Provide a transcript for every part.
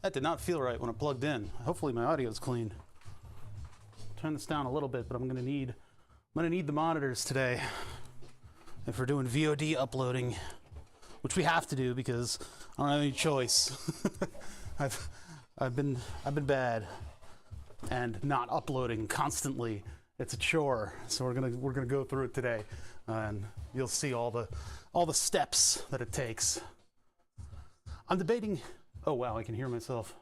That did not feel right when it plugged in. Hopefully my audio is clean. Turn this down a little bit, but I'm gonna need the monitors today if we're doing VOD uploading, which we have to do because I don't have any choice. I've been bad and not uploading constantly. It's a chore, so we're gonna go through it today, and you'll see all the steps that it takes. I'm debating. Oh wow, I can hear myself.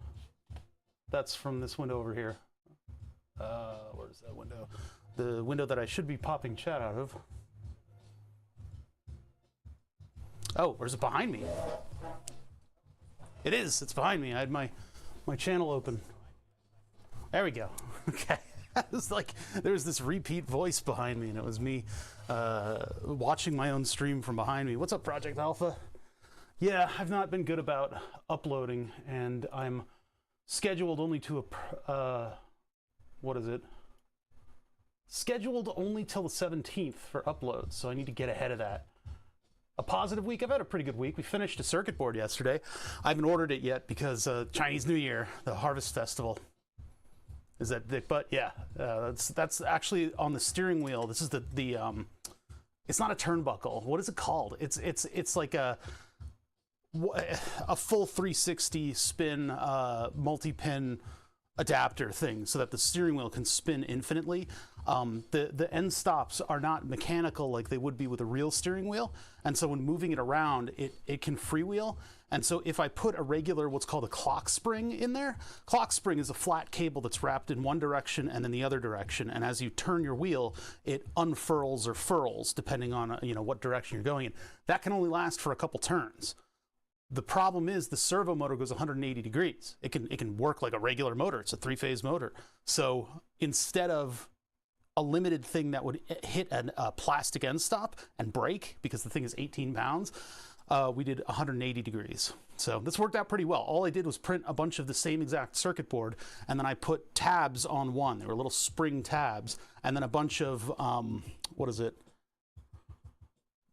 That's from this window over here. Where's that window? The window that I should be popping chat out of. Oh, or is it behind me? It is. It's behind me. I had my channel open. There we go. Okay. It was like there was this repeat voice behind me, and it was me watching my own stream from behind me. What's up, Project Alpha? Yeah, I've not been good about uploading, and I'm scheduled only to what is it? Scheduled only till the 17th for uploads, so I need to get ahead of that. A positive week. I've had a pretty good week. We finished a circuit board yesterday. I haven't ordered it yet because Chinese New Year, the Harvest Festival. Is that? But yeah, that's actually on the steering wheel. This is the it's not a turnbuckle. What is it called? It's like a full 360 spin multi-pin adapter thing so that the steering wheel can spin infinitely. The end stops are not mechanical like they would be with a real steering wheel, and so when moving it around it can freewheel. And so if I put a regular what's called a clock spring in there, clock spring is a flat cable that's wrapped in one direction and then the other direction, and as you turn your wheel it unfurls or furls depending on what direction you're going in. That can only last for a couple turns. The problem is the servo motor goes 180 degrees. It can work like a regular motor. It's a three-phase motor. So instead of a limited thing that would hit a plastic end stop and break because the thing is 18 pounds, we did 180 degrees. So this worked out pretty well. All I did was print a bunch of the same exact circuit board, and then I put tabs on one. They were little spring tabs, and then a bunch of,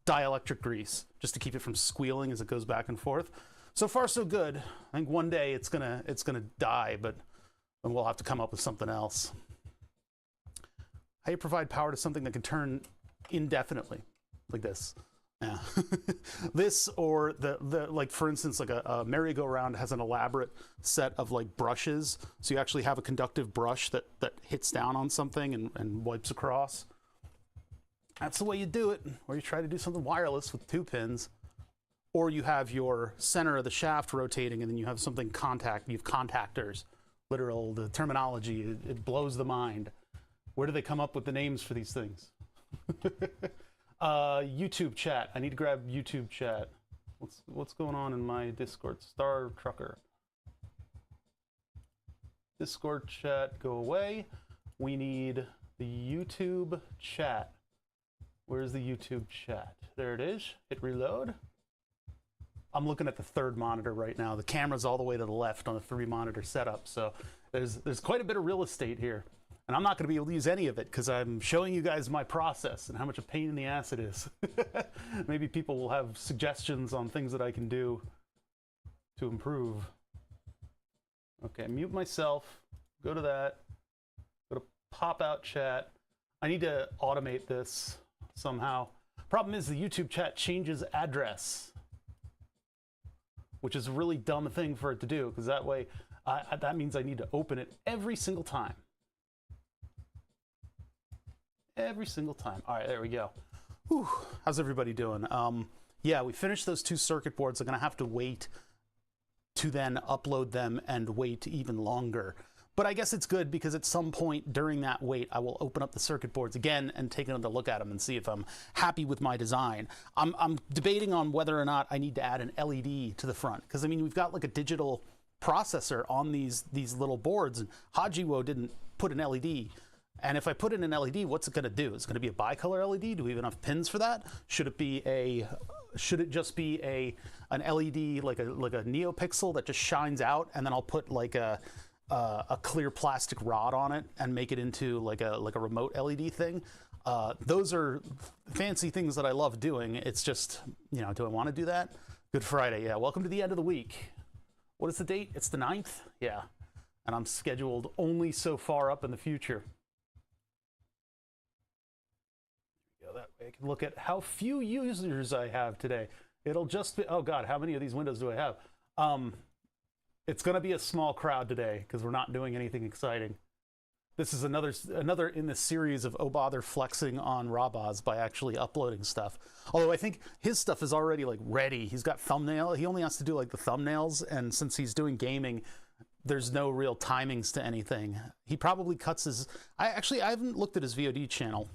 dielectric grease, just to keep it from squealing as it goes back and forth. So far, so good. I think one day it's gonna die, but then we'll have to come up with something else. How do you provide power to something that can turn indefinitely, like this? Yeah. This, or the like, for instance, like a merry-go-round has an elaborate set of like brushes, so you actually have a conductive brush that hits down on something and wipes across. That's the way you do it. Or you try to do something wireless with 2 pins, or you have your center of the shaft rotating, and then you have something you have contactors. The terminology, it blows the mind. Where do they come up with the names for these things? YouTube chat. I need to grab YouTube chat. What's going on in my Discord? Star Trucker. Discord chat, go away. We need the YouTube chat. Where's the YouTube chat? There it is. Hit reload. I'm looking at the 3rd monitor right now. The camera's all the way to the left on the 3-monitor setup, so there's quite a bit of real estate here. And I'm not going to be able to use any of it because I'm showing you guys my process and how much a pain in the ass it is. Maybe people will have suggestions on things that I can do to improve. Okay, mute myself. Go to that. Go to pop out chat. I need to automate this somehow. Problem is the YouTube chat changes address, which is a really dumb thing for it to do, because that way, that means I need to open it every single time. Every single time. All right, there we go. Whew. How's everybody doing? Yeah, we finished those 2 circuit boards. I'm gonna have to wait to then upload them and wait even longer. But I guess it's good because at some point during that wait, I will open up the circuit boards again and take another look at them and see if I'm happy with my design. I'm debating on whether or not I need to add an LED to the front, because I mean, we've got like a digital processor on these little boards, and Hajiwo didn't put an LED. And if I put in an LED, what's it going to do? Is it going to be a bicolor LED? Do we have enough pins for that? Should it just be an LED like a NeoPixel that just shines out, and then I'll put like a clear plastic rod on it and make it into like a remote LED thing? Those are fancy things that I love doing. It's just, do I want to do that? Good Friday. Yeah, welcome to the end of the week. What is the date? It's the 9th? Yeah. And I'm scheduled only so far up in the future. Go that way. I can look at how few users I have today. It'll just be, oh God, how many of these windows do I have? It's going to be a small crowd today because we're not doing anything exciting. This is another in the series of Oh Bother flexing on Rabaz by actually uploading stuff. Although I think his stuff is already like ready. He's got thumbnail. He only has to do like the thumbnails, and since he's doing gaming, there's no real timings to anything. He probably cuts his. I haven't looked at his VOD channel,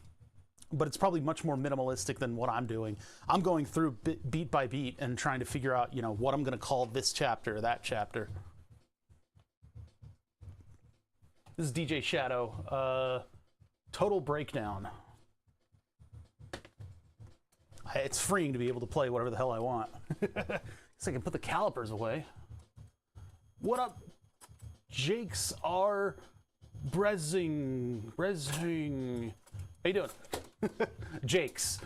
but it's probably much more minimalistic than what I'm doing. I'm going through beat by beat and trying to figure out, you know, what I'm going to call this chapter or that chapter. This is DJ Shadow. Total Breakdown. It's freeing to be able to play whatever the hell I want. Guess I can put the calipers away. What up, Jakes R. Brezing? How you doing? Jakes.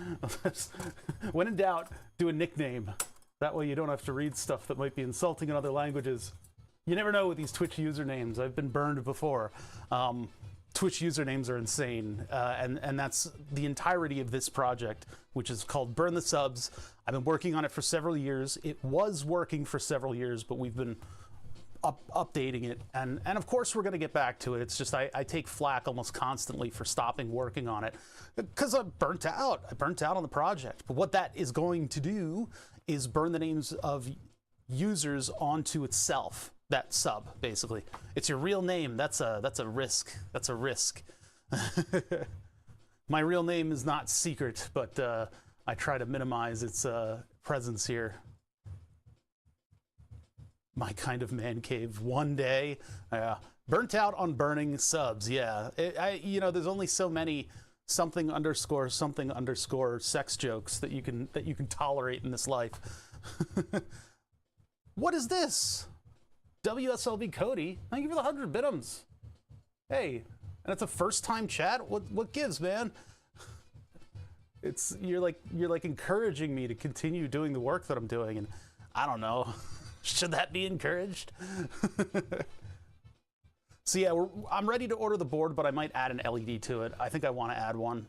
When in doubt, do a nickname. That way you don't have to read stuff that might be insulting in other languages. You never know with these Twitch usernames. I've been burned before. Twitch usernames are insane, and that's the entirety of this project, which is called Burn the Subs. I've been working on it for several years. It was working for several years, but we've been updating it, and of course we're going to get back to it. It's just I take flack almost constantly for stopping working on it because I'm burnt out. I burnt out on the project. But what that is going to do is burn the names of users onto itself. That sub, basically. It's your real name. That's a risk. That's a risk. My real name is not secret, but I try to minimize its presence here. My kind of man cave. One day, burnt out on burning subs. Yeah, you know, there's only so many something underscore sex jokes that you can tolerate in this life. What is this? WSLV Cody, thank you for the 100 bitums. Hey, and it's a first-time chat. What gives, man? You're like encouraging me to continue doing the work that I'm doing, and I don't know. Should that be encouraged? So yeah, I'm ready to order the board, but I might add an LED to it. I think I want to add one.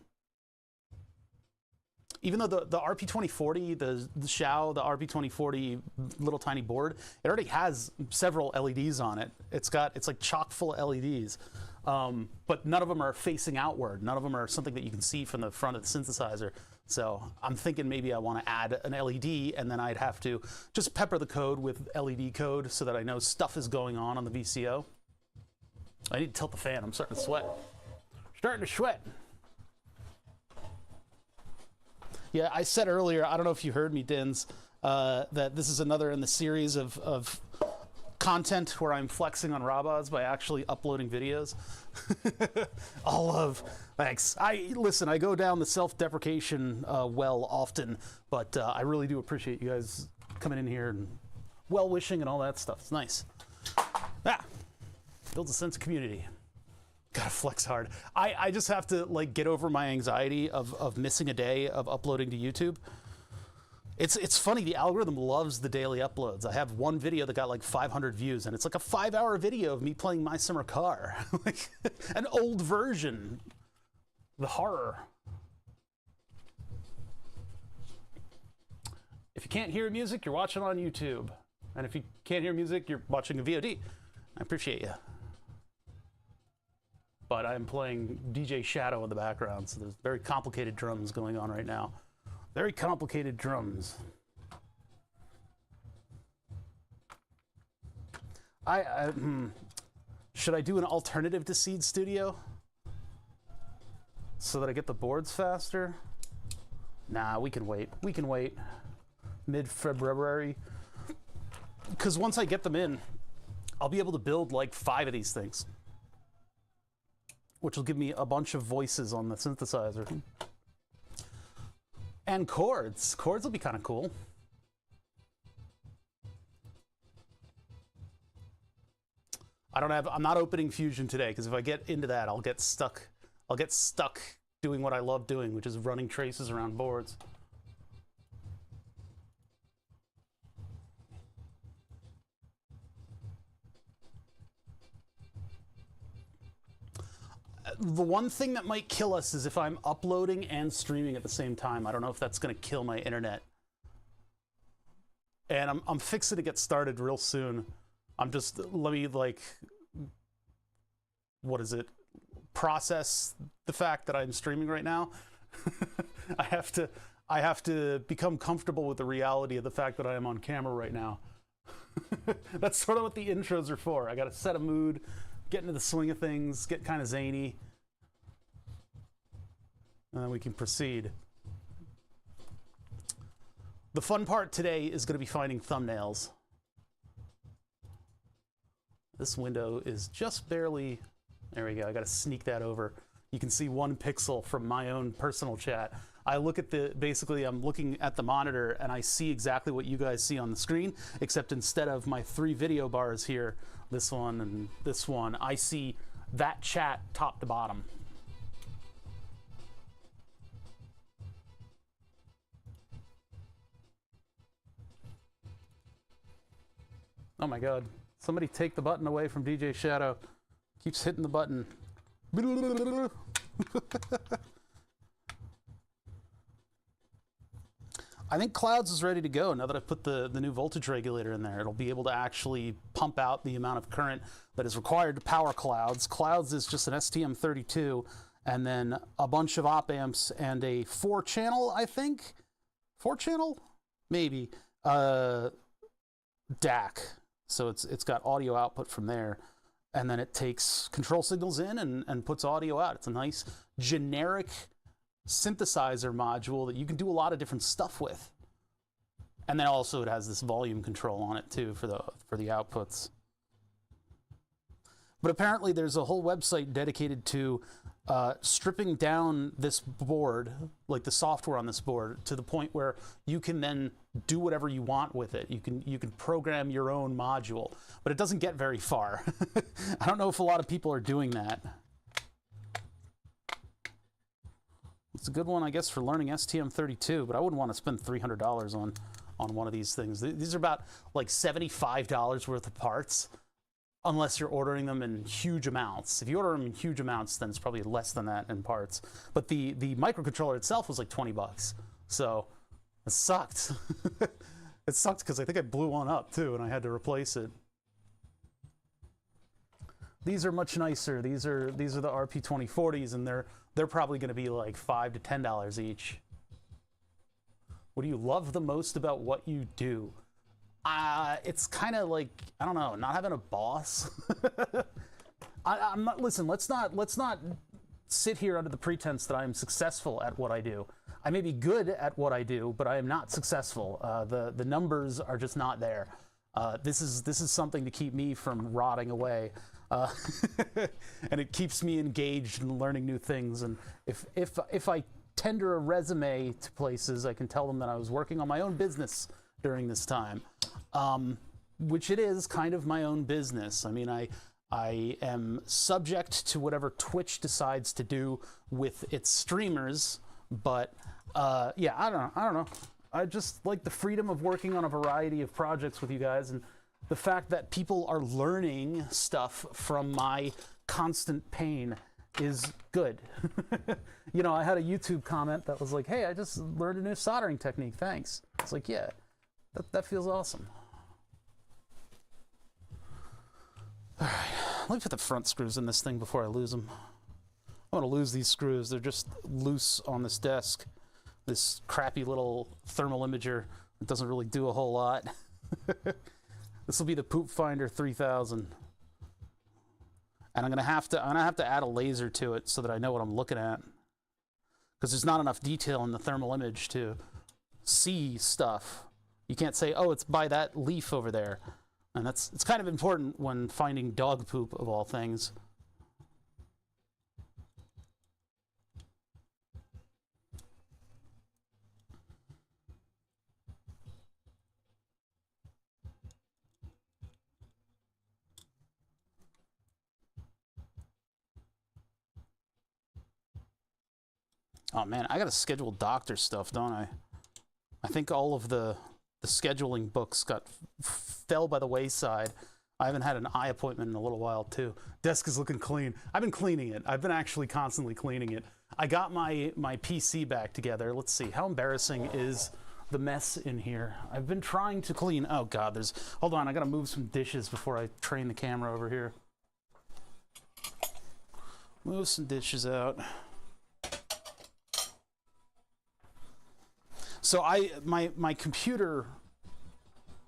Even though the RP2040, the Xiao, the RP2040 little tiny board, it already has several LEDs on it. It's like chock full of LEDs, but none of them are facing outward. None of them are something that you can see from the front of the synthesizer. So I'm thinking maybe I want to add an LED, and then I'd have to just pepper the code with LED code so that I know stuff is going on the VCO. I need to tilt the fan. I'm starting to sweat. Starting to sweat. Yeah, I said earlier, I don't know if you heard me, Dins, that this is another in the series of content where I'm flexing on Rabaz by actually uploading videos. All love. Thanks. Listen, I go down the self-deprecation well often, but I really do appreciate you guys coming in here and well-wishing and all that stuff. It's nice. Builds a sense of community. Gotta flex hard. I just have to like get over my anxiety of missing a day of uploading to YouTube. It's funny, the algorithm loves the daily uploads. I have one video that got like 500 views, and it's like a 5-hour video of me playing My Summer Car. Like an old version. The horror. If you can't hear music, you're watching on YouTube. And if you can't hear music, you're watching a VOD. I appreciate you. But I'm playing DJ Shadow in the background, so there's very complicated drums going on right now. Very complicated drums. Should I do an alternative to Seed Studio so that I get the boards faster? Nah, we can wait. We can wait. Mid-February. Because once I get them in, I'll be able to build like 5 of these things, which will give me a bunch of voices on the synthesizer. And chords. Chords will be kind of cool. I'm not opening Fusion today, because if I get into that, I'll get stuck. I'll get stuck doing what I love doing, which is running traces around boards. The one thing that might kill us is if I'm uploading and streaming at the same time. I don't know if that's going to kill my internet. And I'm fixing to get started real soon. Let me, like, what is it? Process the fact that I'm streaming right now. I have to become comfortable with the reality of the fact that I am on camera right now. That's sort of what the intros are for. I got to set a mood, get into the swing of things, get kind of zany, and then we can proceed. The fun part today is going to be finding thumbnails. This window is just barely, there we go, I got to sneak that over. You can see 1 pixel from my own personal chat. I look at basically I'm looking at the monitor and I see exactly what you guys see on the screen, except instead of my 3 video bars here, this one and this one, I see that chat top to bottom. Oh my God, somebody take the button away from DJ Shadow. Keeps hitting the button. I think Clouds is ready to go now that I've put the new voltage regulator in there. It'll be able to actually pump out the amount of current that is required to power Clouds. Clouds is just an STM32 and then a bunch of op amps and a 4-channel, I think? 4-channel? Maybe. DAC. So it's got audio output from there. And then it takes control signals in and puts audio out. It's a nice generic synthesizer module that you can do a lot of different stuff with. And then also it has this volume control on it too for the outputs. But apparently there's a whole website dedicated to stripping down this board, like the software on this board, to the point where you can then do whatever you want with it. You can program your own module, but it doesn't get very far. I don't know if a lot of people are doing that. It's a good one, I guess, for learning STM32, but I wouldn't want to spend $300 on one of these things. These are about like $75 worth of parts, unless you're ordering them in huge amounts. If you order them in huge amounts, then it's probably less than that in parts. But the microcontroller itself was like 20 bucks. So it sucked. It sucked because I think I blew one up too and I had to replace it. These are much nicer. These are the RP2040s and they're probably going to be like $5 to $10 each. What do you love the most about what you do? It's kind of like, I don't know, not having a boss. I'm not, listen, let's not sit here under the pretense that I'm successful at what I do. I may be good at what I do, but I am not successful. The numbers are just not there. This is something to keep me from rotting away. And it keeps me engaged in learning new things. And if I tender a resume to places, I can tell them that I was working on my own business during this time, which it is kind of my own business. I mean, I am subject to whatever Twitch decides to do with its streamers, but yeah, I don't know. I just like the freedom of working on a variety of projects with you guys, and the fact that people are learning stuff from my constant pain is good. You know, I had a YouTube comment that was like, hey, I just learned a new soldering technique, thanks. It's like, yeah, that feels awesome. All right, let me put the front screws in this thing before I lose them. I want to lose these screws. They're just loose on this desk. This crappy little thermal imager that doesn't really do a whole lot. This will be the Poop Finder 3000. And I'm gonna have to add a laser to it so that I know what I'm looking at. Because there's not enough detail in the thermal image to see stuff. You can't say, oh, it's by that leaf over there. And it's kind of important when finding dog poop, of all things. Oh man, I gotta schedule doctor stuff, don't I? I think all of the scheduling books fell by the wayside. I haven't had an eye appointment in a little while too. Desk is looking clean. I've been cleaning it. I've been actually constantly cleaning it. I got my PC back together. Let's see, how embarrassing is the mess in here? I've been trying to clean. Oh God, hold on, I gotta move some dishes before I train the camera over here. Move some dishes out. So my computer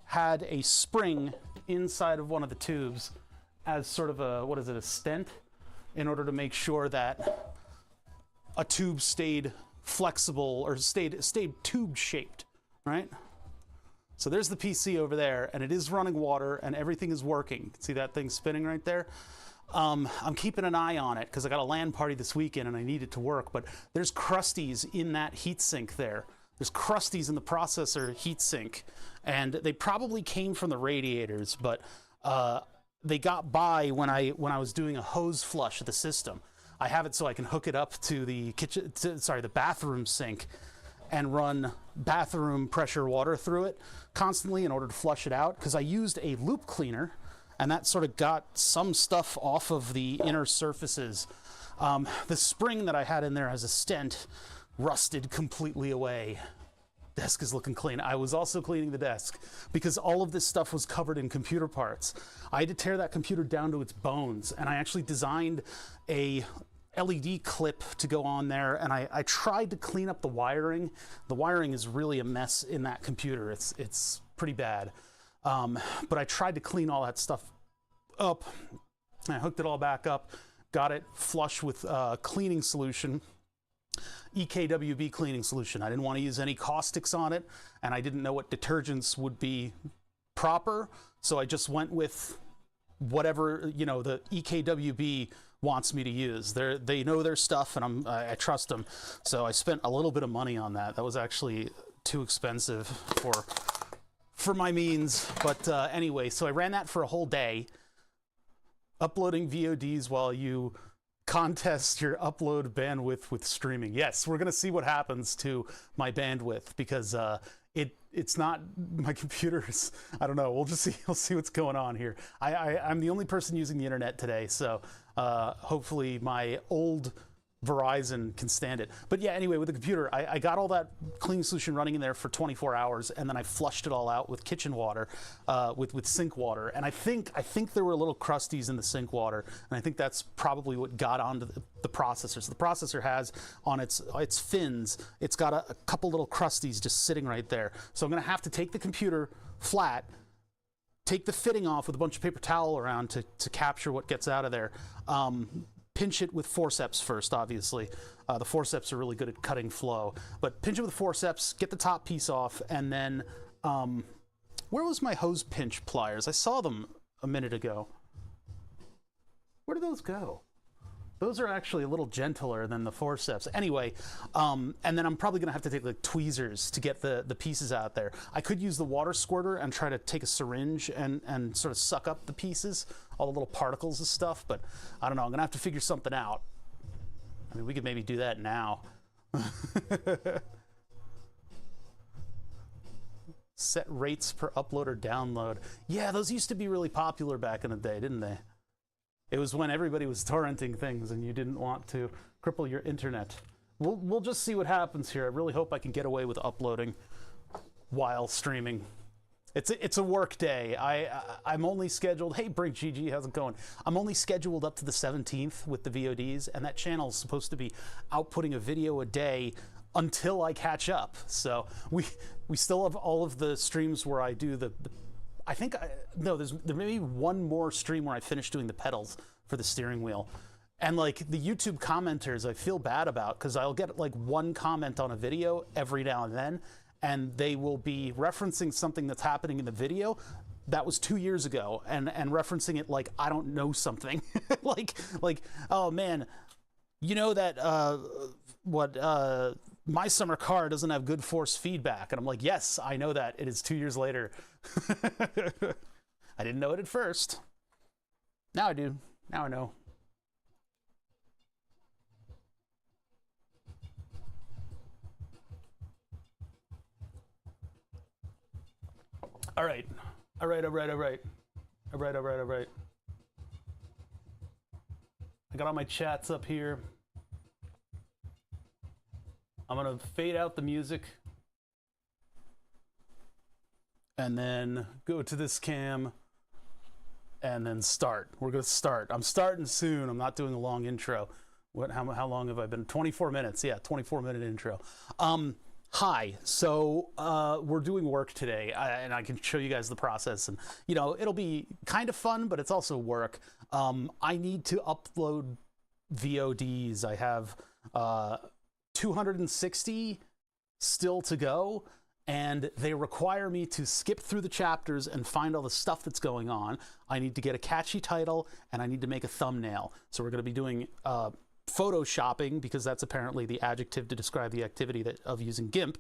had a spring inside of one of the tubes as sort of a, what is it, a stent, in order to make sure that a tube stayed flexible or stayed tube shaped, right? So there's the PC over there, and it is running water, and everything is working. See that thing spinning right there? I'm keeping an eye on it because I got a LAN party this weekend and I need it to work, but there's crusties in that heatsink there. There's crusties in the processor heatsink, and they probably came from the radiators, but they got by when I was doing a hose flush of the system. I have it so I can hook it up to the the bathroom sink and run bathroom pressure water through it constantly in order to flush it out, because I used a loop cleaner and that sort of got some stuff off of the inner surfaces. The spring that I had in there as a stent rusted completely away. Desk is looking clean. I was also cleaning the desk because all of this stuff was covered in computer parts. I had to tear that computer down to its bones, and I actually designed a LED clip to go on there, and I tried to clean up the wiring. The wiring is really a mess in that computer. It's pretty bad. But I tried to clean all that stuff up. I hooked it all back up, got it flush with cleaning solution, EKWB cleaning solution. I didn't want to use any caustics on it, and I didn't know what detergents would be proper, so I just went with whatever, you know, the EKWB wants me to use. They know their stuff, and I trust them. So I spent a little bit of money on that. That was actually too expensive for my means, but anyway, so I ran that for a whole day, uploading VODs while you contest your upload bandwidth with streaming. Yes, we're gonna see what happens to my bandwidth, because it's not my computer's. I don't know. We'll see what's going on here. I'm the only person using the internet today, so hopefully my old Verizon can stand it. But yeah, anyway, with the computer, I got all that cleaning solution running in there for 24 hours, and then I flushed it all out with kitchen water, with sink water. And I think there were little crusties in the sink water, and I think that's probably what got onto the processor. So the processor has on its fins, it's got a couple little crusties just sitting right there. So I'm gonna have to take the computer flat, take the fitting off with a bunch of paper towel around to capture what gets out of there. Pinch it with forceps first, obviously. The forceps are really good at cutting flow. But pinch it with forceps, get the top piece off, and then, where was my hose pinch pliers? I saw them a minute ago. Where did those go? Those are actually a little gentler than the forceps. Anyway, and then I'm probably gonna have to take like tweezers to get the pieces out there. I could use the water squirter and try to take a syringe and sort of suck up the pieces, all the little particles and stuff, but I don't know, I'm gonna have to figure something out. I mean, we could maybe do that now. Set rates per upload or download. Yeah, those used to be really popular back in the day, didn't they? It was when everybody was torrenting things and you didn't want to cripple your internet. We'll just see what happens here. I really hope I can get away with uploading while streaming. It's a work day. I'm only scheduled. Hey, Brink GG, how's it going? I'm only scheduled up to the 17th with the VODs, and that channel is supposed to be outputting a video a day until I catch up. So we still have all of the streams where I do there may be one more stream where I finish doing the pedals for the steering wheel. And like the YouTube commenters, I feel bad about, because I'll get like one comment on a video every now and then, and they will be referencing something that's happening in the video that was 2 years ago, and referencing it like I don't know something. like, oh man, you know that my summer car doesn't have good force feedback. And I'm like, yes, I know that. It is 2 years later. I didn't know it at first. Now I do. Now I know. All right. All right, all right, all right. I got all my chats up here. I'm gonna fade out the music and then go to this cam and then start. We're gonna start. I'm starting soon. I'm not doing a long intro. How long have I been? 24 minutes. Yeah, 24-minute intro. Hi. So we're doing work today, and I can show you guys the process. And you know, it'll be kind of fun, but it's also work. I need to upload VODs. I have 260 still to go, and they require me to skip through the chapters and find all the stuff that's going on. I need to get a catchy title, and I need to make a thumbnail. So we're going to be doing photoshopping, because that's apparently the adjective to describe the activity of using GIMP.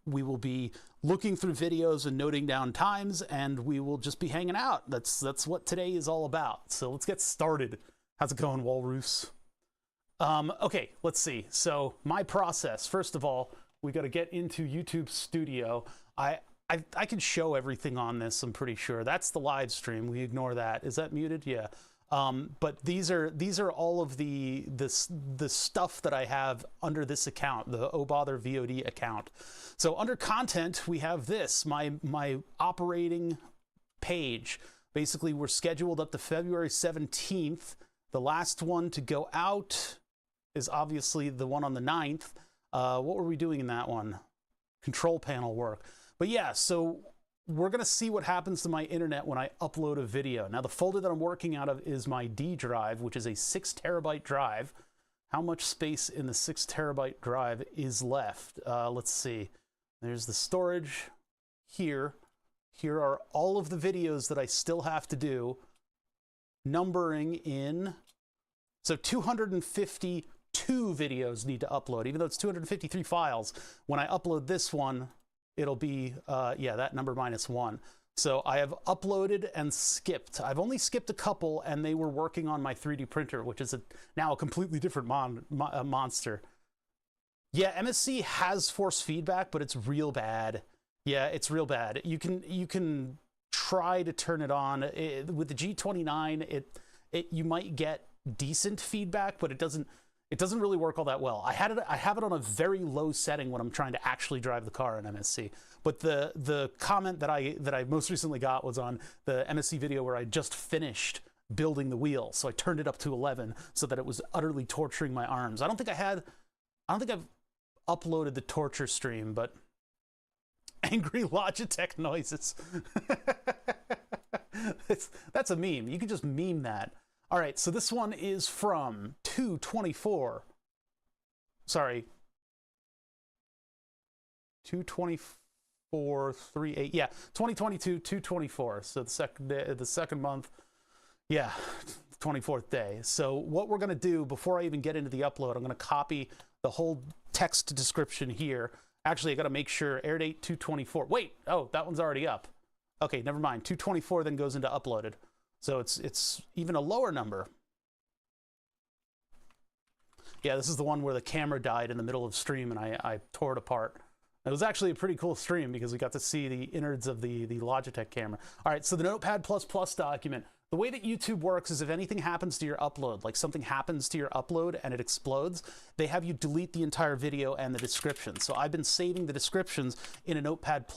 We will be looking through videos and noting down times, and we will just be hanging out. That's what today is all about. So let's get started. How's it going, Walrus? Okay, let's see. So my process, first of all, we got to get into YouTube Studio. I can show everything on this, I'm pretty sure. That's the live stream. We ignore that. Is that muted? Yeah. But these are all of the stuff that I have under this account, the Oh Bother VOD account. So under content, we have this, my operating page. Basically, we're scheduled up to February 17th. The last one to go out is obviously the one on the 9th. What were we doing in that one? Control panel work. But yeah, so we're going to see what happens to my internet when I upload a video. Now, the folder that I'm working out of is my D drive, which is a 6 terabyte drive. How much space in the 6 terabyte drive is left? Let's see. There's the storage here. Here are all of the videos that I still have to do, numbering in. So 252 videos need to upload, even though it's 253 files. When I upload this one, it'll be, yeah, that number -1. So I have uploaded and skipped. I've only skipped a couple, and they were working on my 3D printer, which is now a completely different monster. Yeah, MSC has force feedback, but it's real bad. Yeah, it's real bad. You can try to turn it on. With the G29, you might get decent feedback, but it doesn't really work all that well. I have it on a very low setting when I'm trying to actually drive the car in MSC. But the comment that I most recently got was on the MSC video where I just finished building the wheel. So I turned it up to 11 so that it was utterly torturing my arms. I don't think I've uploaded the torture stream, but angry Logitech noises. That's a meme. You can just meme that. All right, so this one is from 2/24. Sorry. 2/24/38. Yeah, 2022 2/24. So the second month. Yeah, 24th day. So what we're going to do before I even get into the upload, I'm going to copy the whole text description here. Actually, I got to make sure air date 2/24. Wait, oh, that one's already up. Okay, never mind. 2/24 then goes into uploaded. So it's even a lower number. Yeah, this is the one where the camera died in the middle of stream and I tore it apart. It was actually a pretty cool stream because we got to see the innards of the Logitech camera. All right, so the Notepad++ document. The way that YouTube works is if anything happens to your upload, like something happens to your upload and it explodes, they have you delete the entire video and the description. So I've been saving the descriptions in a Notepad++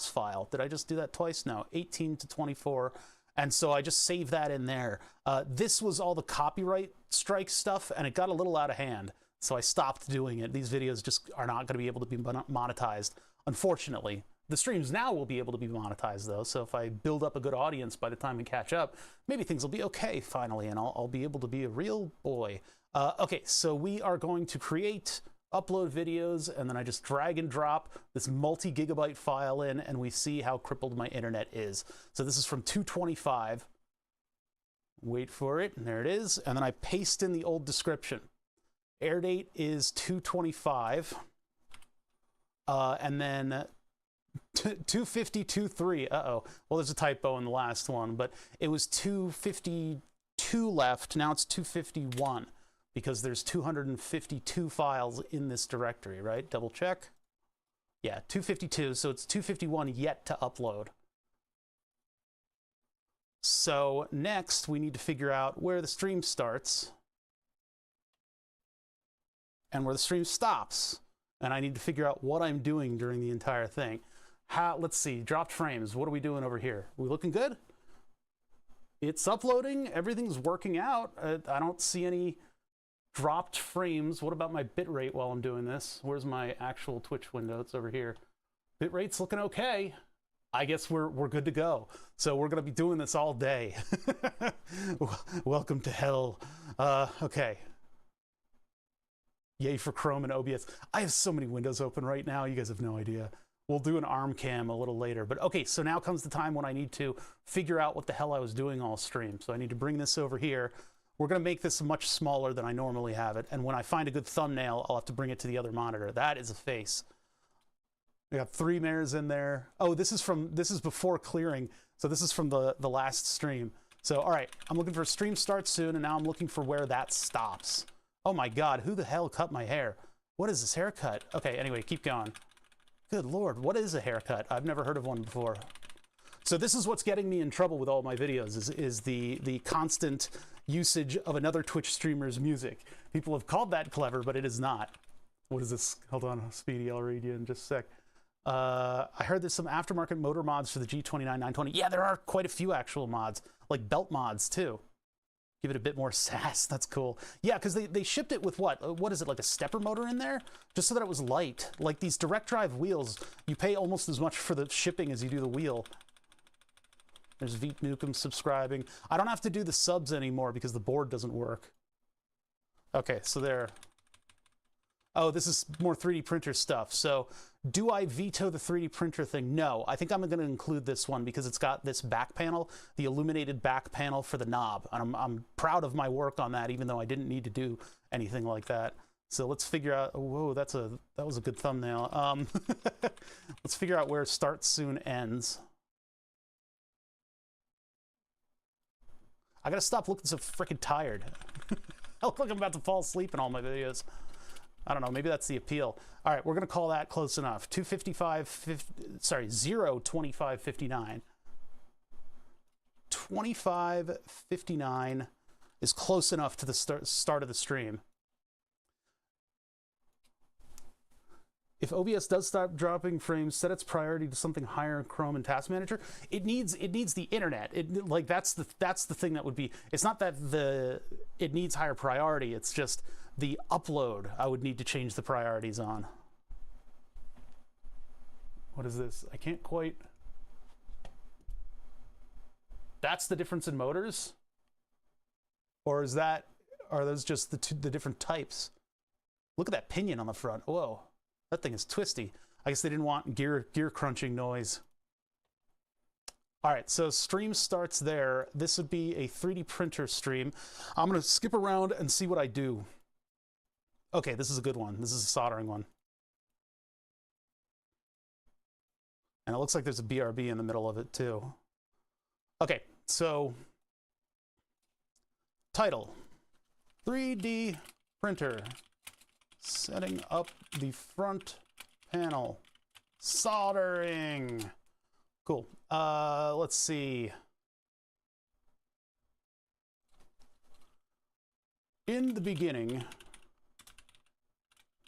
file. Did I just do that twice? No, 18 to 24. And so I just saved that in there. This was all the copyright strike stuff, and it got a little out of hand. So I stopped doing it. These videos just are not going to be able to be monetized, unfortunately. The streams now will be able to be monetized, though. So if I build up a good audience by the time we catch up, maybe things will be okay finally, and I'll be able to be a real boy. Okay, so we are going to create upload videos, and then I just drag and drop this multi-gigabyte file in, and we see how crippled my internet is. So this is from 225. Wait for it, and there it is. And then I paste in the old description. Air date is 225. And then 250.23. Uh-oh. Well, there's a typo in the last one, but it was 252 left. Now it's 251. Because there's 252 files in this directory, right? Double check. Yeah, 252, so it's 251 yet to upload. So next we need to figure out where the stream starts and where the stream stops. And I need to figure out what I'm doing during the entire thing. Let's see, dropped frames. What are we doing over here? We looking good? It's uploading. Everything's working out. I don't see any dropped frames. What about my bitrate while I'm doing this? Where's my actual Twitch window? It's over here. Bitrate's looking okay. I guess we're good to go. So we're gonna be doing this all day. Welcome to hell. Okay. Yay for Chrome and OBS. I have so many windows open right now. You guys have no idea. We'll do an arm cam a little later. But okay, so now comes the time when I need to figure out what the hell I was doing all stream. So I need to bring this over here. We're gonna make this much smaller than I normally have it. And when I find a good thumbnail, I'll have to bring it to the other monitor. That is a face. We got 3 mares in there. Oh, this is before clearing. So this is from the last stream. So, all right, I'm looking for a stream start soon, and now I'm looking for where that stops. Oh my God, who the hell cut my hair? What is this haircut? Okay, anyway, keep going. Good Lord, what is a haircut? I've never heard of one before. So this is what's getting me in trouble with all my videos is the constant usage of another Twitch streamer's music. People have called that clever, but it is not. What is this? Hold on, Speedy, I'll read you in just a sec. I heard there's some aftermarket motor mods for the G29 920. Yeah, there are quite a few actual mods, like belt mods too. Give it a bit more sass. That's cool. Yeah, because they shipped it with what is it, like a stepper motor in there? Just so that it was light. Like these direct drive wheels, you pay almost as much for the shipping as you do the wheel. There's Veep Nukem subscribing. I don't have to do the subs anymore because the board doesn't work. Okay, so there. Oh, this is more 3D printer stuff. So do I veto the 3D printer thing? No, I think I'm going to include this one because it's got this back panel, the illuminated back panel for the knob. And I'm proud of my work on that, even though I didn't need to do anything like that. So let's figure out, whoa, that was a good thumbnail. Let's figure out where start soon ends. I got to stop looking so freaking tired. I look like I'm about to fall asleep in all my videos. I don't know, maybe that's the appeal. All right, we're gonna call that close enough. 0:25:59. 25:59 is close enough to the start of the stream. If OBS does stop dropping frames, set its priority to something higher in Chrome and Task Manager. It needs the internet. Like that's the thing that would be. It's not that it needs higher priority. It's just the upload I would need to change the priorities on. What is this? I can't quite. That's the difference in motors? Or are those just the different types? Look at that pinion on the front. Whoa, that thing is twisty. I guess they didn't want gear crunching noise. All right, so stream starts there. This would be a 3D printer stream. I'm gonna skip around and see what I do. Okay, this is a good one. This is a soldering one. And it looks like there's a BRB in the middle of it too. Okay, so title, 3D printer, setting up the front panel, soldering. Cool. Let's see. In the beginning,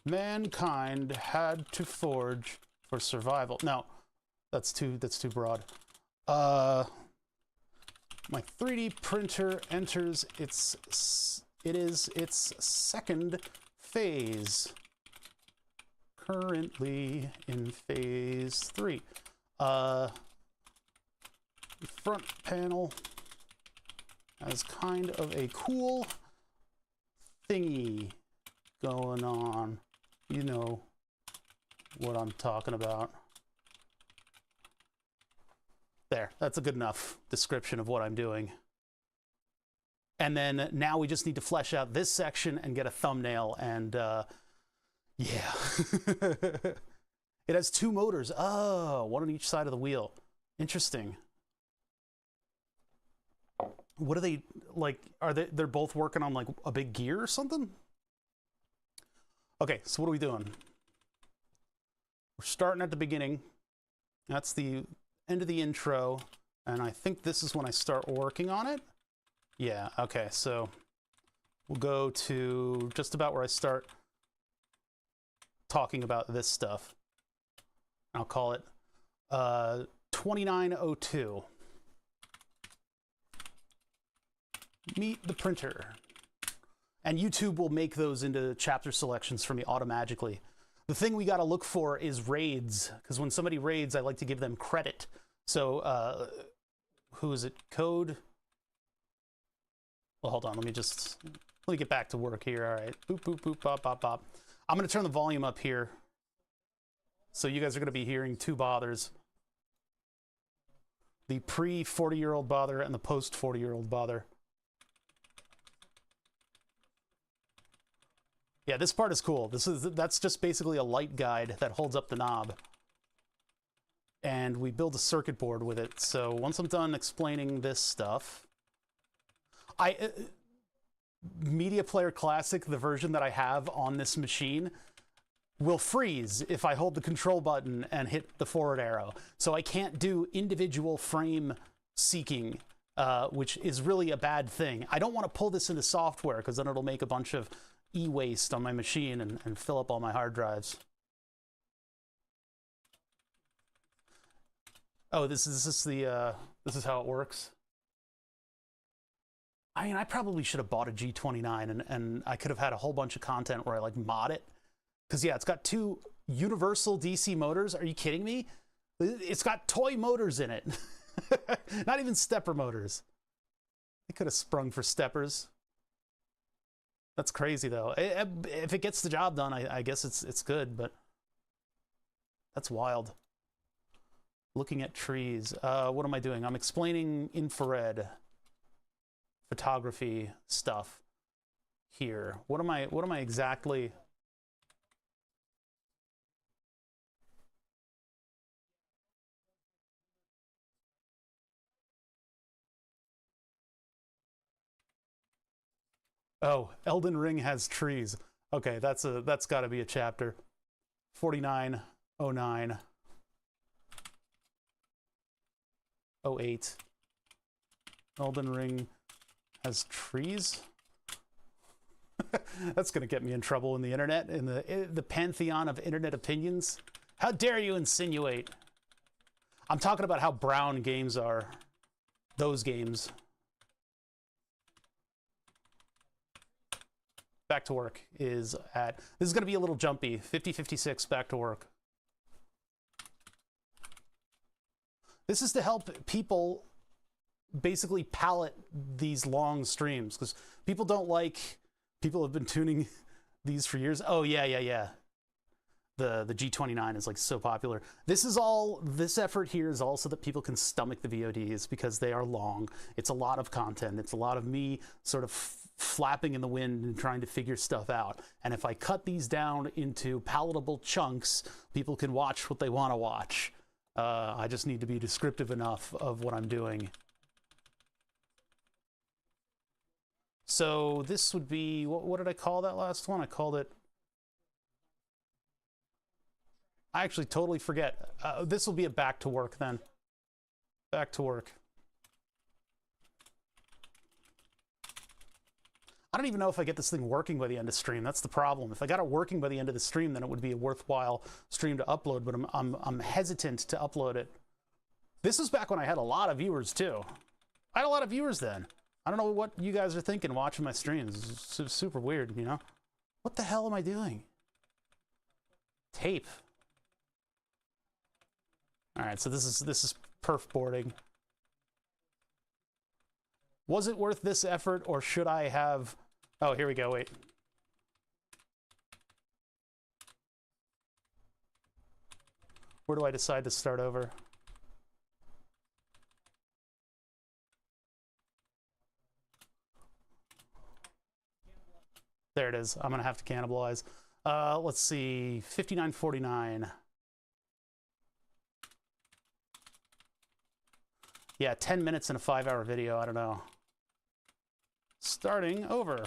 mankind had to forge for survival. No, that's too broad. My 3D printer enters its second phase. Currently in phase 3. The front panel has kind of a cool thingy going on. You know what I'm talking about. There, that's a good enough description of what I'm doing. And then now we just need to flesh out this section and get a thumbnail and yeah. It has 2 motors. Oh, one on each side of the wheel. Interesting. What are they like? They're both working on like a big gear or something? Okay, so what are we doing? We're starting at the beginning. That's the end of the intro. And I think this is when I start working on it. Yeah, okay, so we'll go to just about where I start talking about this stuff. I'll call it 2902. Meet the printer. And YouTube will make those into chapter selections for me automatically. The thing we got to look for is raids, because when somebody raids, I like to give them credit. So, who is it? Code? Well, hold on. Let me get back to work here. All right. Boop, boop, boop, bop, bop, bop. I'm going to turn the volume up here. So you guys are going to be hearing two bothers. The pre-40-year-old bother and the post-40-year-old bother. Yeah, this part is cool. That's just basically a light guide that holds up the knob. And we build a circuit board with it. So once I'm done explaining this stuff, Media Player Classic, the version that I have on this machine, will freeze if I hold the control button and hit the forward arrow. So I can't do individual frame seeking, which is really a bad thing. I don't want to pull this into software because then it'll make a bunch of e-waste on my machine and fill up all my hard drives. Oh, this is how it works. I mean, I probably should have bought a G29 and I could have had a whole bunch of content where I like mod it. Because yeah, it's got two universal DC motors. Are you kidding me? It's got toy motors in it. Not even stepper motors. They could have sprung for steppers. That's crazy though. If it gets the job done, I guess it's good, but that's wild. Looking at trees. What am I doing? I'm explaining infrared photography stuff here. What am I exactly? Oh, Elden Ring has trees. Okay, that's got to be a chapter. 4909 08. Elden Ring has trees. That's going to get me in trouble in the internet, in the pantheon of internet opinions. How dare you insinuate? I'm talking about how brown games are. Those games. Back to work is at, this is going to be a little jumpy, 5056 back to work. This is to help people basically palette these long streams, because people have been tuning these for years. Oh yeah. The G29 is like so popular. This effort here is also that people can stomach the VODs because they are long. It's a lot of content. It's a lot of me sort of flapping in the wind and trying to figure stuff out. And if I cut these down into palatable chunks, people can watch what they want to watch. I just need to be descriptive enough of what I'm doing. So this would be, what did I call that last one? I called it, I actually totally forget. This will be a back to work then. Back to work. I don't even know if I get this thing working by the end of stream. That's the problem. If I got it working by the end of the stream, then it would be a worthwhile stream to upload, but I'm hesitant to upload it. This was back when I had a lot of viewers too. I had a lot of viewers then. I don't know what you guys are thinking watching my streams. It's super weird, you know? What the hell am I doing? Tape. All right, so this is perf boarding. Was it worth this effort, or should I have... Oh, here we go, wait. Where do I decide to start over? There it is. I'm gonna have to cannibalize. Let's see, 5949. Yeah, 10 minutes in a 5-hour video, I don't know. Starting over.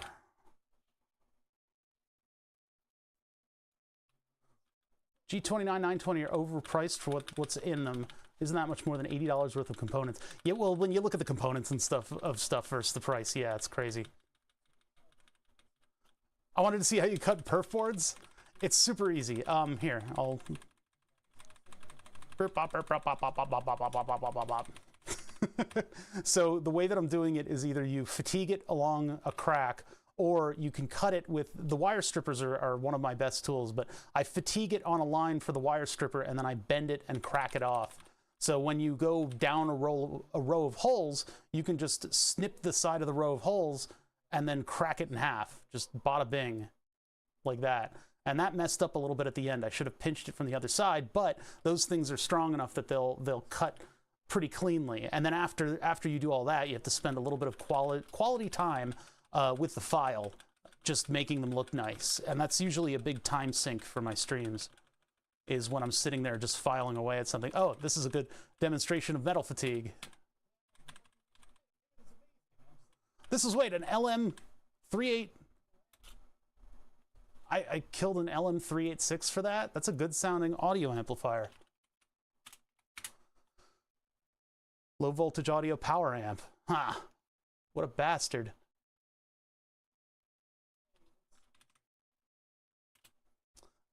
G29, 920 are overpriced for what's in them. Isn't that much more than $80 worth of components? Yeah, well, when you look at the components and stuff versus the price, yeah, it's crazy. I wanted to see how you cut perf boards. It's super easy. Here, I'll... So the way that I'm doing it is either you fatigue it along a crack, or you can cut it with... The wire strippers are one of my best tools, but I fatigue it on a line for the wire stripper, and then I bend it and crack it off. So when you go down a row of holes, you can just snip the side of the row of holes and then crack it in half. Just bada bing, like that. And that messed up a little bit at the end. I should have pinched it from the other side, but those things are strong enough that they'll cut pretty cleanly. And then after you do all that, you have to spend a little bit of quality time with the file, just making them look nice. And that's usually a big time sink for my streams, is when I'm sitting there just filing away at something. Oh, this is a good demonstration of metal fatigue. This is, wait, an LM38. I killed an LM386 for that? That's a good sounding audio amplifier. Low voltage audio power amp. Ha! What a bastard.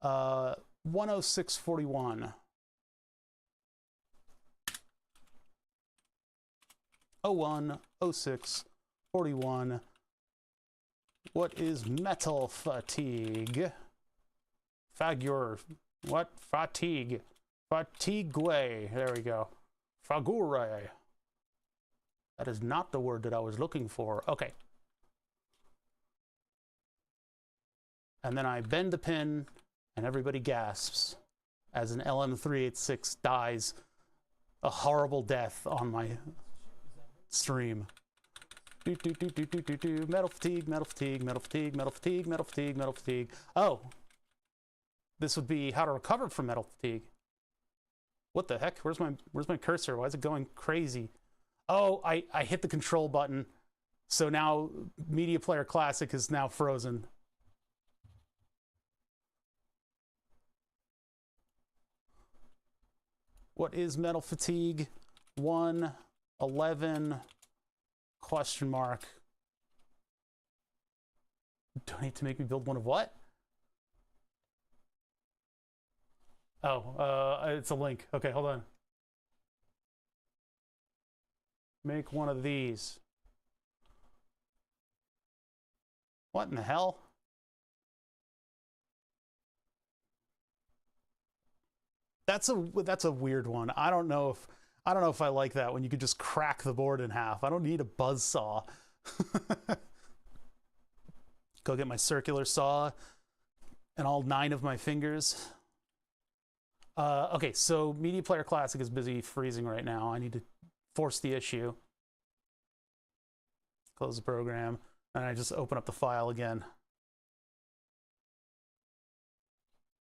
Uh, 10641. 01, 06, 41. What is metal fatigue? What? Fatigue. Fatigue. There we go. Fagure. That is not the word that I was looking for. Okay. And then I bend the pin, and everybody gasps as an LM386 dies a horrible death on my stream. Metal fatigue, metal fatigue, metal fatigue, metal fatigue, metal fatigue, metal fatigue. Oh, this would be how to recover from metal fatigue. What the heck? Where's my cursor? Why is it going crazy? Oh, I hit the control button, so now Media Player Classic is now frozen. What is metal fatigue? 111 question mark. Donate to make me build one of what? Oh, it's a link. Okay, hold on. Make one of these. What in the hell? That's a weird one. I don't know if I like that when you could just crack the board in half. I don't need a buzz saw. Go get my circular saw and all 9 of my fingers. Okay, so Media Player Classic is busy freezing right now. I need to force the issue. Close the program, and I just open up the file again.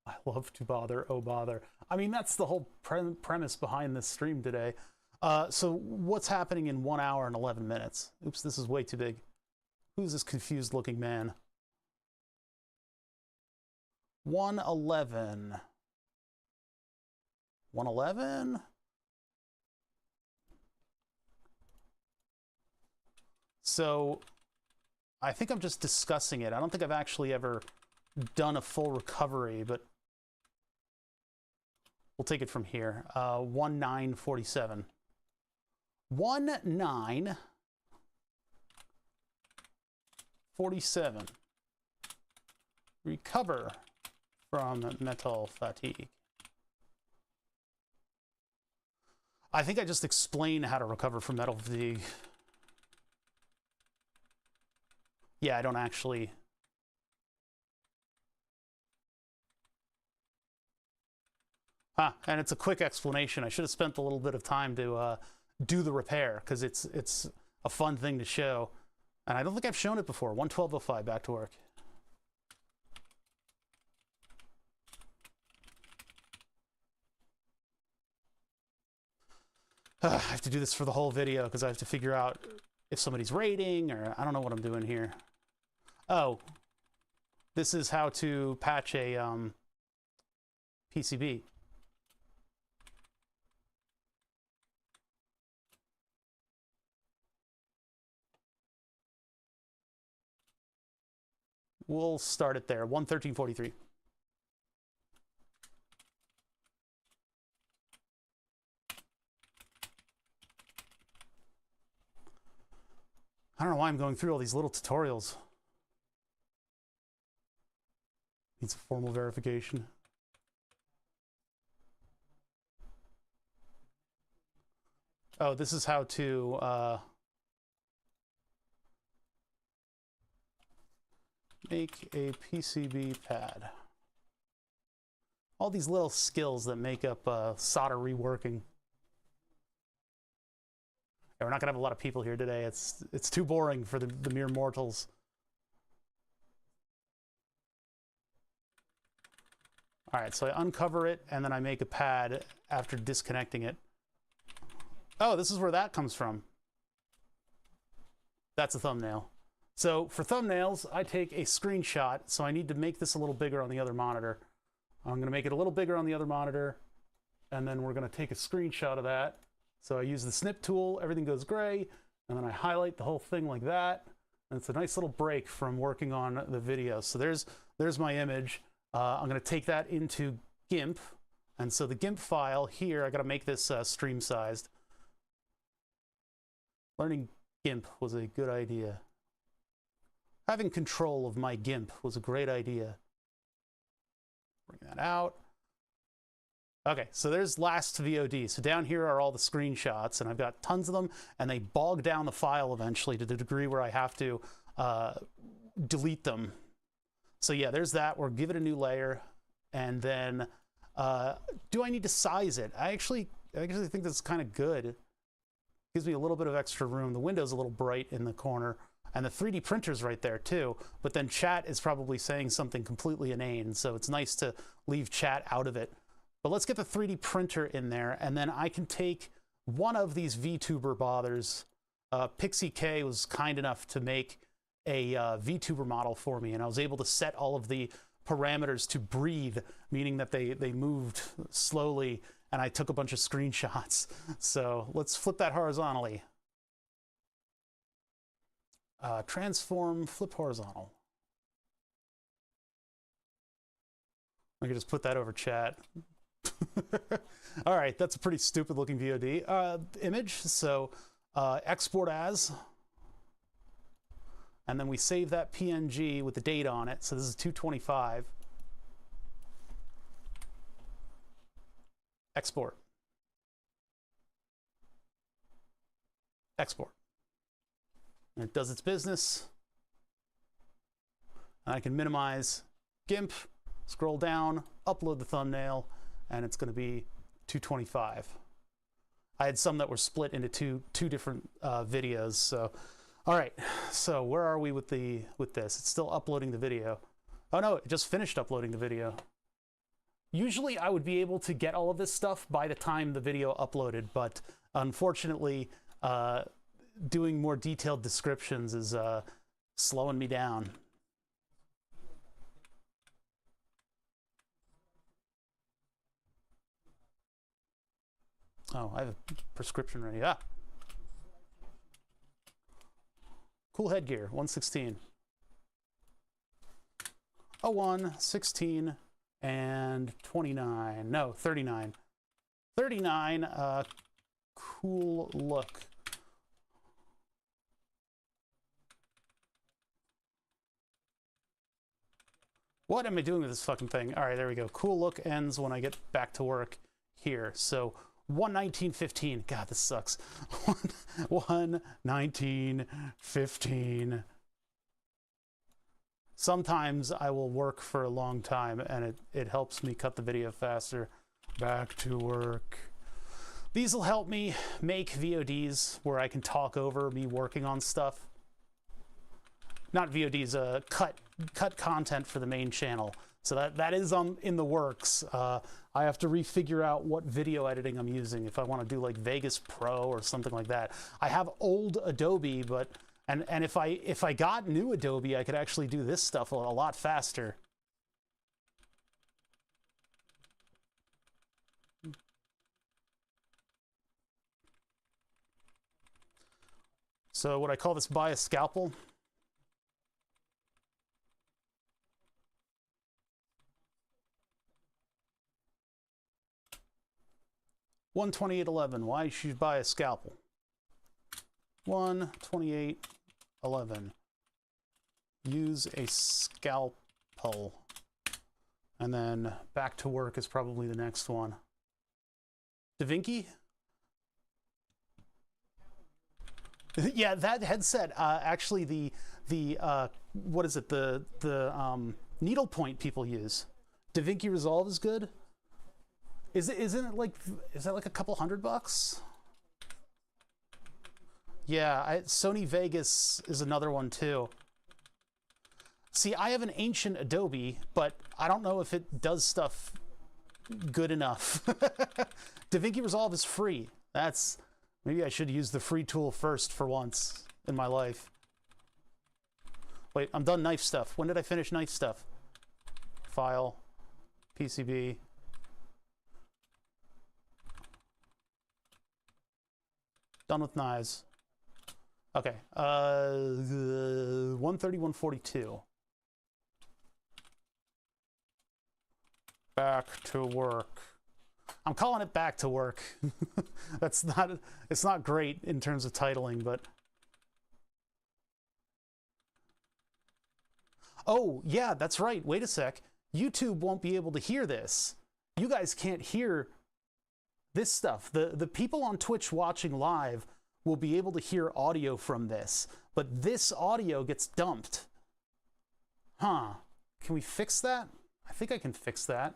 I love to bother, oh bother. I mean, that's the whole premise behind this stream today. So what's happening in 1 hour and 11 minutes? Oops, this is way too big. Who's this confused looking man? 111. 111? So I think I'm just discussing it. I don't think I've actually ever done a full recovery, but we'll take it from here. 1947. 1947. Recover from metal fatigue. I think I just explained how to recover from metal fatigue. Yeah, I don't actually. And it's a quick explanation. I should have spent a little bit of time to do the repair, because it's a fun thing to show. And I don't think I've shown it before. 112.05, back to work. I have to do this for the whole video because I have to figure out if somebody's raiding, or I don't know what I'm doing here. Oh, this is how to patch a PCB. We'll start it there, 113.43. I don't know why I'm going through all these little tutorials. Needs a formal verification. Oh, this is how to make a PCB pad. All these little skills that make up solder reworking. Yeah, we're not gonna have a lot of people here today. It's too boring for the mere mortals. All right, so I uncover it and then I make a pad after disconnecting it. Oh, this is where that comes from. That's a thumbnail. So for thumbnails, I take a screenshot. So I need to make this a little bigger on the other monitor. I'm gonna make it a little bigger on the other monitor, and then we're gonna take a screenshot of that. So I use the snip tool, everything goes gray, and then I highlight the whole thing like that. And it's a nice little break from working on the video. So there's my image. I'm gonna take that into GIMP. And so the GIMP file here, I gotta make this stream sized. Learning GIMP was a good idea. Having control of my GIMP was a great idea. Bring that out. Okay, so there's last VOD. So down here are all the screenshots, and I've got tons of them, and they bog down the file eventually to the degree where I have to delete them. So yeah, there's that. We'll give it a new layer, and then do I need to size it? I actually think that's kind of good. Gives me a little bit of extra room. The window's a little bright in the corner, and the 3D printer's right there too. But then chat is probably saying something completely inane, so it's nice to leave chat out of it. But let's get the 3D printer in there, and then I can take one of these VTuber bothers. Pixie K was kind enough to make a VTuber model for me, and I was able to set all of the parameters to breathe, meaning that they moved slowly, and I took a bunch of screenshots. So let's flip that horizontally. Transform, flip horizontal. I can just put that over chat. All right, that's a pretty stupid looking VOD image. So export as, and then we save that PNG with the date on it. So this is 225. Export. Export. And it does its business. And I can minimize GIMP, scroll down, upload the thumbnail, and it's going to be 225. I had some that were split into two different videos. So, all right. So where are we with this? It's still uploading the video. Oh no, it just finished uploading the video. Usually I would be able to get all of this stuff by the time the video uploaded, but unfortunately, doing more detailed descriptions is slowing me down. Oh, I have a prescription ready. Ah. Cool headgear, 116. 01, 16, and 29. No, 39. 39, cool look. What am I doing with this fucking thing? All right, there we go. Cool look ends when I get back to work here. So 119.15. God, this sucks. 119.15. Sometimes I will work for a long time, and it helps me cut the video faster. Back to work. These will help me make VODs where I can talk over me working on stuff. Not VODs, cut content for the main channel. So that is in the works. I have to refigure out what video editing I'm using if I want to do like Vegas Pro or something like that. I have old Adobe, but and if I got new Adobe, I could actually do this stuff a lot faster. So what I call this bias scalpel. 128.11. Why should you buy a scalpel? 128.11. Use a scalpel. And then back to work is probably the next one. Da Vinci? Yeah, that headset. Actually, the what is it? The needlepoint people use. Da Vinci Resolve is good. Is that like a couple $100? Yeah, Sony Vegas is another one too. See, I have an ancient Adobe, but I don't know if it does stuff good enough. DaVinci Resolve is free. Maybe I should use the free tool first for once in my life. Wait, I'm done knife stuff. When did I finish knife stuff? File, PCB. Done with knives. Okay, 130, 142. Back to work. I'm calling it back to work. It's not great in terms of titling, but. Oh, yeah, that's right. Wait a sec. YouTube won't be able to hear this. You guys can't hear this stuff. The people on Twitch watching live will be able to hear audio from this, but this audio gets dumped. Huh. Can we fix that? I think I can fix that.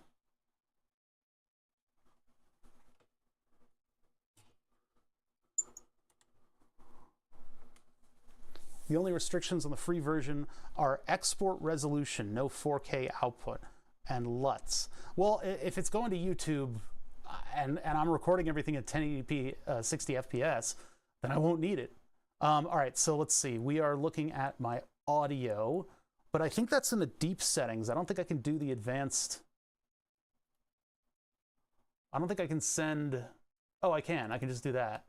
The only restrictions on the free version are export resolution, no 4K output, and LUTs. Well, if it's going to YouTube and I'm recording everything at 1080p 60 FPS, then I won't need it. All right, so let's see. We are looking at my audio, but I think that's in the deep settings. I don't think I can do the advanced. I don't think I can send. Oh, I can. I can just do that.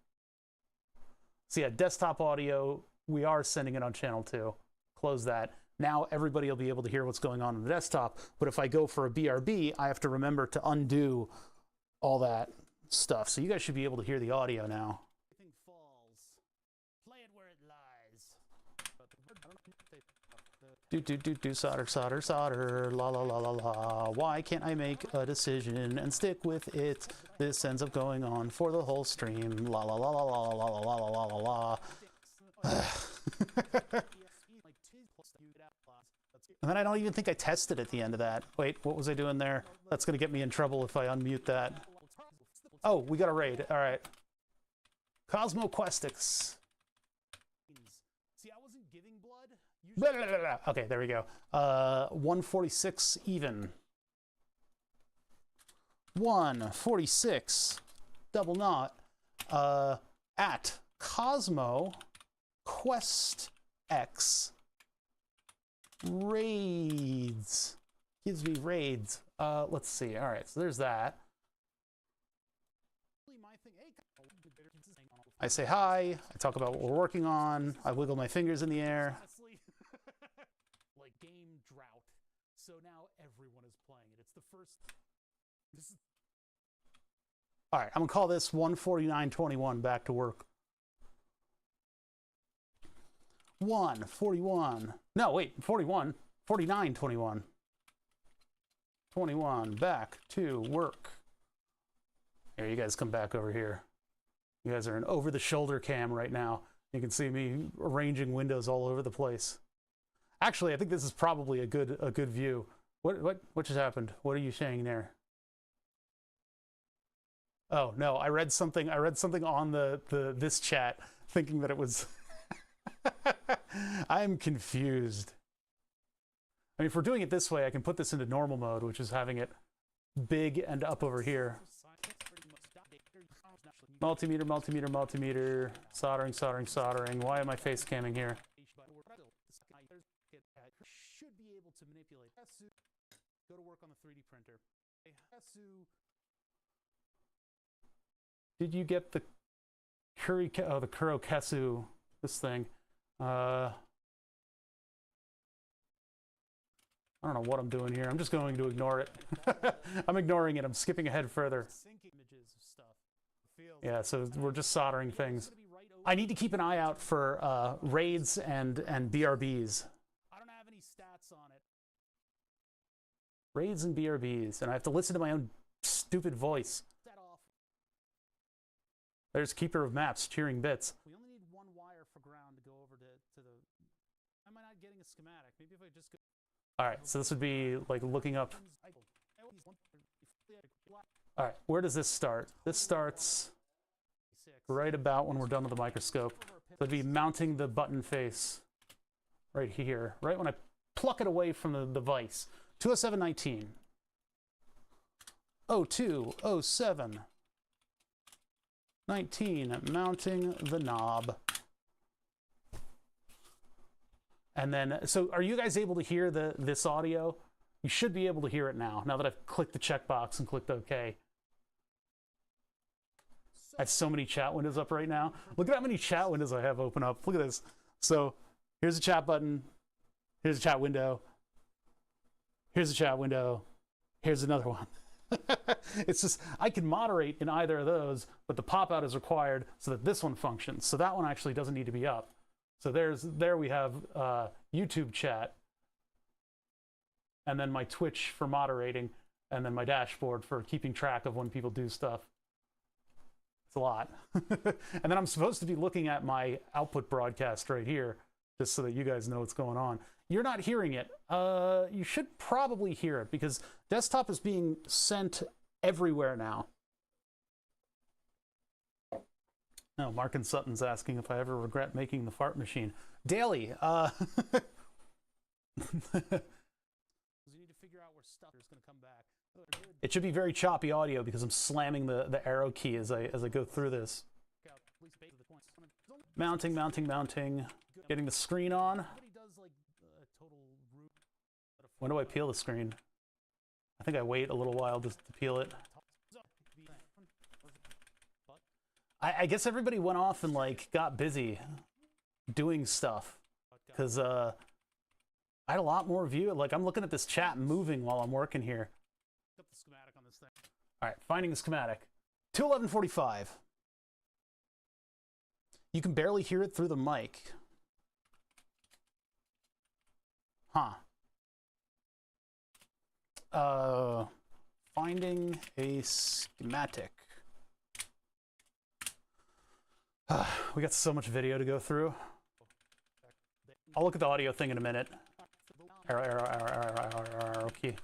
So yeah, desktop audio. We are sending it on channel 2. Close that. Now everybody will be able to hear what's going on the desktop, but if I go for a BRB, I have to remember to undo all that stuff. So you guys should be able to hear the audio now. Everything falls. Play it where it lies. Solder, la la la la la. Why can't I make a decision and stick with it? This ends up going on for the whole stream. La la la la la la la la la la la. And then I don't even think I tested at the end of that. Wait, what was I doing there? That's going to get me in trouble if I unmute that. Oh, we got a raid. All right. Cosmo Questix. See, I wasn't giving blood. Okay, there we go. 146 even. 146 double knot at Cosmo Quest X raids. Gives me raids. Let's see. All right, so there's that. I say hi. I talk about what we're working on. I wiggle my fingers in the air. Like game drought. So now everyone is playing it. It's the first. All right, I'm gonna call this 149.21 back to work. 141. No, wait, 41. 49.21. 21 back to work. Here, you guys come back over here. You guys are in over-the-shoulder cam right now. You can see me arranging windows all over the place. Actually, I think this is probably a good view. What just happened? What are you saying there? Oh no, I read something on this chat thinking that it was. I'm confused. I mean, if we're doing it this way, I can put this into normal mode, which is having it big and up over here. Multimeter, multimeter, multimeter. Soldering, soldering, soldering. Why am I face camming here? Should be able to manipulate. Go to work on the 3D printer. Did you get the the Kurokesu, this thing? I don't know what I'm doing here. I'm just going to ignore it. I'm ignoring it. I'm skipping ahead further. Images of stuff. Yeah, so we're just soldering things. I need to keep an eye out for raids and BRBs. I don't have any stats on it. Raids and BRBs, and I have to listen to my own stupid voice. There's Keeper of Maps cheering bits. We only need one wire for ground to go over to the... Am I not getting a schematic? Maybe if I just go... Alright, so this would be like looking up... Alright, where does this start? This starts right about when we're done with the microscope. So it'd be mounting the button face right here, right when I pluck it away from the vise. 207.19. 0207. 19, mounting the knob. And then, so are you guys able to hear this audio? You should be able to hear it now that I've clicked the checkbox and clicked OK. I have so many chat windows up right now. Look at how many chat windows I have open up. Look at this. So here's a chat button. Here's a chat window. Here's a chat window. Here's another one. It's just, I can moderate in either of those, but the pop-out is required so that this one functions. So that one actually doesn't need to be up. So there we have YouTube chat, and then my Twitch for moderating, and then my dashboard for keeping track of when people do stuff. It's a lot. And then I'm supposed to be looking at my output broadcast right here, just so that you guys know what's going on. You're not hearing it. You should probably hear it, because desktop is being sent everywhere now. No, Mark and Sutton's asking if I ever regret making the fart machine. Daily. It should be very choppy audio because I'm slamming the arrow key as I go through this. Mounting, mounting, mounting. Getting the screen on. When do I peel the screen? I think I wait a little while just to peel it. I guess everybody went off and like got busy doing stuff, because I had a lot more view. Like, I'm looking at this chat moving while I'm working here. All right, finding the schematic. 211.45. You can barely hear it through the mic. Huh. Finding a schematic. We got so much video to go through. I'll look at the audio thing in a minute. Arrow, arrow, arrow, arrow, arrow, arrow, arrow key.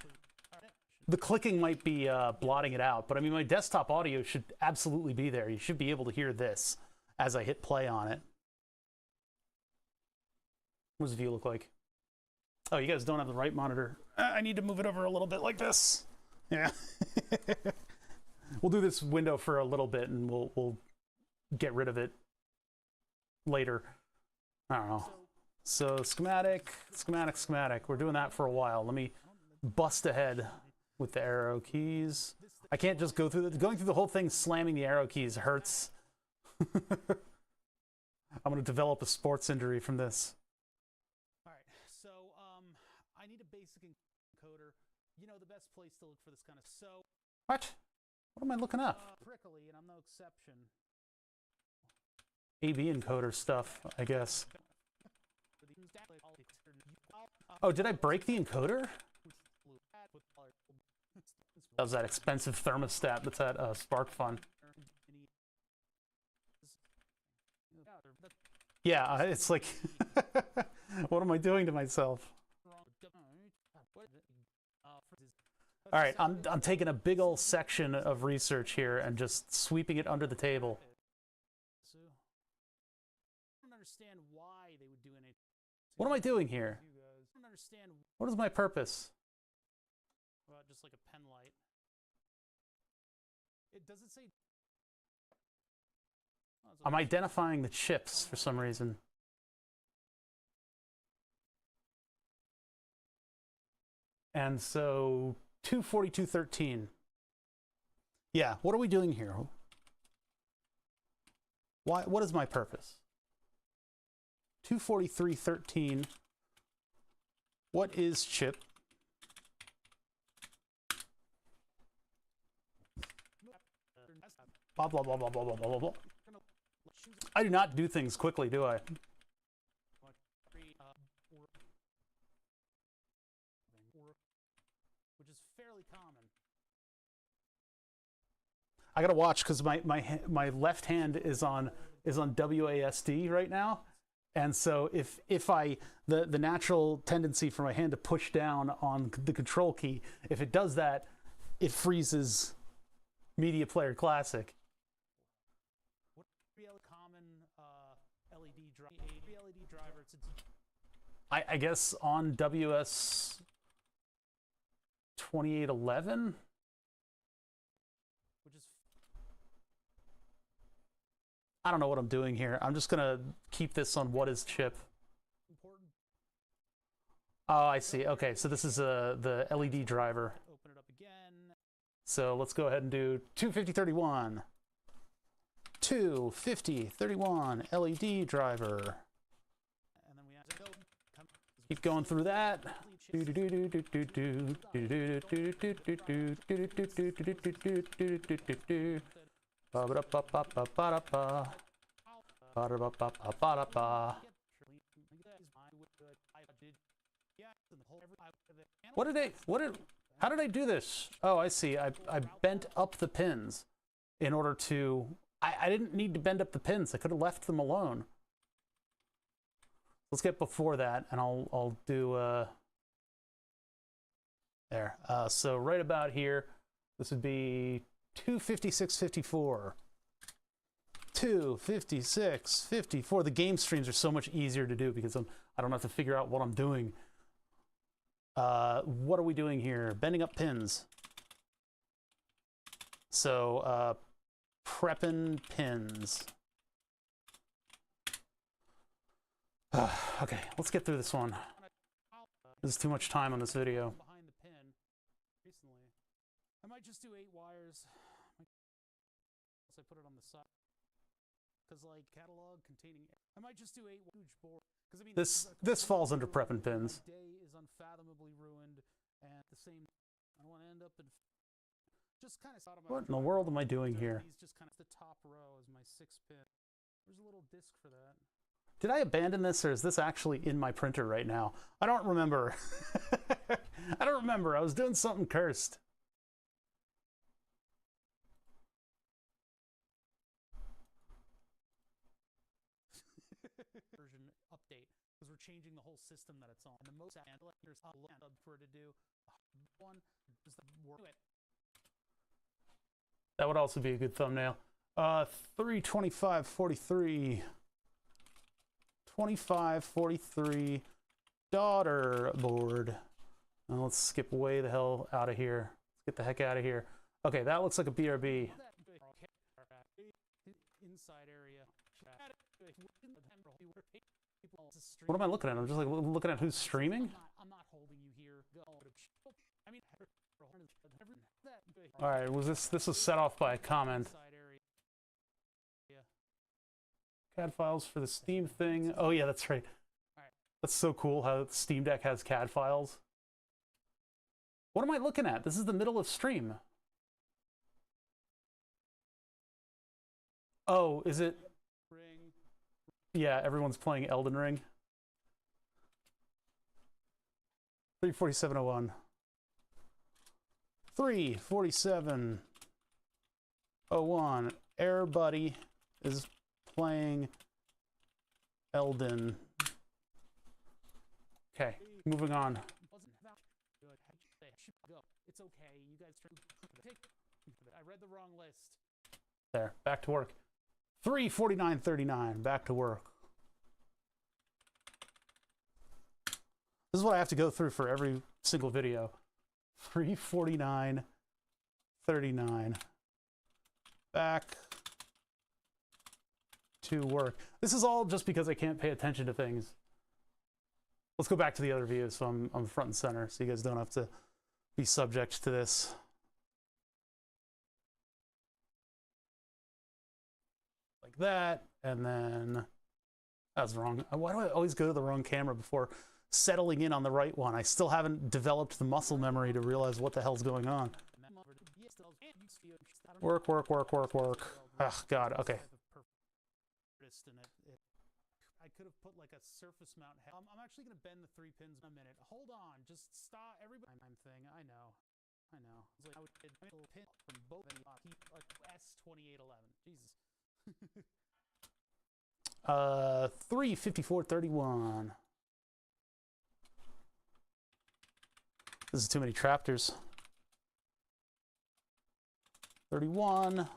The clicking might be blotting it out, but I mean, my desktop audio should absolutely be there. You should be able to hear this as I hit play on it. What does the view look like? Oh, you guys don't have the right monitor. I need to move it over a little bit like this. Yeah. We'll do this window for a little bit, and we'll get rid of it later. I don't know. So schematic, schematic, schematic. We're doing that for a while. Let me bust ahead with the arrow keys. I can't just go through going through the whole thing slamming the arrow keys hurts. I'm going to develop a sports injury from this. All right, so I need a basic encoder. You know, the best place to look for this kind of What am I looking up? Prickly, and I'm no exception. AV encoder stuff, I guess. Oh, did I break the encoder? That was that expensive thermostat that's at SparkFun. Yeah, it's like, what am I doing to myself? All right, I'm taking a big old section of research here and just sweeping it under the table. What am I doing here? What is my purpose? Just like a pen light. It doesn't say. I'm identifying the chips for some reason. And so 242.13. Yeah, what are we doing here? What is my purpose? 243.13. What is chip? Blah, blah, blah, blah, blah, blah, blah, blah. I do not do things quickly, do I? Which is fairly common. I gotta watch because my left hand is on WASD right now, and so if the natural tendency for my hand to push down on the control key, if it does that, it freezes Media Player Classic. What real common LED driver? I guess on WS 2811. I don't know what I'm doing here. I'm just gonna keep this on what is chip. Oh, I see. Okay, so this is the LED driver. Open it up again. So let's go ahead and do 25031. 25031 LED driver. And then we have to keep going through that. How did I do this? Oh, I see. I bent up the pins in order to, I didn't need to bend up the pins. I could have left them alone. Let's get before that, and I'll do, there. So right about here, this would be 256.54. 256.54. The game streams are so much easier to do because I don't have to figure out what I'm doing. What are we doing here? Bending up pins. So, prepping pins. Okay, let's get through this one. There's too much time on this video. Behind the pin recently. I might just do 8 wires. I put it on the side. Because like catalog containing, I might just do 8 huge board. Because I mean, this falls under prepping pins. My day is unfathomably ruined, and at the same, I don't want to end up in. Just kind of. What in the world am I doing here? He's just kind of the top row as my 6 pin. There's a little disc for that. Did I abandon this, or is this actually in my printer right now? I don't remember. I don't remember. I was doing something cursed. Version update, because we're changing the whole system that it's on. And the most here's for it to do one is the work. That would also be a good thumbnail. 325.43. 2543 daughter board. Now let's skip way the hell out of here. Let's get the heck out of here. Okay, that looks like a BRB. Inside area. What am I looking at? I'm just like looking at who's streaming. I'm not holding you here. I mean, all right, was this was set off by a comment. CAD files for the Steam thing. Oh yeah, that's right. That's so cool how Steam Deck has CAD files. What am I looking at? This is the middle of stream. Oh, is it? Yeah, everyone's playing Elden Ring. 347.01. 347.01. Everybody is playing Elden. Okay, moving on. It's okay. You guys I read the wrong list. There, back to work. 349.39, back to work. This is what I have to go through for every single video. 349.39. Back to work. This is all just because I can't pay attention to things. Let's go back to the other view so I'm front and center so you guys don't have to be subject to this. Like that, and then that's wrong. Why do I always go to the wrong camera before settling in on the right one? I still haven't developed the muscle memory to realize what the hell's going on. Work, work, work, work, work. Oh God. Okay. I could have put like a surface mount head. I'm actually going to bend the 3 pins in a minute. Hold on, just stop. Everybody, thing. I know. It's like I would pin from both S2811. Jesus. 354.31. This is too many traptors. 31.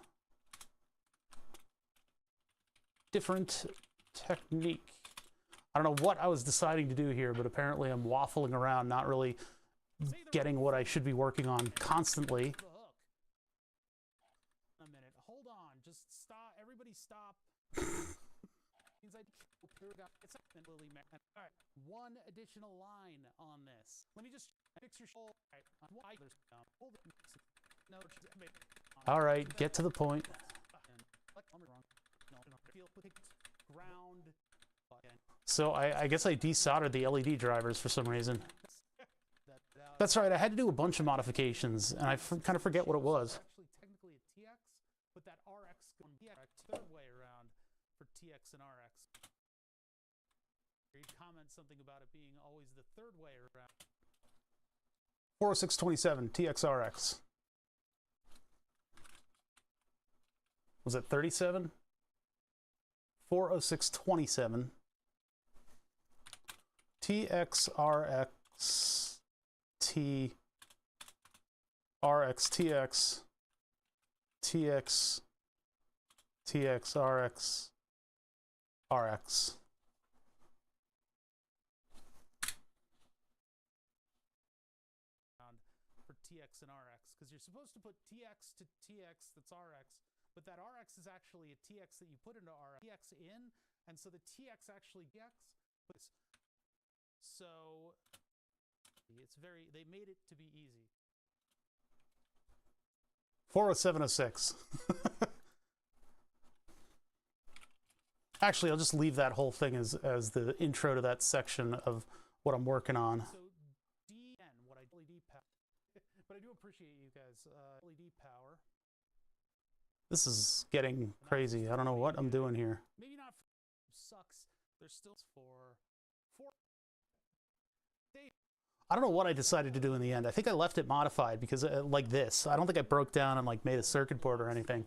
Different technique. I don't know what I was deciding to do here, but apparently I'm waffling around, not really getting what I should be working on constantly. A minute. Hold on. Just stop. Everybody stop. All right. One additional line on this. Let me just fix your shoulder. All right, get to the point. So I guess I desoldered the LED drivers for some reason. That's right, I had to do a bunch of modifications, and I kind of forget what it was. Actually, technically a TX, but that RX going third way around for TX and RX. You comment something about it being always the third way around. 40627 TXRX. Was it 37? 40627 TXRX T RX TX TX TXRX RX. For TX and RX, because you're supposed to put TX to TX that's RX, but that RX is actually a TX that you put into RX TX in, and so the TX actually TX. So it's very, they made it to be easy. 40706. Actually, I'll just leave that whole thing as the intro to that section of what I'm working on. So DN, what I LED power, but I do appreciate you guys. LED power. This is getting crazy. I don't know what I'm doing here. Maybe not sucks. There's still for. I don't know what I decided to do in the end. I think I left it modified because like this. I don't think I broke down and like made a circuit board or anything.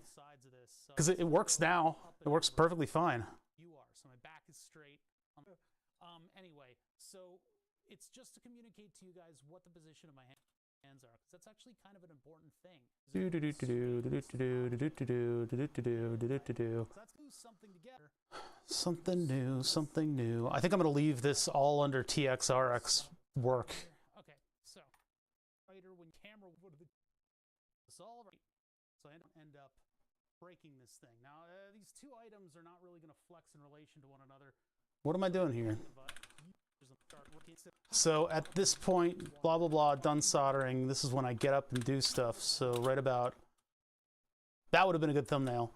Because it works now. It works perfectly fine. You are. So my back is straight. Anyway, so it's just to communicate to you guys what the position of my hands are, because that's actually kind of an important thing. So let's do something together. Something new. I think I'm going to leave this all under TXRX work. Okay, so when camera would it's all right, so I don't end up breaking this thing. Now these two items are not really going to flex in relation to one another. What am I doing here? So at this point, blah blah blah, done soldering. This is when I get up and do stuff. So right about that would have been a good thumbnail.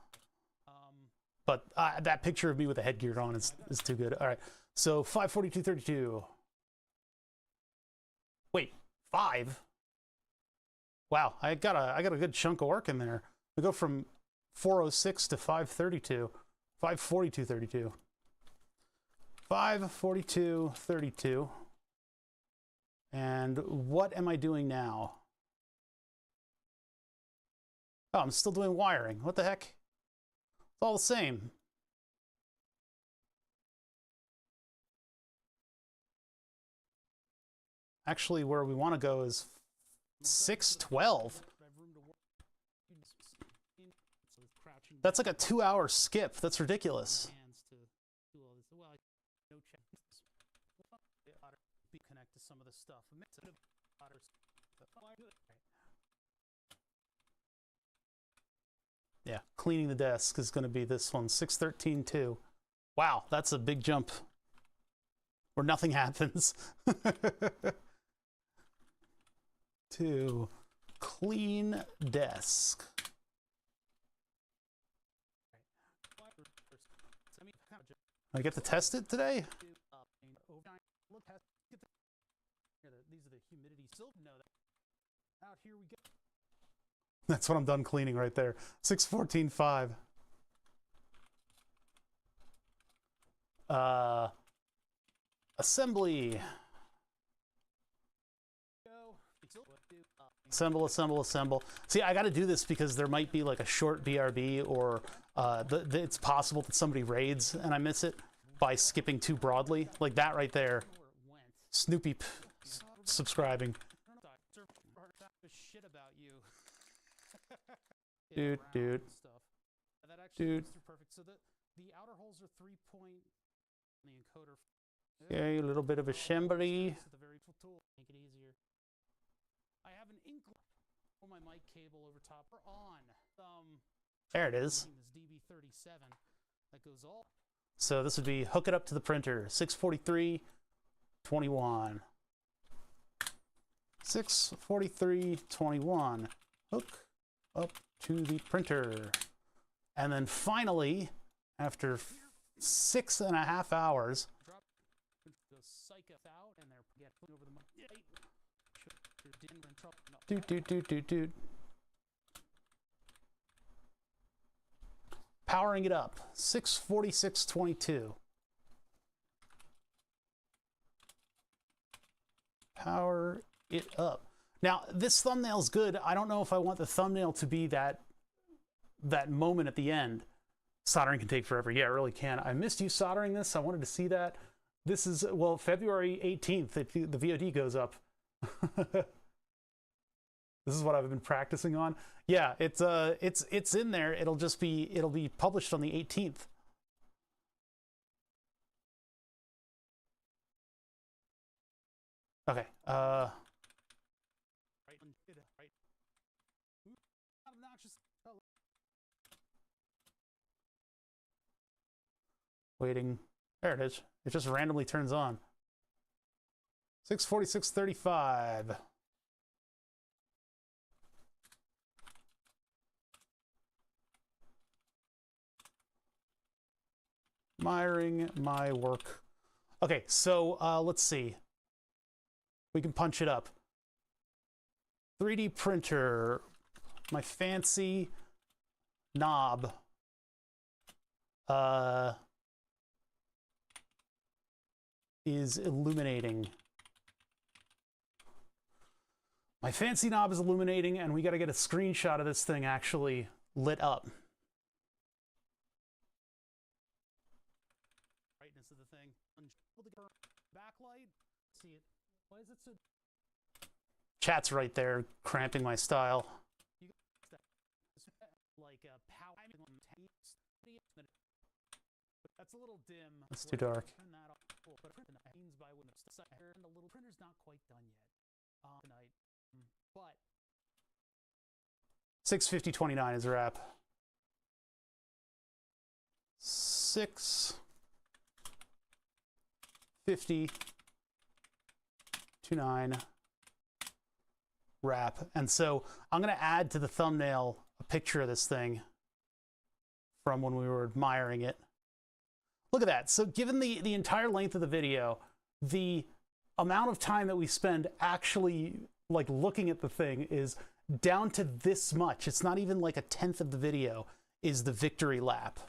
But that picture of me with the headgear on is too good. All right, so 542.32. Wait, 5? Wow, I got a good chunk of work in there. We go from 406 to 532, 542.32. 542.32. And what am I doing now? Oh, I'm still doing wiring. What the heck? It's all the same. Actually, where we want to go is 612. That's like a 2-hour skip. That's ridiculous. Connect to some of the stuff. Yeah, cleaning the desk is going to be this one, 613.2. Wow, that's a big jump. Where nothing happens. To clean desk. I get to test it today? These are the humidity still know that. Out here we go. That's what I'm done cleaning right there. 614.5. Assembly. Assemble, assemble, assemble. See, I got to do this because there might be like a short BRB, or it's possible that somebody raids and I miss it by skipping too broadly. Like that right there. Snoopy subscribing. Dude. That actually goes through perfect. So the outer holes are 3-point. The encoder. Okay, a little bit of assembly. The very tool make it easier. I have an inkling. Pull my mic cable over top or on. There it is. This DB37 that goes all. So this would be hook it up to the printer. 643.21. 643.21. Hook up to the printer. And then finally, after 6.5 hours, Dude. Powering it up. 646.22. Power it up. Now, this thumbnail's good. I don't know if I want the thumbnail to be that moment at the end. Soldering can take forever. Yeah, it really can. I missed you soldering this. I wanted to see that. This is, well, February 18th, if the VOD goes up. This is what I've been practicing on. Yeah, it's in there. It'll be published on the 18th. Okay. Waiting. There it is. It just randomly turns on. 646.35. Miring my work. Okay, so let's see. We can punch it up. 3D printer. My fancy knob. Is illuminating. My fancy knob is illuminating, and we got to get a screenshot of this thing actually lit up. Brightness of the thing. Backlight. See it. Why is it so? Chat's right there, cramping my style. Like a power. That's a little dim. It's too dark. Turn that off. But means by when and the little printer's not quite done yet tonight. But 650.29 is a wrap. 650.29 wrap. And so I'm going to add to the thumbnail a picture of this thing from when we were admiring it. Look at that. So given the entire length of the video, the amount of time that we spend actually like looking at the thing is down to this much. It's not even like a tenth of the video is the victory lap.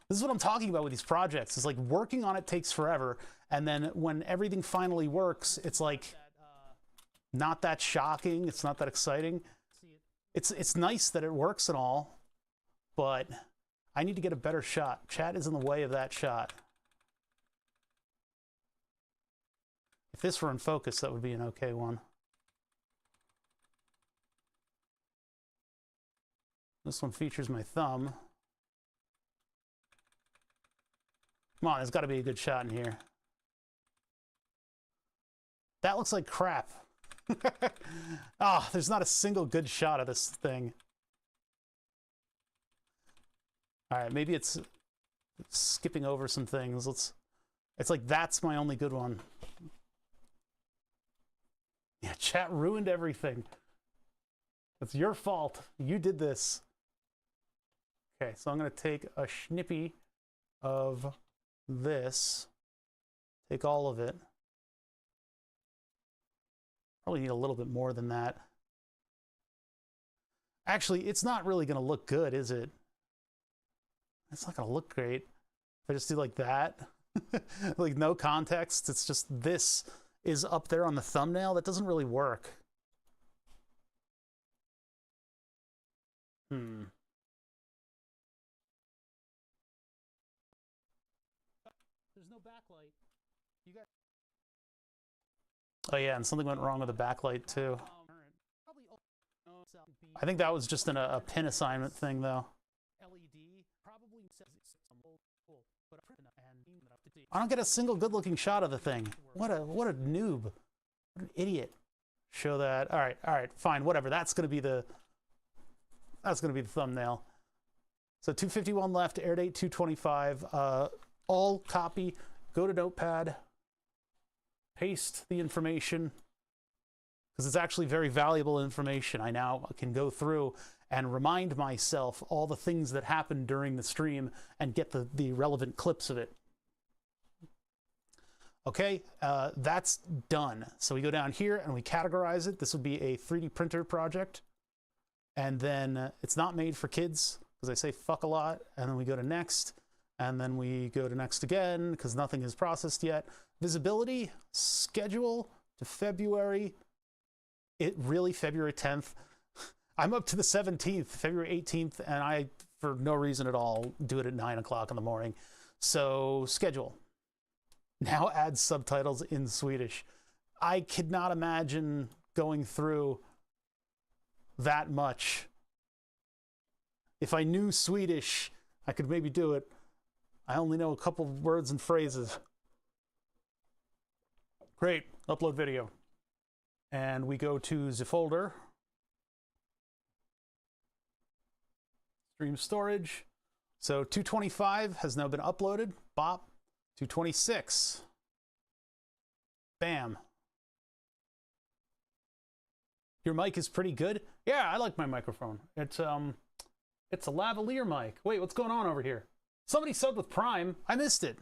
This is what I'm talking about with these projects. It's like working on it takes forever, and then when everything finally works, it's like not that shocking. It's not that exciting. It's nice that it works and all, but I need to get a better shot. Chat is in the way of that shot. If this were in focus, that would be an okay one. This one features my thumb. Come on, there's got to be a good shot in here. That looks like crap. Ah, there's not a single good shot of this thing. All right, maybe it's skipping over some things. It's like that's my only good one. Yeah, chat ruined everything. It's your fault. You did this. Okay, so I'm going to take a snippy of this. Take all of it. Probably need a little bit more than that. Actually, it's not really going to look good, is it? It's not going to look great. If I just do like that, like no context, it's just this is up there on the thumbnail, that doesn't really work. There's no backlight. You got. Oh yeah, and something went wrong with the backlight too. I think that was just a pin assignment thing though. LED probably says it's but I don't get a single good-looking shot of the thing. What a noob. What an idiot. Show that. All right, fine, whatever. That's gonna be the thumbnail. So 251 left, air date 225. All copy. Go to Notepad. Paste the information, because it's actually very valuable information. I now can go through and remind myself all the things that happened during the stream and get the relevant clips of it. Okay, that's done. So we go down here and we categorize it. This would be a 3D printer project. And then it's not made for kids, because I say fuck a lot. And then we go to next. And then we go to next again, because nothing is processed yet. Visibility, schedule to February. February 10th. I'm up to the 17th, February 18th, and I, for no reason at all, do it at 9 o'clock in the morning. So, schedule. Now add subtitles in Swedish. I could not imagine going through that much. If I knew Swedish, I could maybe do it. I only know a couple of words and phrases. Great, upload video. And we go to the folder. Stream storage. So 225 has now been uploaded. Bop. 226. Bam. Your mic is pretty good. Yeah, I like my microphone. It's a lavalier mic. Wait, what's going on over here? Somebody subbed with Prime. I missed it.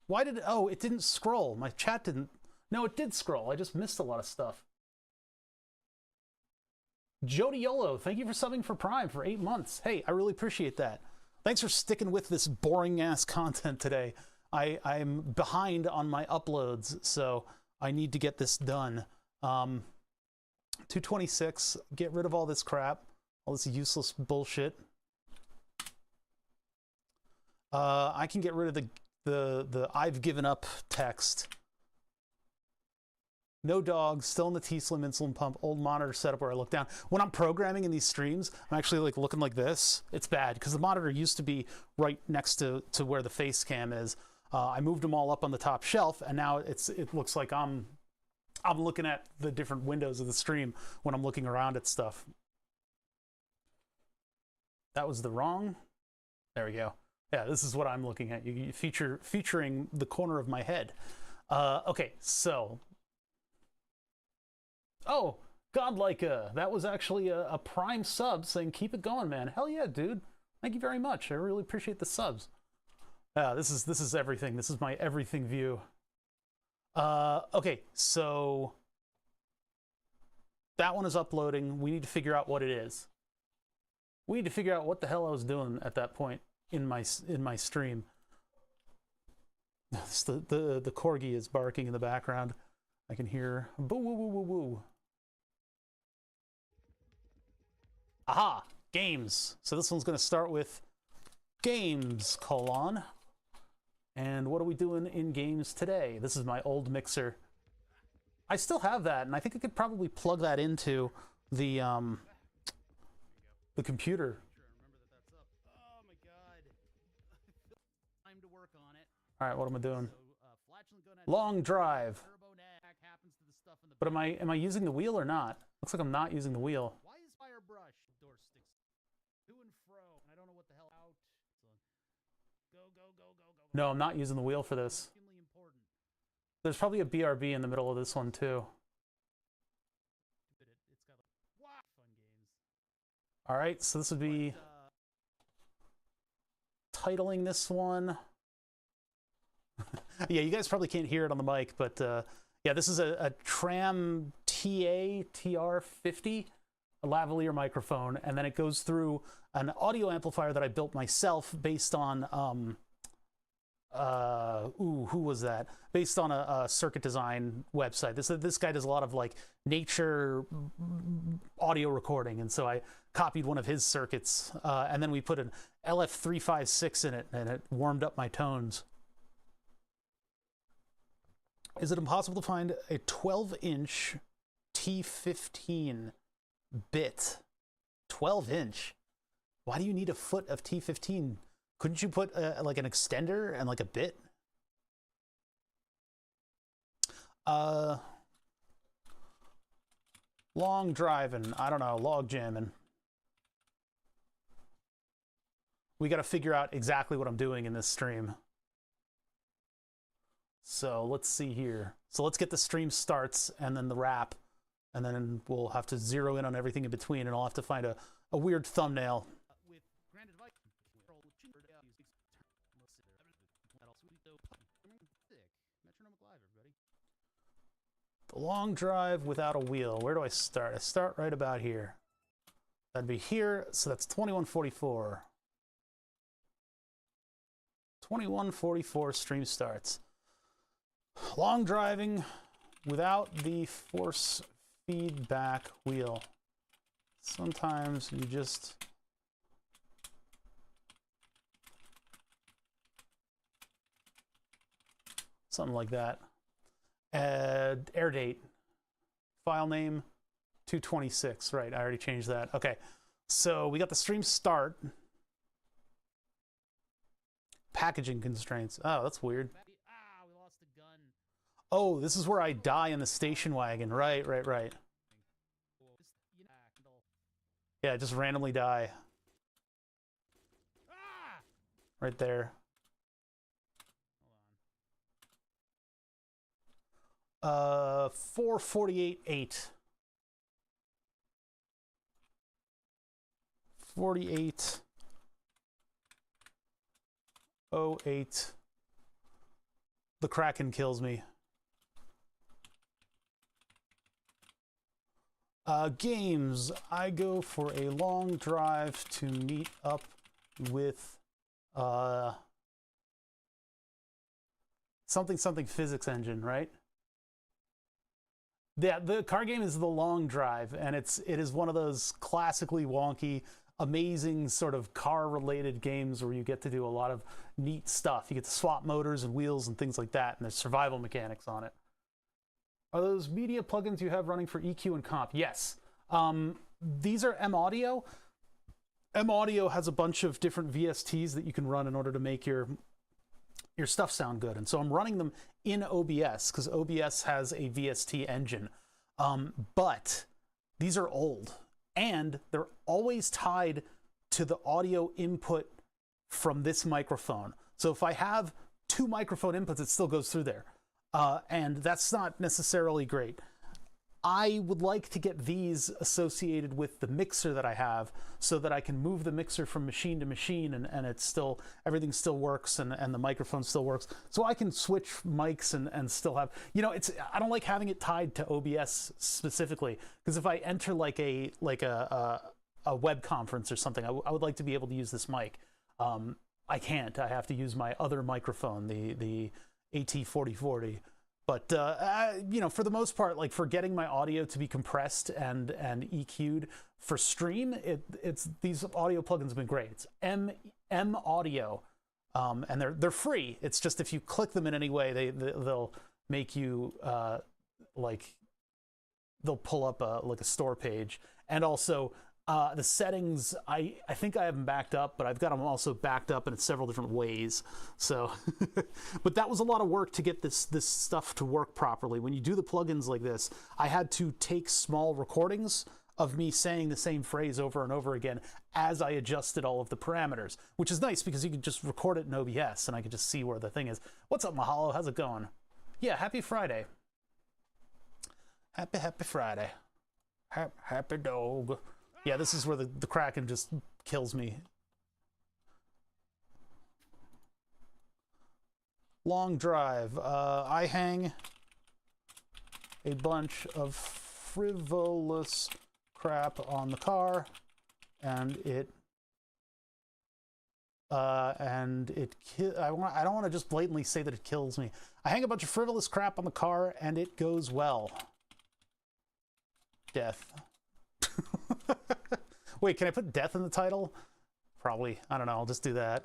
Why did it? Oh, it didn't scroll. My chat didn't. No, it did scroll. I just missed a lot of stuff. Jody Yolo, thank you for subbing for Prime for 8 months. Hey, I really appreciate that. Thanks for sticking with this boring ass content today. I'm behind on my uploads, so I need to get this done. 226. Get rid of all this crap, all this useless bullshit. I can get rid of the I've given up text. No dogs, still in the T-Slim insulin pump, old monitor setup where I look down. When I'm programming in these streams, I'm actually like looking like this. It's bad because the monitor used to be right next to where the face cam is. I moved them all up on the top shelf, and now it looks like I'm looking at the different windows of the stream when I'm looking around at stuff. That was the wrong. There we go. Yeah, this is what I'm looking at. You featuring the corner of my head. Okay, so. Oh, Godlike, that was actually a Prime sub saying, keep it going, man. Hell yeah, dude. Thank you very much. I really appreciate the subs. This is everything. This is my everything view. Okay, so that one is uploading. We need to figure out what it is. We need to figure out what the hell I was doing at that point in my stream. The corgi is barking in the background. I can hear boo woo woo woo woo. Aha, games. So this one's going to start with games, colon. And what are we doing in games today? This is my old mixer. I still have that, and I think I could probably plug that into the computer. Oh my god. Time to work on it. All right, what am I doing? So, Long drive. But am I using the wheel or not? Looks like I'm not using the wheel. Why is fire brush door sticks to and fro? I don't know what the hell out. Go. No, I'm not using the wheel for this. Important. There's probably a BRB in the middle of this one too. It's got like fun games. All right, so this would be titling this one. Yeah, you guys probably can't hear it on the mic, but yeah, this is a Tram TA TR50. lavalier microphone, and then it goes through an audio amplifier that I built myself based on who was that? Based on a circuit design website. This guy does a lot of like nature audio recording, and so I copied one of his circuits, and then we put an LF356 in it, and it warmed up my tones. Is it impossible to find a 12-inch T15 bit? 12-inch? Why do you need a foot of T15? Couldn't you put like an extender and like a bit? Long driving, I don't know, log jamming. We got to figure out exactly what I'm doing in this stream. So let's see here. So let's get the stream starts and then the wrap, and then we'll have to zero in on everything in between, and I'll have to find a weird thumbnail. With granted Metronomic Live, everybody. The long drive without a wheel. Where do I start? I start right about here. That'd be here, so that's 2144. 2144 stream starts. Long driving without the force feedback wheel. Sometimes you just... something like that. Air date. File name 226. Right, I already changed that. Okay, so we got the stream start. Packaging constraints. Oh, that's weird. Ah, we lost the gun. Oh, this is where I die in the station wagon. Right. Yeah, just randomly die. Ah! Right there. Hold on. 448.8. 48.08. The Kraken kills me. Games. I go for a long drive to meet up with something physics engine, right? Yeah, the car game is the long drive, and it is one of those classically wonky, amazing sort of car-related games where you get to do a lot of neat stuff. You get to swap motors and wheels and things like that, and there's survival mechanics on it. Are those media plugins you have running for EQ and comp? Yes. These are M Audio. M Audio has a bunch of different VSTs that you can run in order to make your stuff sound good. And so I'm running them in OBS because OBS has a VST engine. But these are old, and they're always tied to the audio input from this microphone. So if I have two microphone inputs, it still goes through there. And that's not necessarily great. I would like to get these associated with the mixer that I have so that I can move the mixer from machine to machine, and it's still, everything still works, and the microphone still works. So I can switch mics and still have, you know, I don't like having it tied to OBS specifically, because if I enter like a web conference or something, I would like to be able to use this mic. I can't. I have to use my other microphone, the AT4040. But you know, for the most part, like for getting my audio to be compressed and EQ'd for stream, it's these audio plugins have been great. It's M Audio, and they're free. It's just if you click them in any way, they'll make you like they'll pull up like a store page. And also the settings, I think I have them backed up, but I've got them also backed up in several different ways. So, but that was a lot of work to get this stuff to work properly. When you do the plugins like this, I had to take small recordings of me saying the same phrase over and over again as I adjusted all of the parameters, which is nice because you can just record it in OBS and I can just see where the thing is. What's up, Mahalo? How's it going? Yeah, happy Friday. Happy Friday. Happy dog. Yeah, this is where the Kraken just kills me. Long drive. I hang a bunch of frivolous crap on the car, and I don't want to just blatantly say that it kills me. I hang a bunch of frivolous crap on the car, and it goes well. Death. Wait, can I put death in the title? Probably. I don't know. I'll just do that.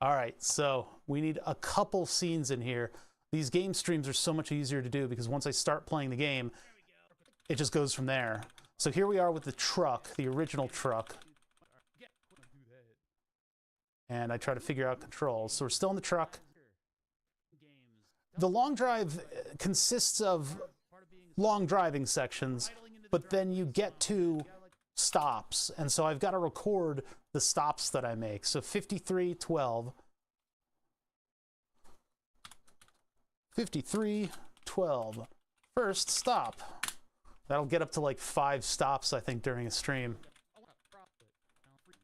All right, so we need a couple scenes in here. These game streams are so much easier to do because once I start playing the game, it just goes from there. So here we are with the truck, the original truck. And I try to figure out controls. So we're still in the truck. The long drive consists of long driving sections, but then you get to stops. And so I've got to record the stops that I make. So 53:12. 53:12. First stop. That'll get up to like 5 stops, I think, during a stream.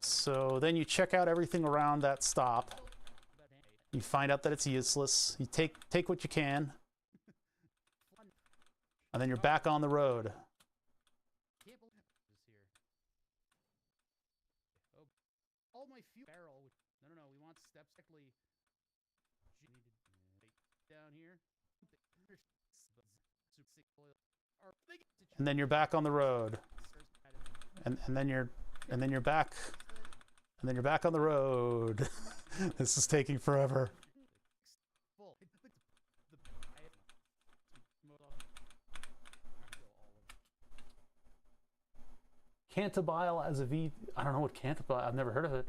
So then you check out everything around that stop. You find out that it's useless. You take what you can. And then you're back on the road. All my fuel barrel. No, we want steps quickly. Down here. And then you're back on the road. And then you're back. And then you're back on the road. This is taking forever. Cantabile as a V. I don't know what Cantabile. I've never heard of it.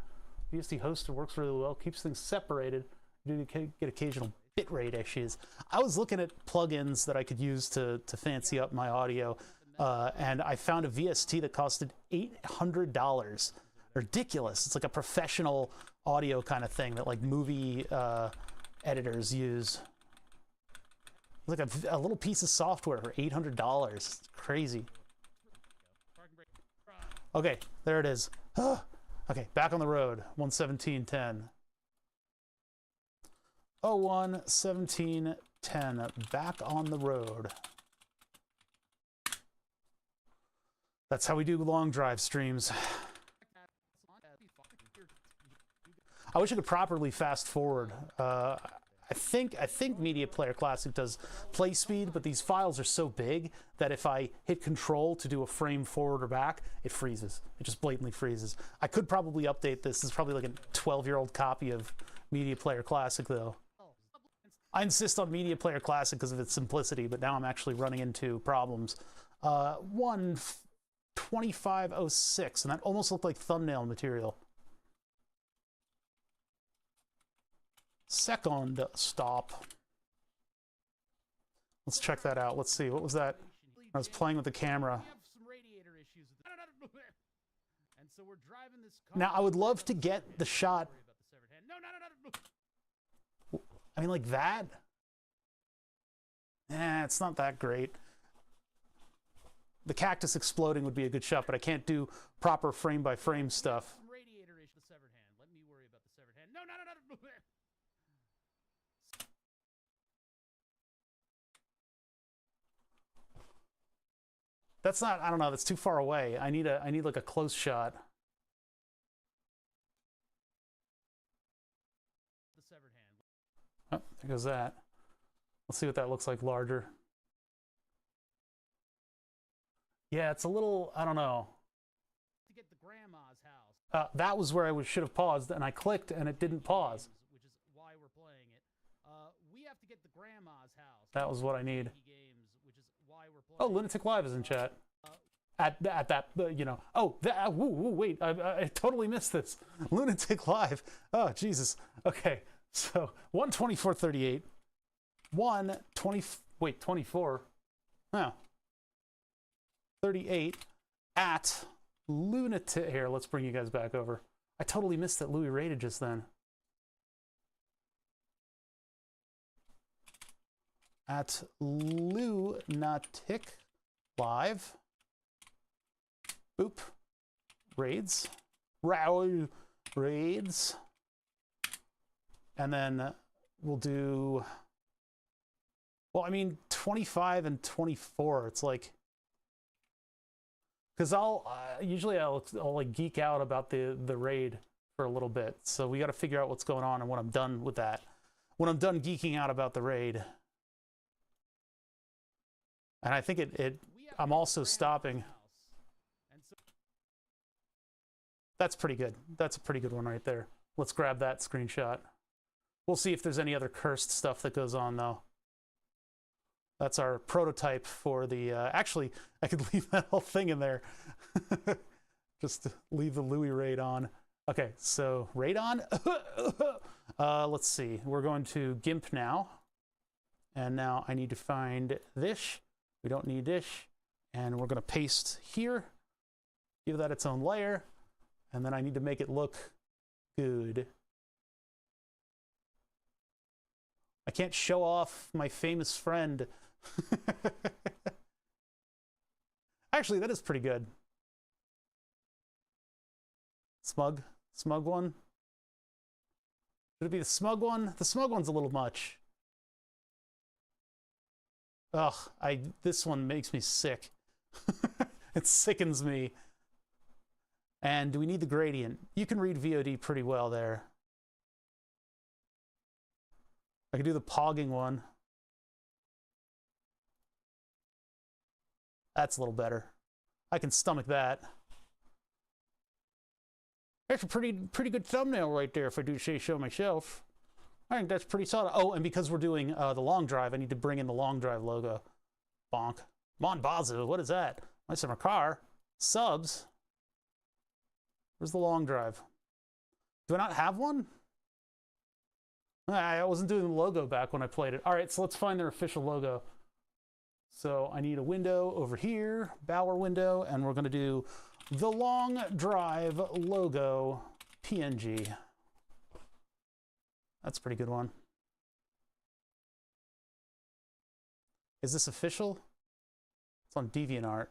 VST hoster works really well. Keeps things separated. You do get occasional bitrate issues. I was looking at plugins that I could use to fancy up my audio, and I found a VST that costed $800. Ridiculous. It's like a professional audio kind of thing that like movie editors use. Like a little piece of software for $800. It's crazy. Okay, there it is. Okay, back on the road. 1:17:10. 01:17:10. Back on the road. That's how we do long drive streams. I wish I could properly fast forward. I think Media Player Classic does play speed, but these files are so big that if I hit Control to do a frame forward or back, it freezes. It just blatantly freezes. I could probably update this. This is probably like a 12-year-old copy of Media Player Classic, though. I insist on Media Player Classic because of its simplicity, but now I'm actually running into problems. 1:25:06, and that almost looked like thumbnail material. Second stop. Let's check that out. Let's see. What was that? I was playing with the camera. Now, I would love to get the shot. I mean, like that? It's not that great. The cactus exploding would be a good shot, but I can't do proper frame-by-frame stuff. That's not, I don't know, that's too far away. I need like a close shot. Oh, there goes that. Let's see what that looks like larger. Yeah, it's a little, I don't know. To get the grandma's house. That was where I should have paused, and I clicked, and it didn't pause. Which is why we're playing it. We have to get the grandma's house. That was what I need. Which is why we're playing. Oh, Lunatic Live is in chat. At that, you know. Oh, wait, I totally missed this. Lunatic Live. Oh, Jesus. Okay, so 1:24:38. 24. Oh. 38 at Lunatic. Here, let's bring you guys back over. I totally missed that Louis rated just then. At Lunatic Live. Boop. Raids. Raids. And then we'll do, well, I mean, 25 and 24. It's like, because usually I'll like geek out about the raid for a little bit. So we got to figure out what's going on and when I'm done with that. When I'm done geeking out about the raid. And I think I'm also stopping. That's pretty good. That's a pretty good one right there. Let's grab that screenshot. We'll see if there's any other cursed stuff that goes on, though. That's our prototype for the... actually, I could leave that whole thing in there. Just leave the Louis raid on. Okay, so raid on? Let's see. We're going to GIMP now. And now I need to find this. We don't need this. And we're going to paste here. Give that its own layer. And then I need to make it look good. I can't show off my famous friend. Actually, that is pretty good. Smug one. Should it be the smug one? The smug one's a little much. Ugh, this one makes me sick. It sickens me. And do we need the gradient? You can read VOD pretty well there. I can do the pogging one. That's a little better. I can stomach that. That's a pretty good thumbnail right there, if I do say so myself. I think that's pretty solid. Oh, and because we're doing the long drive, I need to bring in the long drive logo. Bonk. Mon Bazu, what is that? My summer car. Subs. Where's the long drive? Do I not have one? I wasn't doing the logo back when I played it. All right, so let's find their official logo. So I need a window over here, Bower window, and we're going to do the long drive logo PNG. That's a pretty good one. Is this official? It's on DeviantArt.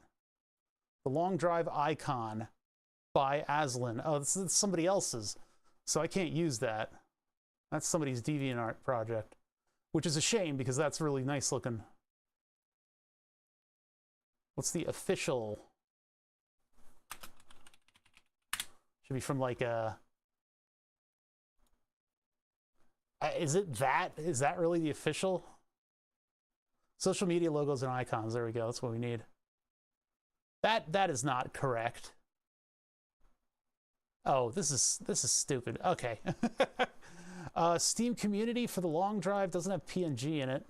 The long drive icon by Aslan. Oh, this is somebody else's, so I can't use that. That's somebody's DeviantArt project, which is a shame because that's really nice looking. What's the official? Should be from like a... Is it that? Is that really the official? Social media logos and icons. There we go. That's what we need. That is not correct. Oh, this is stupid. Okay. Steam community for the long drive doesn't have PNG in it.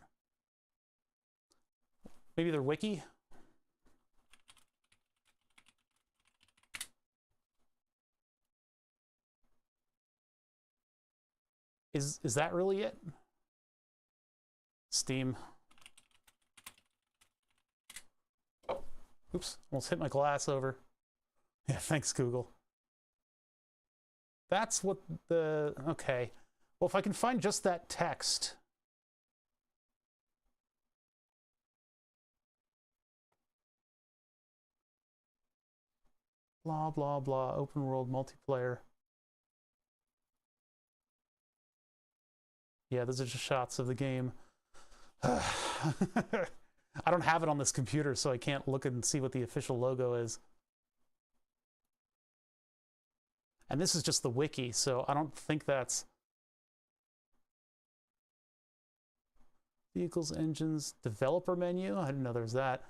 Maybe their wiki. Is that really it? Steam. Oops, almost hit my glass over. Yeah, thanks, Google. That's what the... Okay. Well, if I can find just that text... Blah, blah, blah. Open world multiplayer. Yeah, those are just shots of the game. I don't have it on this computer, so I can't look and see what the official logo is. And this is just the wiki, so I don't think that's... Vehicles, engines, developer menu. I didn't know there was that.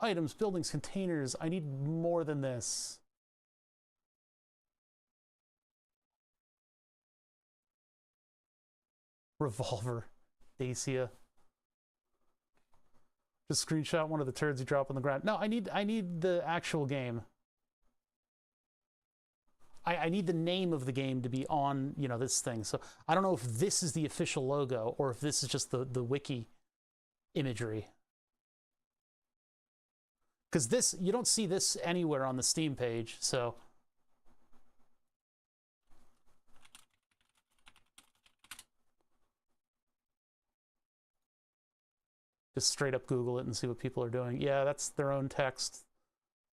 Items, buildings, containers. I need more than this. Revolver. Dacia. Just screenshot one of the turds you drop on the ground. No, I need the actual game. I need the name of the game to be on, you know, this thing. So I don't know if this is the official logo or if this is just the wiki imagery. Because this, you don't see this anywhere on the Steam page, so... Just straight up Google it and see what people are doing. Yeah, that's their own text.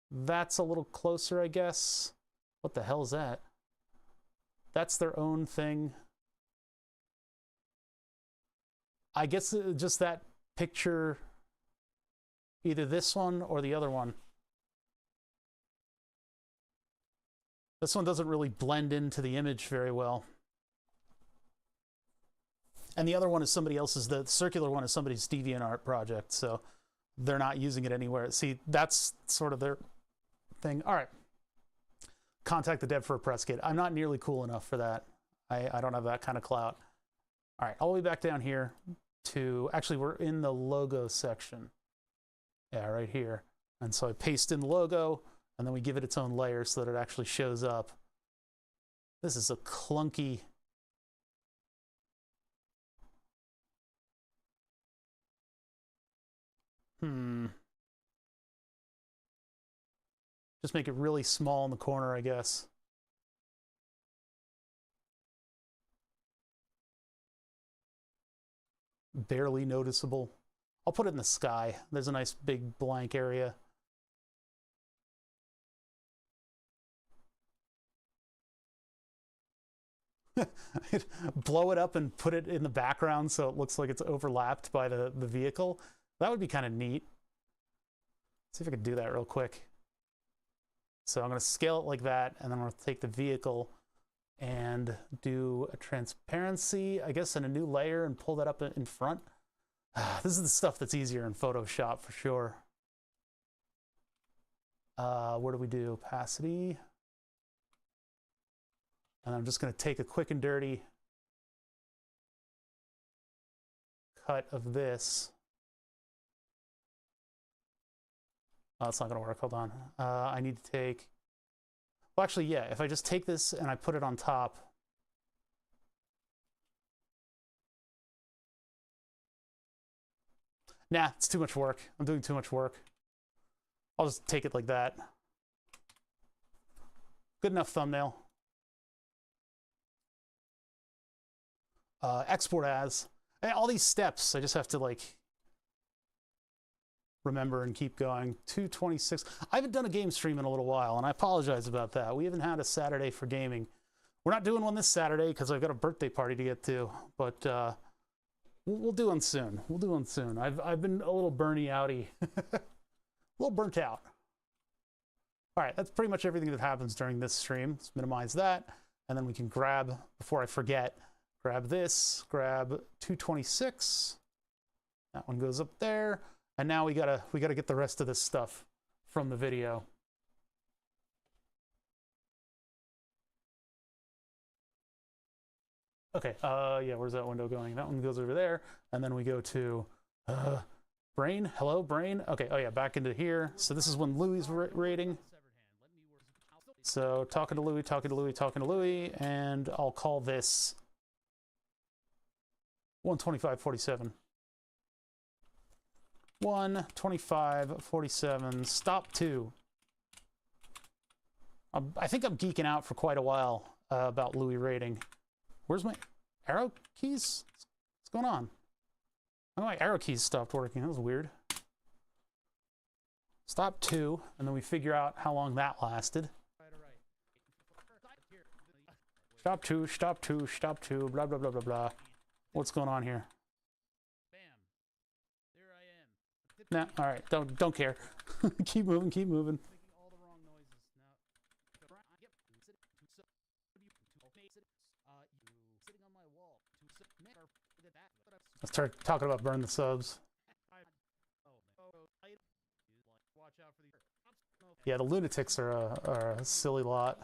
That's a little closer, I guess. What the hell is that? That's their own thing. I guess just that picture, either this one or the other one. This one doesn't really blend into the image very well. And the other one is somebody else's, the circular one is somebody's DeviantArt project, so they're not using it anywhere. See, that's sort of their thing. All right. Contact the dev for a press kit. I'm not nearly cool enough for that. I don't have that kind of clout. All right, all the way back down here to, actually, we're in the logo section. Yeah, right here. And so I paste in the logo, and then we give it its own layer so that it actually shows up. This is a clunky... Just make it really small in the corner, I guess. Barely noticeable. I'll put it in the sky. There's a nice big blank area. Blow it up and put it in the background so it looks like it's overlapped by the vehicle. That would be kind of neat. Let's see if I can do that real quick. So I'm going to scale it like that, and then I'm going to take the vehicle and do a transparency, I guess, in a new layer and pull that up in front. This is the stuff that's easier in Photoshop for sure. What do we do? Opacity. And I'm just going to take a quick and dirty cut of this. Oh, that's not going to work. Hold on. I need to take... Well, actually, yeah. If I just take this and I put it on top... Nah, it's too much work. I'm doing too much work. I'll just take it like that. Good enough thumbnail. Export as. And all these steps, I just have to, like... remember and keep going. 226. I haven't done a game stream in a little while, and I apologize about that. We haven't had a Saturday for gaming. We're not doing one this Saturday because I've got a birthday party to get to, but we'll do one soon. We'll do one soon. I've been a little burny outy, a little burnt out. All right, that's pretty much everything that happens during this stream. Let's minimize that, and then we can grab, before I forget, grab this, grab 226. That one goes up there. And now we gotta get the rest of this stuff from the video. Okay, yeah, where's that window going? That one goes over there, and then we go to brain. Hello, brain. Okay, oh yeah, back into here. So this is when Louie's rating. So talking to Louie, talking to Louie, talking to Louie, and I'll call this 125.47. 125.47. Stop 2. I think I'm geeking out for quite a while about Louis rating. Where's my arrow keys? What's going on? Oh, my arrow keys stopped working. That was weird. Stop 2, and then we figure out how long that lasted. Stop 2, stop 2, stop 2, blah, blah, blah, blah, blah. What's going on here? Nah, all right, don't care. Keep moving, keep moving. Let's start talking about burn the subs. Yeah, the lunatics are a silly lot.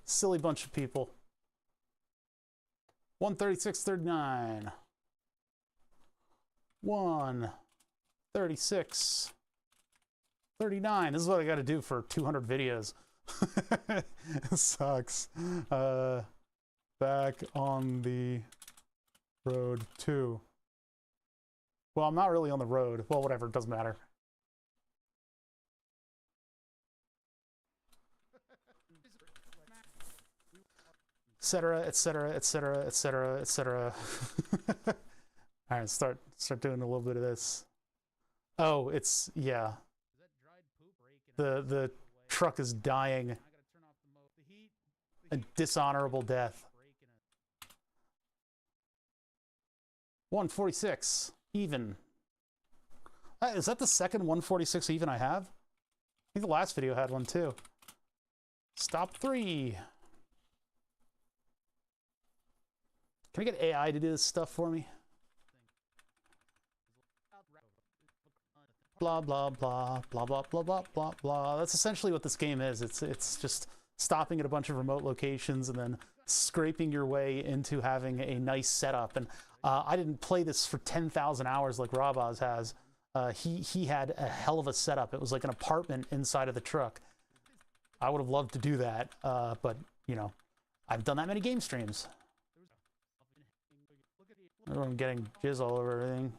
Silly bunch of people. 136.39. 136. 39. This is what I got to do for 200 videos. It sucks. Back on the road too. Well, I'm not really on the road. Well, whatever, it doesn't matter. Etc., etc., etc., etc., etc. All right, start doing a little bit of this. Oh, it's, yeah. The truck is dying a dishonorable death. 146 even. Is that the second 146 even I have? I think the last video had one too. Stop 3. Can I get AI to do this stuff for me? Blah, blah, blah, blah, blah, blah, blah, blah, blah. That's essentially what this game is. It's just stopping at a bunch of remote locations and then scraping your way into having a nice setup. And I didn't play this for 10,000 hours like Rabaz has. He had a hell of a setup. It was like an apartment inside of the truck. I would have loved to do that, but, you know, I've done that many game streams. I'm getting jizz all over everything.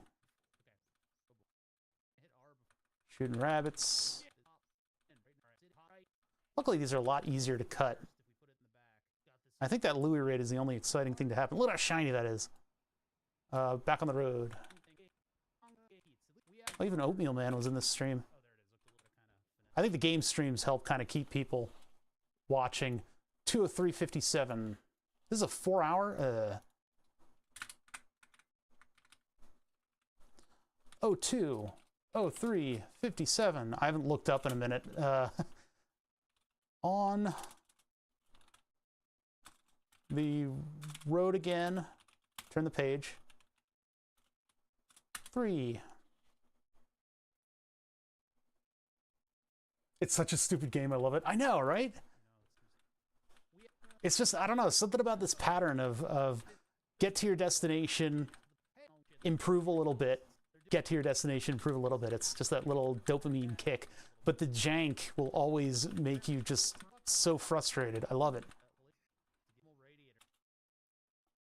Shooting rabbits. Luckily, these are a lot easier to cut. I think that Louis raid is the only exciting thing to happen. Look how shiny that is. Back on the road. Oh, even Oatmeal Man was in this stream. I think the game streams help kind of keep people watching. 203.57. This is a 4-hour. 02:03:57. I haven't looked up in a minute. On the road again. Turn the page. 3. It's such a stupid game. I love it. I know, right? It's just, I don't know, something about this pattern of get to your destination, improve a little bit, get to your destination, improve a little bit. It's just that little dopamine kick. But the jank will always make you just so frustrated. I love it.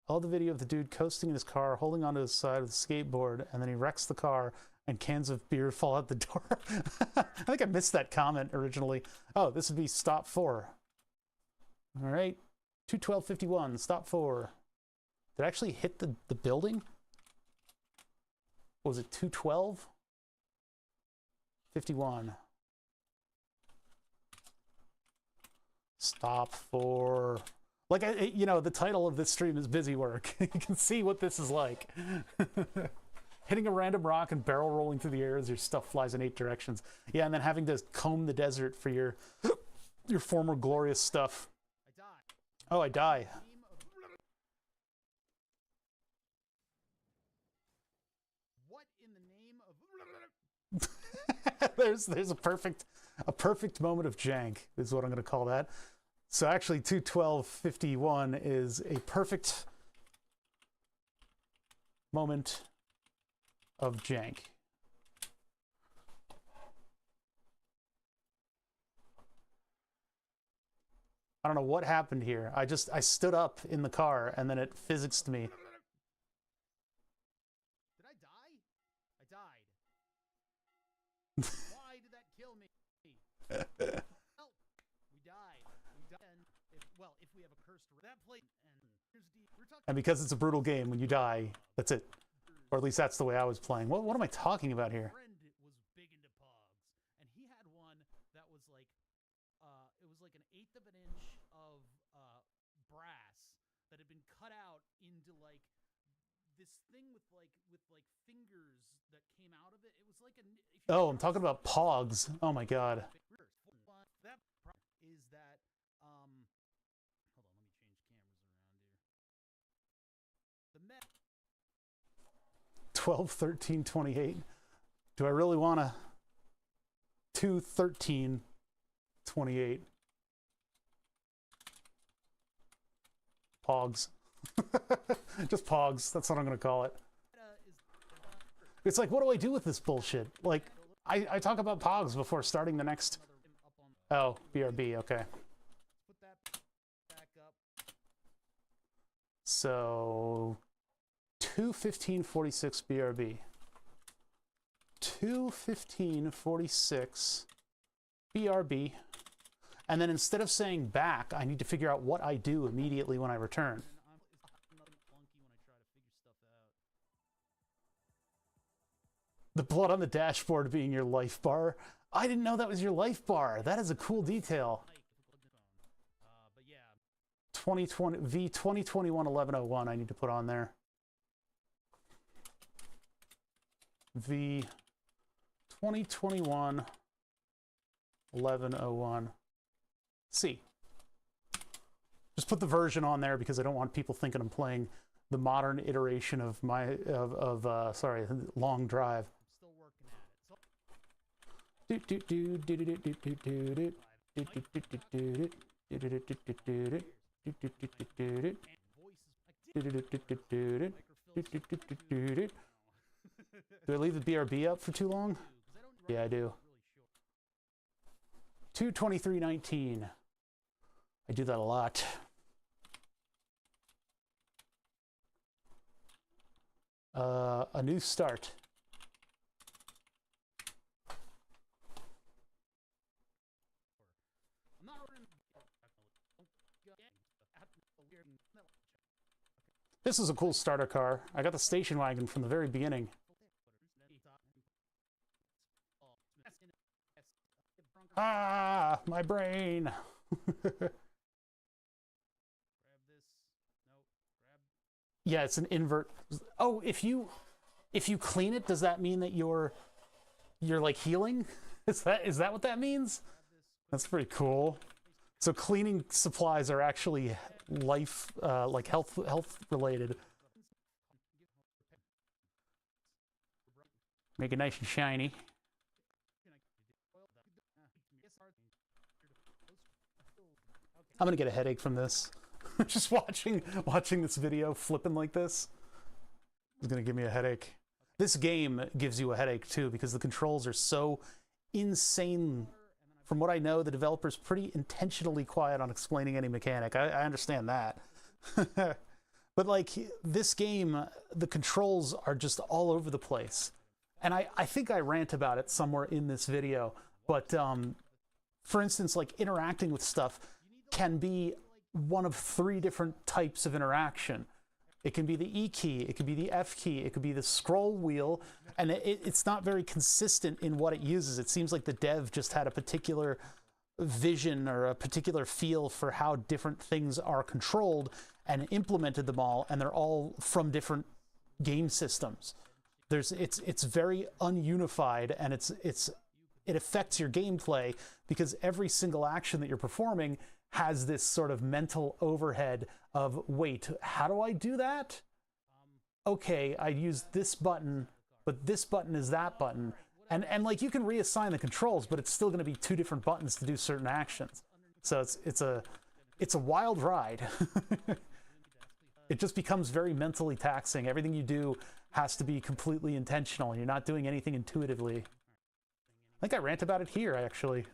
I love the video of the dude coasting in his car, holding onto his side of the skateboard, and then he wrecks the car, and cans of beer fall out the door. I think I missed that comment originally. Oh, this would be stop 4. All right, 2:12:51, stop 4. Did I actually hit the building? Was it 2:12:51? Stop 4. Like, you know, the title of this stream is Busy Work. You can see what this is like. Hitting a random rock and barrel rolling through the air as your stuff flies in 8 directions. Yeah, and then having to comb the desert for your former glorious stuff. Oh, I die. What in the name of... There's a perfect moment of jank is what I'm going to call that. So actually 2:12:51 is a perfect moment of jank. I don't know what happened here. I stood up in the car and then it physicsed me. Did I die? I died. Why did that kill me? Help! We died. Well, if we have a cursed that plate And because it's a brutal game, when you die, that's it. Or at least that's the way I was playing. What am I talking about here? Friend was big into pogs, and he had one that was like, it was like 1/8 of an inch of brass that had been cut out into like this thing with fingers that came out of it. It was like a. Oh, I'm talking about pogs. Oh my god. That is that. Hold on, let me change cameras around here. The met. 12:13:28. Do I really want to 2:13:28? Pogs. Just pogs. That's what I'm going to call it. It's like, what do I do with this bullshit? Like, I talk about pogs before starting the next. Oh, BRB. Okay. Put that back up. So 2:15:46 BRB. 2:15:46 BRB. And then instead of saying back, I need to figure out what I do immediately when I return. The blood on the dashboard being your life bar. I didn't know that was your life bar. That is a cool detail. 2020 V 2021-1101 I need to put on there. V 2021-1101. C. Just put the version on there because I don't want people thinking I'm playing the modern iteration of my sorry, Long Drive. I'm still working at it. Do I leave the BRB up for too long? Yeah, I do. 2:23:19. I do that a lot. A new start. This is a cool starter car. I got the station wagon from the very beginning. Ah, my brain. Yeah, it's an invert. Oh, if you clean it, does that mean that you're like healing? Is that what that means? That's pretty cool. So cleaning supplies are actually life, like health related. Make it nice and shiny. I'm gonna get a headache from this. Just watching this video flipping like this is gonna give me a headache. This game gives you a headache too because the controls are so insane. From what I know, the developer's pretty intentionally quiet on explaining any mechanic. I understand that. But like this game, the controls are just all over the place. And I think I rant about it somewhere in this video. But for instance, like interacting with stuff can be one of 3 different types of interaction. It can be the E key, it could be the F key, it could be the scroll wheel, and it's not very consistent in what it uses. It seems like the dev just had a particular vision or a particular feel for how different things are controlled and implemented them all, and they're all from different game systems. It's very ununified, and it affects your gameplay because every single action that you're performing has this sort of mental overhead of, wait, how do I do that? Okay, I use this button, but this button is that button. And like you can reassign the controls, but it's still going to be 2 different buttons to do certain actions. So it's a wild ride. It just becomes very mentally taxing. Everything you do has to be completely intentional, and you're not doing anything intuitively. I think I rant about it here, actually.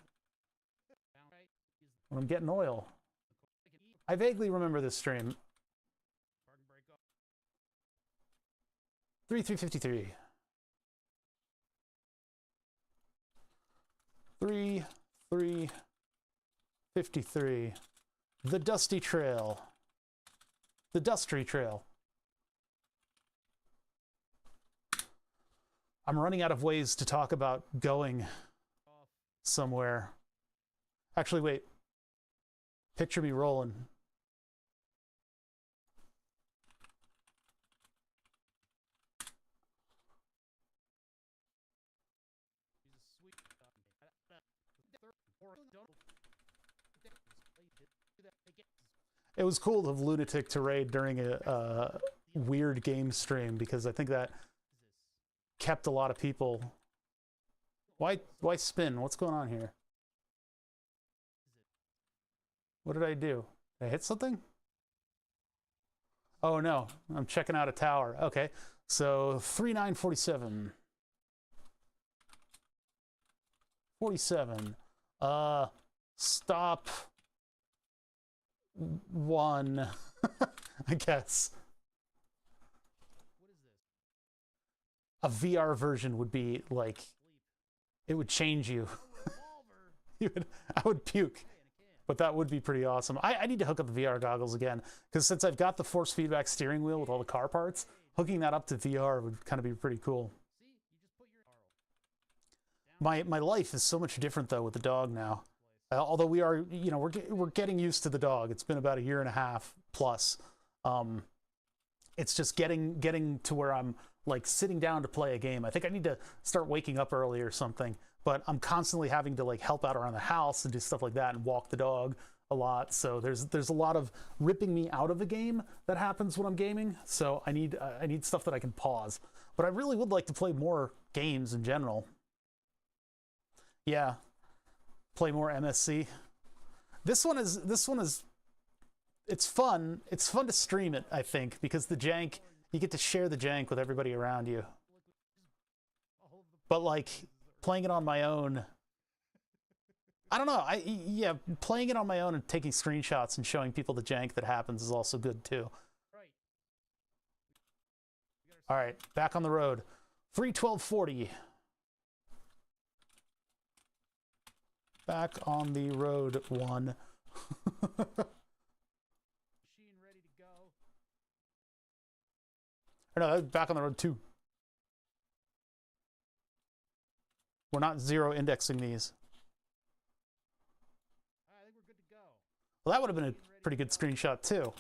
When I'm getting oil. I vaguely remember this stream. 3:53. 3:53. The Dusty Trail. The Dusty Trail. I'm running out of ways to talk about going somewhere. Actually, wait. Picture me rolling. It was cool of Lunatic to raid during a weird game stream because I think that kept a lot of people. Why spin? What's going on here? What did I do? Did I hit something? Oh no, I'm checking out a tower. Okay, so 3947. 47. Stop 1. I guess. What is this? A VR version would be like, it would change you. I would puke. But that would be pretty awesome. I need to hook up the VR goggles again, because since I've got the force feedback steering wheel with all the car parts, hooking that up to VR would kind of be pretty cool. My life is so much different though with the dog now. Although we are, you know, we're getting used to the dog. It's been about 1.5 years plus. It's just getting to where I'm like sitting down to play a game. I think I need to start waking up early or something. But I'm constantly having to like help out around the house and do stuff like that and walk the dog a lot. So there's a lot of ripping me out of the game that happens when I'm gaming. So I need stuff that I can pause. But I really would like to play more games in general. Yeah, play more MSC. This one is it's fun. It's fun to stream it, I think, because the jank, you get to share the jank with everybody around you. But like playing it on my own, I don't know. Yeah, playing it on my own and taking screenshots and showing people the jank that happens is also good too. All right, back on the road. 3:12:40. Back on the road, one. Machine ready to go. Or no, back on the road, two. We're not zero indexing these. I think we're good to go. Well, that would have been a pretty good screenshot too.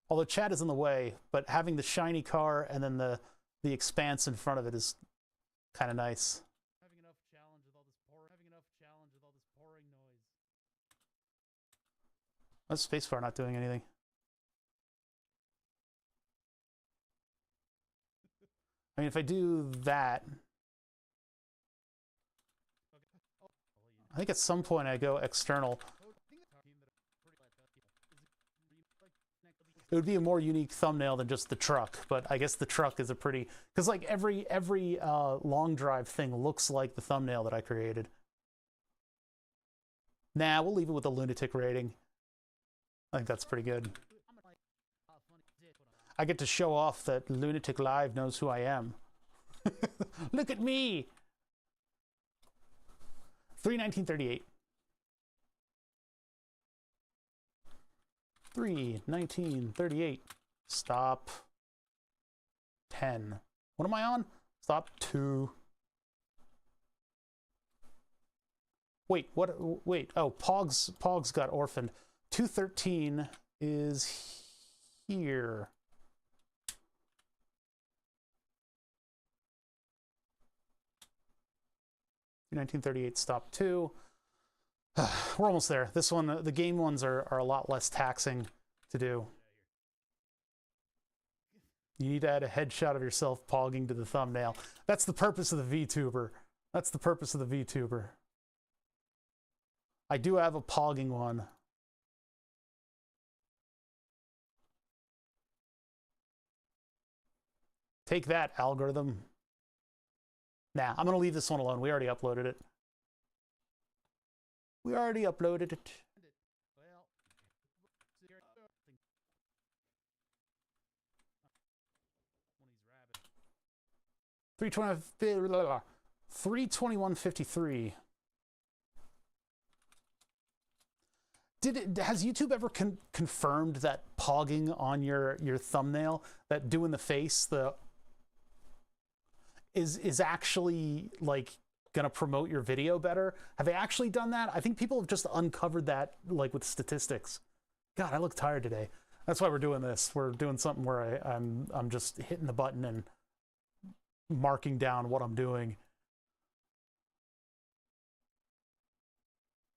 Although chat is in the way, but having the shiny car and then the expanse in front of it is kind of nice. Having enough challenge with all this pouring noise. What's spacebar not doing anything? I mean, if I do that, I think at some point I go external. It would be a more unique thumbnail than just the truck, but I guess the truck is a pretty, because like every long drive thing looks like the thumbnail that I created. Nah, we'll leave it with a lunatic rating. I think that's pretty good. I get to show off that Lunatic Live knows who I am. Look at me! 3:19:38. 3:19:38. Stop. 10. What am I on? Stop. 2. Wait, what? Wait. Oh, Pogs got orphaned. 2:13 is here. 1938. Stop 2. We're almost there. This one, the game ones are a lot less taxing to do. You need to add a headshot of yourself pogging to the thumbnail. That's the purpose of the VTuber. That's the purpose of the VTuber. I do have a pogging one. Take that, algorithm. Nah, I'm going to leave this one alone. We already uploaded it. We already uploaded it. Well, 321.53. Has YouTube ever confirmed that pogging on your thumbnail, that doing the face, is actually like gonna promote your video better? Have they actually done that? I think people have just uncovered that, like with statistics. God, I look tired today. That's why we're doing this. We're doing something where I'm just hitting the button and marking down what I'm doing.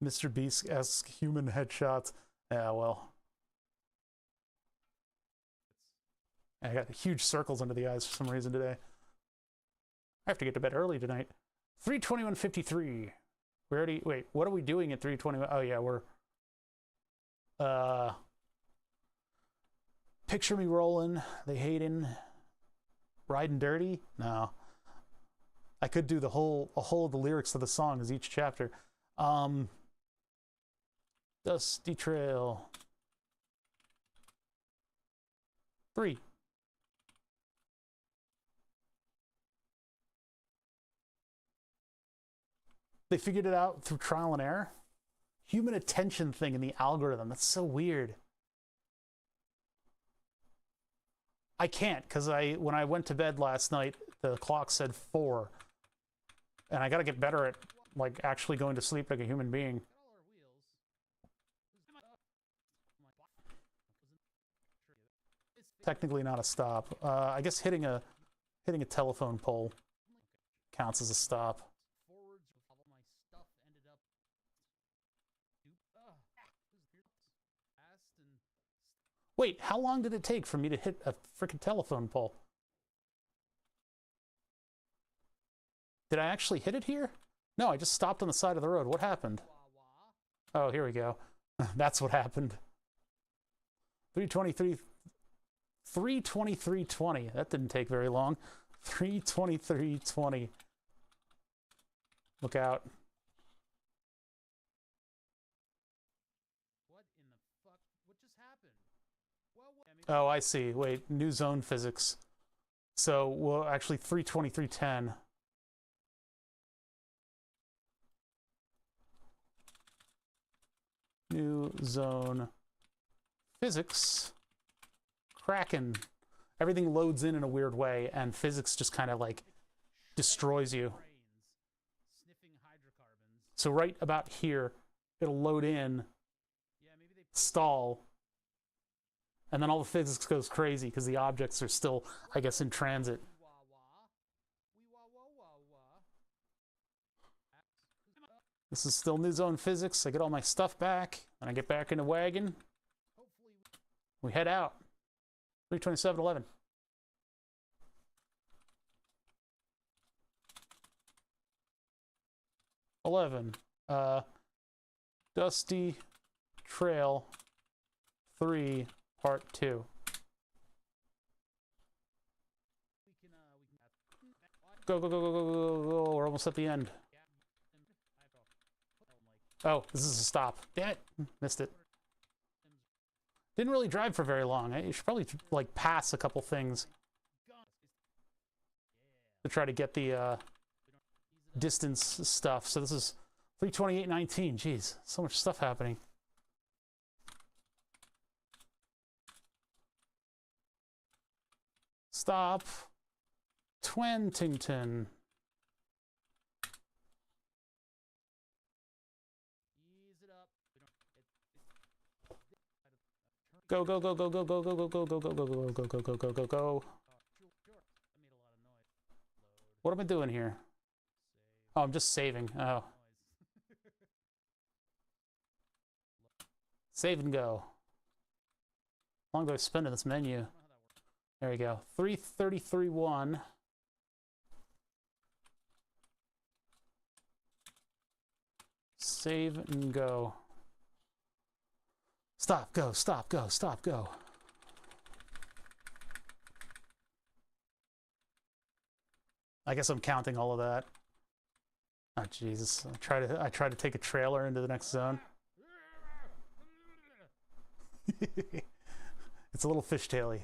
Mr. Beast-esque human headshots. Yeah, well. I got huge circles under the eyes for some reason today. I have to get to bed early tonight. 3:21:53. We already, wait, what are we doing at 3:21? Oh yeah, we're Picture Me Rolling, They Hatin', Riding Dirty? No. I could do a whole of the lyrics of the song as each chapter. Dusty Trail. 3. They figured it out through trial and error. Human attention thing in the algorithm. That's so weird. I can't, because when I went to bed last night, the clock said 4. And I got to get better at like actually going to sleep like a human being. Technically not a stop. I guess hitting a telephone pole counts as a stop. Wait, how long did it take for me to hit a freaking telephone pole? Did I actually hit it here? No, I just stopped on the side of the road. What happened? Oh, here we go. That's what happened. 323.20. That didn't take very long. 323.20. Look out. What in the fuck? What just happened? Well, Oh, I see. Wait, new zone physics. So, well, actually 323.10. New zone physics. Kraken. Everything loads in a weird way, and physics just kind of like destroys you. Sniffing hydrocarbons. So right about here, it'll load in, Yeah, maybe they stall, and then all the physics goes crazy because the objects are still, I guess, in transit. This is still new zone physics. I get all my stuff back, and I get back in the wagon. We head out. 327.11. Dusty Trail 3 Part 2. Go, go, go, go, go, go, go. We're almost at the end. Oh, this is a stop. Damn it. Missed it. Didn't really drive for very long. You should probably, like, pass a couple things to try to get the distance stuff. So this is 328.19. Jeez, so much stuff happening. Stop. Twentington. Go, go, go, go, go, go, go, go, go, go, go, go, go, go, go, go, go, go, go. What am I doing here? Oh, I'm just saving. Oh. Save and go. How long do I spend in this menu? There we go. 333.1. Save and go. Stop, go, stop, go, stop, go. I guess I'm counting all of that. Oh Jesus! I try to take a trailer into the next zone. It's a little fishtaily.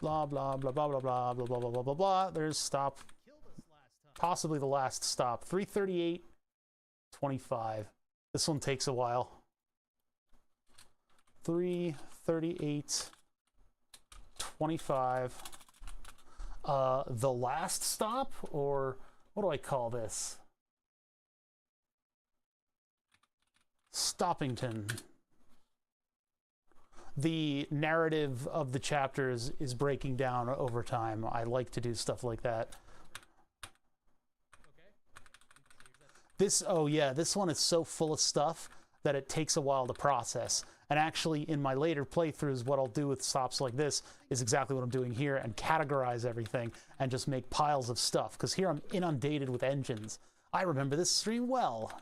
Blah blah blah blah blah blah blah blah blah blah blah blah. There's stop. Possibly the last stop. 338.25. This one takes a while. 338.25. The last stop, or what do I call this? Stoppington. The narrative of the chapters is breaking down over time. I like to do stuff like that. This, oh yeah, this one is so full of stuff that it takes a while to process. And actually, in my later playthroughs, what I'll do with stops like this is exactly what I'm doing here, and categorize everything and just make piles of stuff. Because here I'm inundated with engines. I remember this stream well.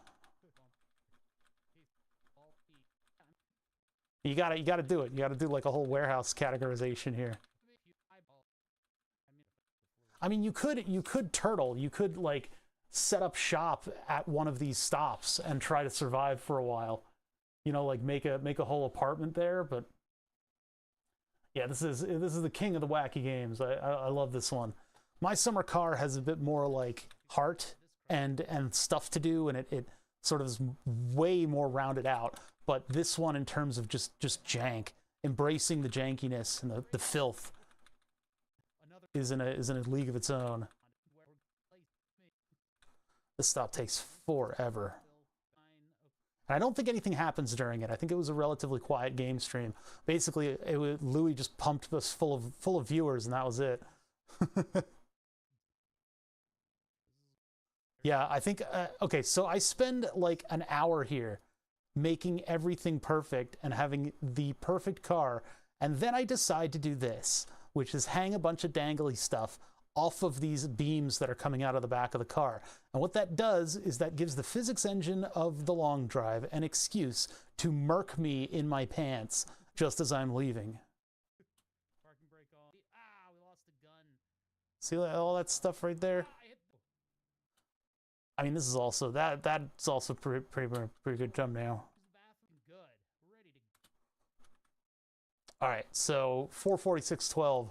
You gotta do it. You gotta do like a whole warehouse categorization here. I mean, you could turtle. You could like set up shop at one of these stops and try to survive for a while. You know, like make a whole apartment there. But yeah, this is the king of the wacky games. I love this one. My Summer Car has a bit more like heart and stuff to do, and it sort of is way more rounded out. But this one, in terms of just jank, embracing the jankiness and the filth, is in a league of its own. This stop takes forever. And I don't think anything happens during it. I think it was a relatively quiet game stream. Basically, Louis just pumped us full of viewers, and that was it. Yeah, I think, okay, so I spend like an hour here making everything perfect and having the perfect car, and then I decide to do this, which is hang a bunch of dangly stuff off of these beams that are coming out of the back of the car. And what that does is that gives the physics engine of the long drive an excuse to murk me in my pants just as I'm leaving. Parking brake on. Ah, we lost the gun. See all that stuff right there? I mean, this is also, that's also pretty good thumbnail. Good. We're ready to. All right, so 446.12.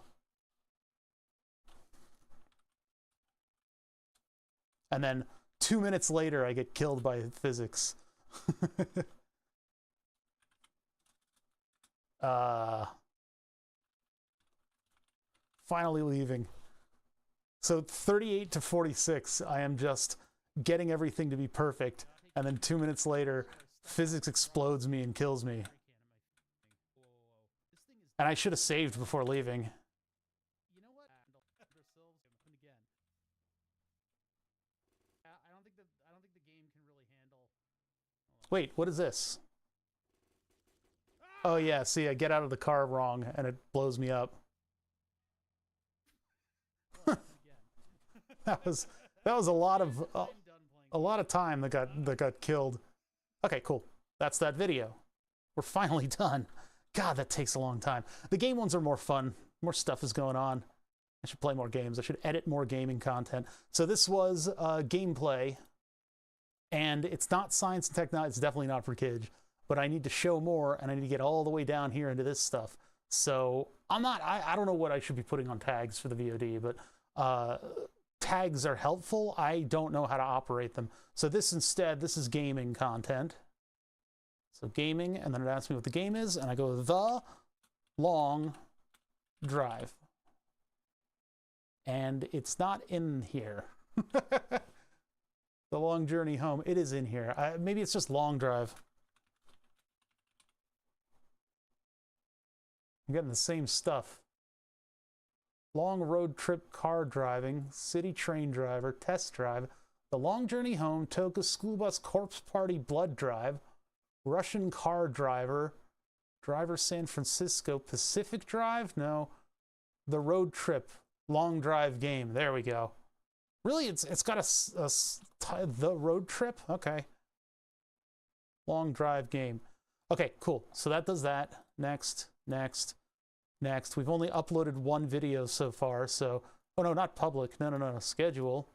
And then 2 minutes later, I get killed by physics. Finally leaving. So 38 to 46, I am just getting everything to be perfect. And then 2 minutes later, physics explodes me and kills me. And I should have saved before leaving. You know what? Again. I don't think the game can really handle. Wait, what is this? Oh yeah, see, I get out of the car wrong and it blows me up. that was a lot of time that got killed. Okay, cool. That's that video. We're finally done. God, that takes a long time. The game ones are more fun. More stuff is going on. I should play more games. I should edit more gaming content. So this was gameplay, and it's not science and technology. It's definitely not for kids, but I need to show more, and I need to get all the way down here into this stuff. So I don't know what I should be putting on tags for the VOD, but tags are helpful. I don't know how to operate them. So this is gaming content. So gaming, and then it asks me what the game is, and I go the long drive. And it's not in here. The long journey home, it is in here. Maybe it's just long drive. I'm getting the same stuff. Long road trip car driving, city train driver, test drive, the long journey home, Toka school bus corpse party blood drive, Russian car driver, driver San Francisco, Pacific drive? No. The road trip, long drive game. There we go. Really, it's got the road trip? Okay. Long drive game. Okay, cool. So that does that. Next, next, next. We've only uploaded one video so far, so... Oh, no, not public. No. Schedule.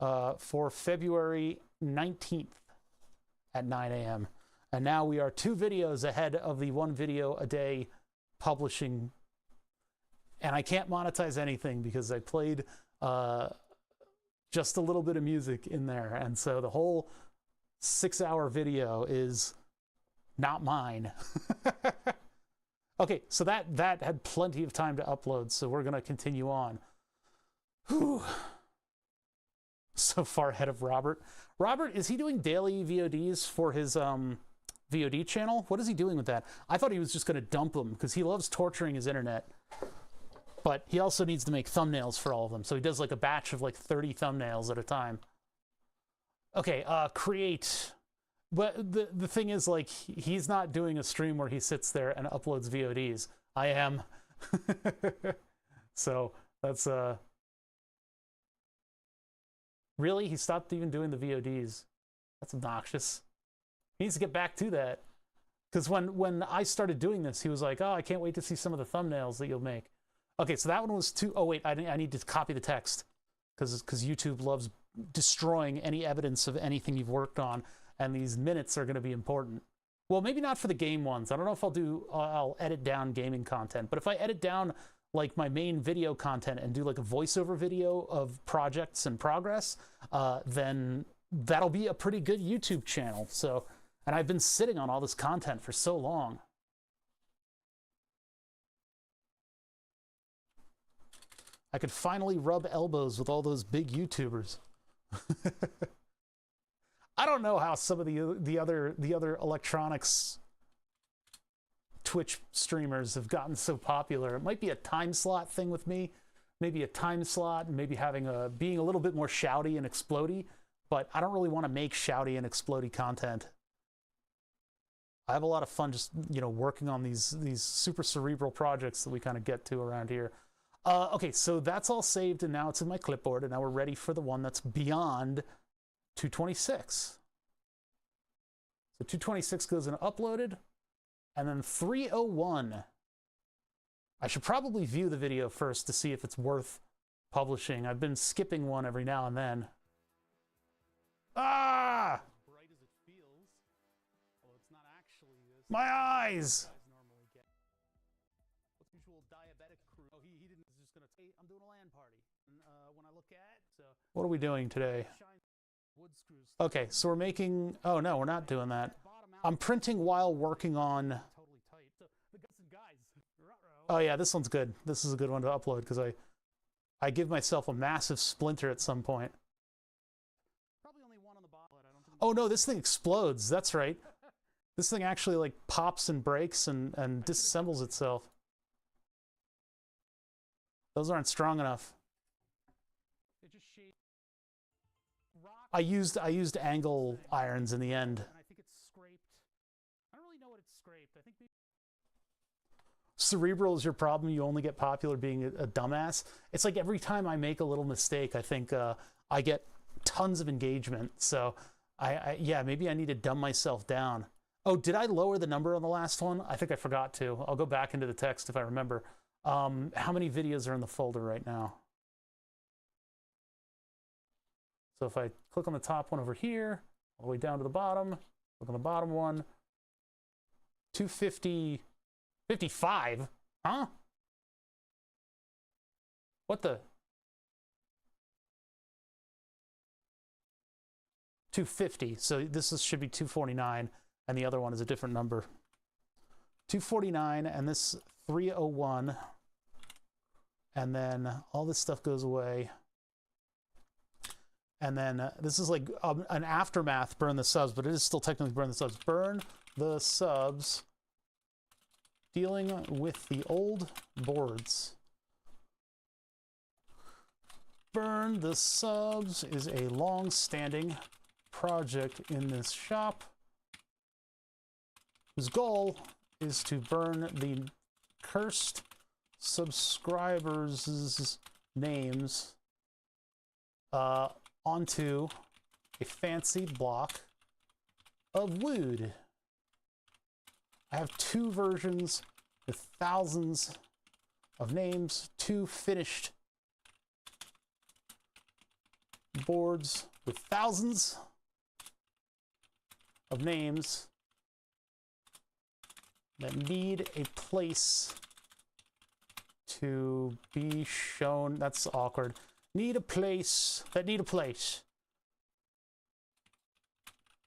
For February 19th at 9 a.m. And now we are 2 videos ahead of the 1 video a day publishing. And I can't monetize anything because I played just a little bit of music in there. And so the whole 6-hour video is not mine. Okay, so that had plenty of time to upload, so we're going to continue on. Whew. So far ahead of Robert. Robert, is he doing daily VODs for his VOD channel? What is he doing with that? I thought he was just going to dump them because he loves torturing his internet. But he also needs to make thumbnails for all of them. So he does like a batch of like 30 thumbnails at a time. Okay, create. But the thing is, like, he's not doing a stream where he sits there and uploads VODs. I am. So that's really, he stopped even doing the VODs. That's obnoxious. He needs to get back to that. Because when I started doing this, he was like, oh, I can't wait to see some of the thumbnails that you'll make. Okay, so that one was too... Oh, wait, I need to copy the text. Because YouTube loves destroying any evidence of anything you've worked on. And these minutes are going to be important. Well, maybe not for the game ones. I don't know if I'll edit down gaming content. But if I edit down like my main video content and do like a voiceover video of projects and progress, then that'll be a pretty good YouTube channel. So, and I've been sitting on all this content for so long. I could finally rub elbows with all those big YouTubers. I don't know how some of the other electronics Twitch streamers have gotten so popular. It might be a time slot thing with me. Maybe a time slot, and maybe being a little bit more shouty and explodey. but I don't really want to make shouty and explodey content. I have a lot of fun just, you know, working on these super cerebral projects that we kind of get to around here. Okay, so that's all saved, and now it's in my clipboard, and now we're ready for the one that's beyond 226. So 226 goes in uploaded, and then 301. I should probably view the video first to see if it's worth publishing. I've been skipping one every now and then. Ah! Bright as it feels, although it's not actually this. My eyes! Normally get. What's usual diabetic crew? Oh, he didn't. He's just gonna say, I'm doing a LAN party. And when I look at What are we doing today? wood screws. Okay, so we're making... Oh, no, we're not doing that. I'm printing while working on... Totally tight. So the guys and guys. Oh, yeah, this one's good. This is a good one to upload because I give myself a massive splinter at some point. Probably only one on the bottom. I don't think. Oh, no, this thing explodes. That's right. This thing actually, like, pops and breaks and disassembles itself. Those aren't strong enough. It just shaped. I used angle irons in the end. And I think it's scraped. I don't really know what it's scraped. I think maybe Cerebral is your problem. You only get popular being a dumbass. It's like every time I make a little mistake, I think I get tons of engagement. So yeah, maybe I need to dumb myself down. Oh, did I lower the number on the last one? I think I forgot to. I'll go back into the text if I remember. How many videos are in the folder right now? So if I click on the top one over here, all the way down to the bottom, click on the bottom one, 250, 55? Huh? What the? 250. So this should be 249, and the other one is a different number. 249, and this 301, and then all this stuff goes away. And then this is like an aftermath, burn the subs, but it is still technically burn the subs. Burn the subs, dealing with the old boards. Burn the subs is a long-standing project in this shop whose goal is to burn the cursed subscribers' names onto a fancy block of wood. I have 2 versions with thousands of names, 2 finished boards with thousands of names that need a place to be shown. That's awkward. Need a place. That need a place.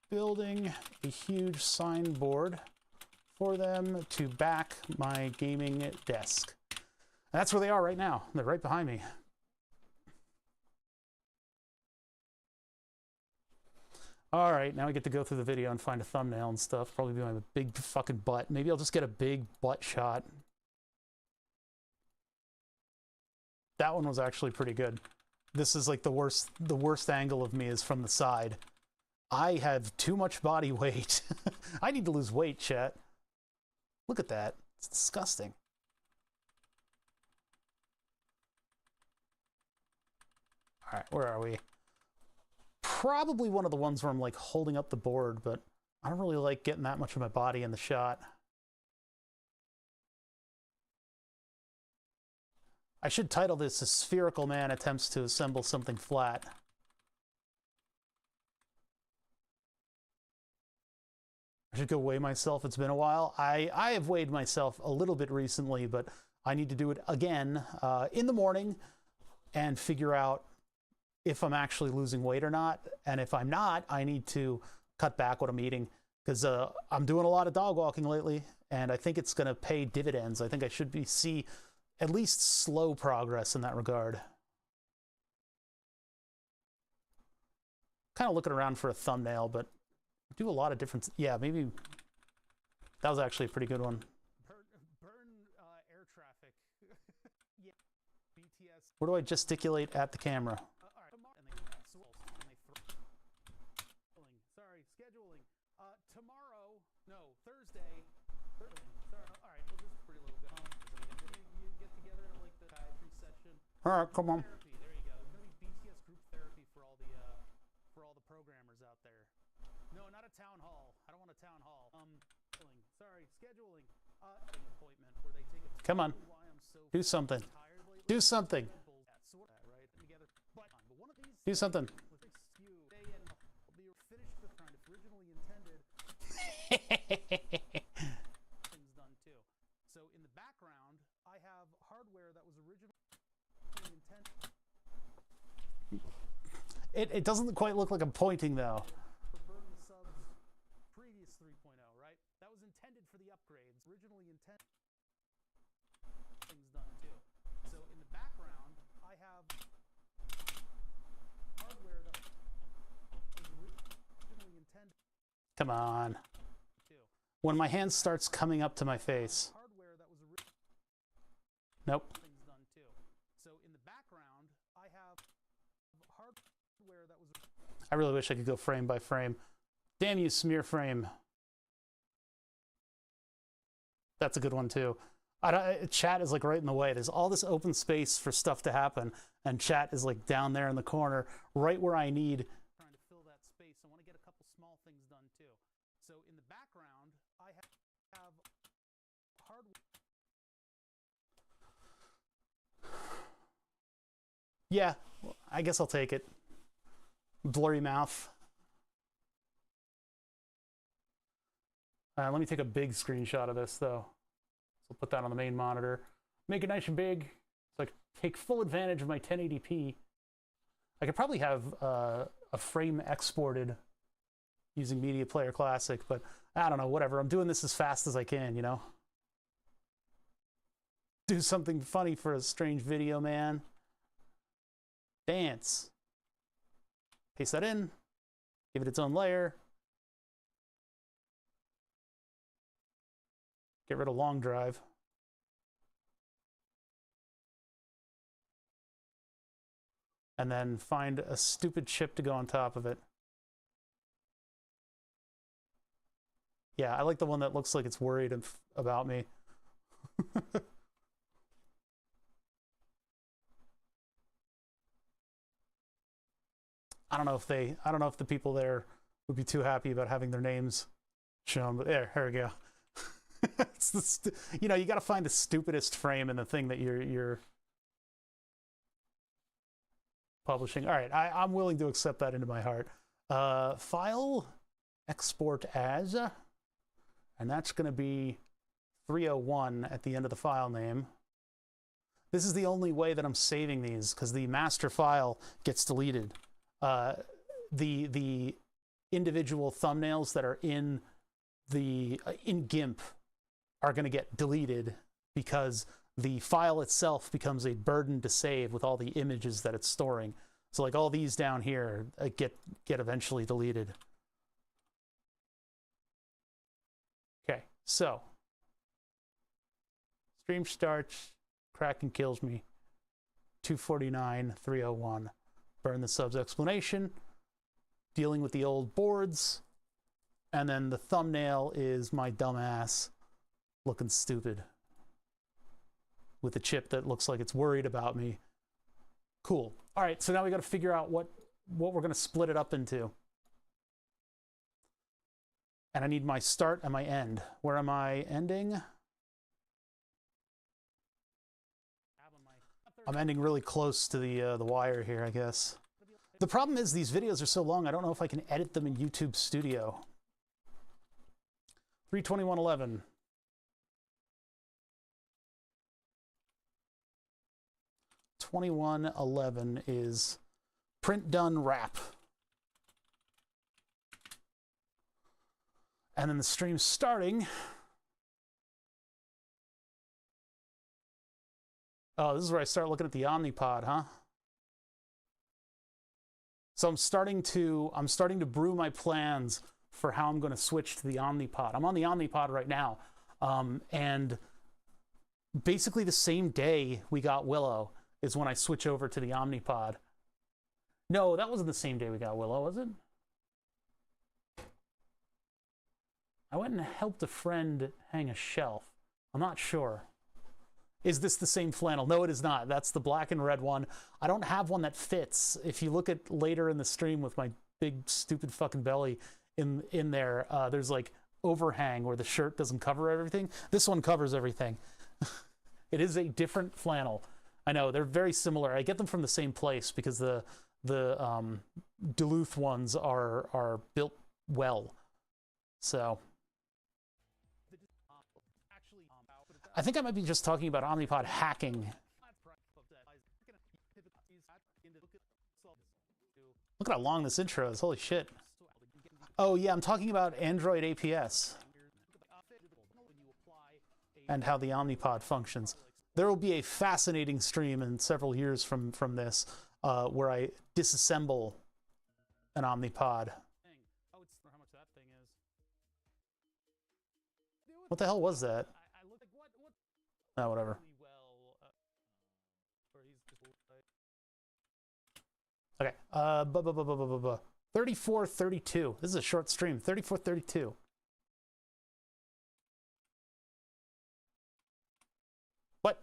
Building a huge signboard for them to back my gaming desk. And that's where they are right now. They're right behind me. All right, now we get to go through the video and find a thumbnail and stuff. Probably be my big fucking butt. Maybe I'll just get a big butt shot. That one was actually pretty good. This is like the worst angle of me is from the side. I have too much body weight. I need to lose weight, chat. Look at that. It's disgusting. All right, where are we? Probably one of the ones where I'm like holding up the board, but I don't really like getting that much of my body in the shot. I should title this "A Spherical Man Attempts to Assemble Something Flat." I should go weigh myself. It's been a while. I have weighed myself a little bit recently, but I need to do it again in the morning and figure out if I'm actually losing weight or not. And if I'm not, I need to cut back what I'm eating because I'm doing a lot of dog walking lately, and I think it's going to pay dividends. I think I should see at least slow progress in that regard. Kind of looking around for a thumbnail, but do a lot of different... Yeah, maybe... That was actually a pretty good one. Burn air traffic. Yeah. BTS. Where do I gesticulate at the camera? All right. And they No, Thursday. Sorry, all right, well, this is pretty little bit. You get together at like the psychiatry session. All right, come on. Therapy. There you go. There's gonna be BTS group therapy for all the programmers out there. No, not a town hall. I don't want a town hall. Sorry, scheduling. An appointment where they take a Come on. why I'm so Do something. tired lately. Do something. Right together. But one of these Do something. with you stay in the finished the kind of originally intended things done too. So in the background, I have hardware that was originally intended. It doesn't quite look like I'm pointing though. For Burn the Sub's previous 3.0, right? That was intended for the upgrades. Originally intended things done too. So in the background, I have hardware that was originally intended Come on. too. When my hand starts coming up to my face. Hardware that was Nope. things done too. So in the background, I have hardware that was I really wish I could go frame by frame. Damn you, smear frame. That's a good one too. Chat is like right in the way. There's all this open space for stuff to happen, and chat is like down there in the corner, right where I need. trying to fill that space. I want to get a couple small things done too. So in the background, I have hardware. Yeah, I guess I'll take it. Blurry mouth. Let me take a big screenshot of this though. So I'll put that on the main monitor. Make it nice and big so I can take full advantage of my 1080p. I could probably have a frame exported using Media Player Classic, but I don't know, whatever. I'm doing this as fast as I can, you know? Do something funny for a strange video, man. Dance. Paste that in. Give it its own layer. Get rid of long drive. And then find a stupid chip to go on top of it. Yeah, I like the one that looks like it's worried about me. I don't know if the people there would be too happy about having their names shown, but there we go. It's you know, you got to find the stupidest frame in the thing that you're publishing. All right, I'm willing to accept that into my heart. File, export as, and that's going to be 301 at the end of the file name. This is the only way that I'm saving these because the master file gets deleted. The individual thumbnails that are in GIMP are going to get deleted because the file itself becomes a burden to save with all the images that it's storing. So like all these down here get eventually deleted. Okay, so stream starts, Kraken kills me, 249, 301. Burn the subs explanation, dealing with the old boards, and then the thumbnail is my dumbass looking stupid with a chip that looks like it's worried about me. Cool. All right, so now we got to figure out what we're going to split it up into. And I need my start and my end. Where am I ending? I'm ending really close to the wire here, I guess. The problem is these videos are so long, I don't know if I can edit them in YouTube Studio. 32111. $21.11 is print done wrap. And then the stream's starting. Oh, this is where I start looking at the Omnipod, huh? So I'm starting to brew my plans for how I'm going to switch to the Omnipod. I'm on the Omnipod right now. And basically the same day we got Willow is when I switch over to the Omnipod. No, that wasn't the same day we got Willow, was it? I went and helped a friend hang a shelf. I'm not sure. Is this the same flannel? No, it is not. That's the black and red one. I don't have one that fits. If you look at later in the stream with my big stupid fucking belly in there, there's like overhang where the shirt doesn't cover everything. This one covers everything. It is a different flannel. I know, they're very similar. I get them from the same place because the Duluth ones are built well. So I think I might be just talking about Omnipod hacking. Look at how long this intro is. Holy shit. Oh yeah, I'm talking about Android APS and how the Omnipod functions. There will be a fascinating stream in several years from this where I disassemble an Omnipod. What the hell was that? Oh, whatever. Okay, 3432. This is a short stream. 3432. What?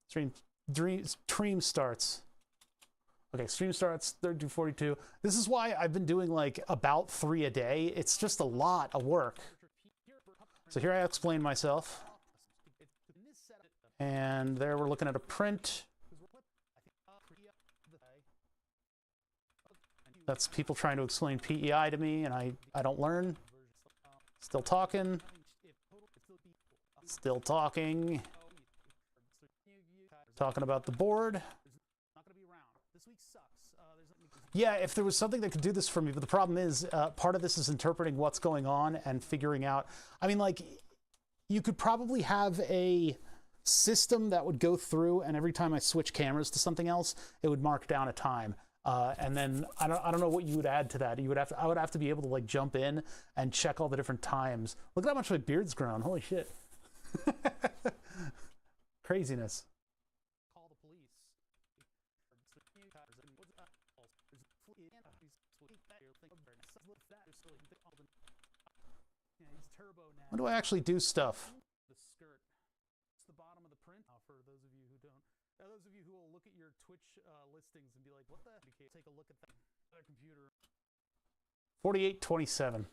Stream starts. Okay, stream starts 3242. This is why I've been doing like about 3 a day. It's just a lot of work. So here I explain myself. And there we're looking at a print. That's people trying to explain PEI to me, and I don't learn. Still talking. Still talking. Talking about the board. Yeah, if there was something that could do this for me, but the problem is part of this is interpreting what's going on and figuring out. I mean, like, you could probably have a system that would go through, and every time I switch cameras to something else, it would mark down a time. And then I don't know what you would add to that. I would have to be able to like jump in and check all the different times. Look at how much my beard's grown. Holy shit. Craziness. Call the police. When do I actually do stuff? The skirt. It's the bottom of the print. For those of you who don't. Those of you who will look at your Twitch listings and be like, what the heck? Take a look at that computer. 4827.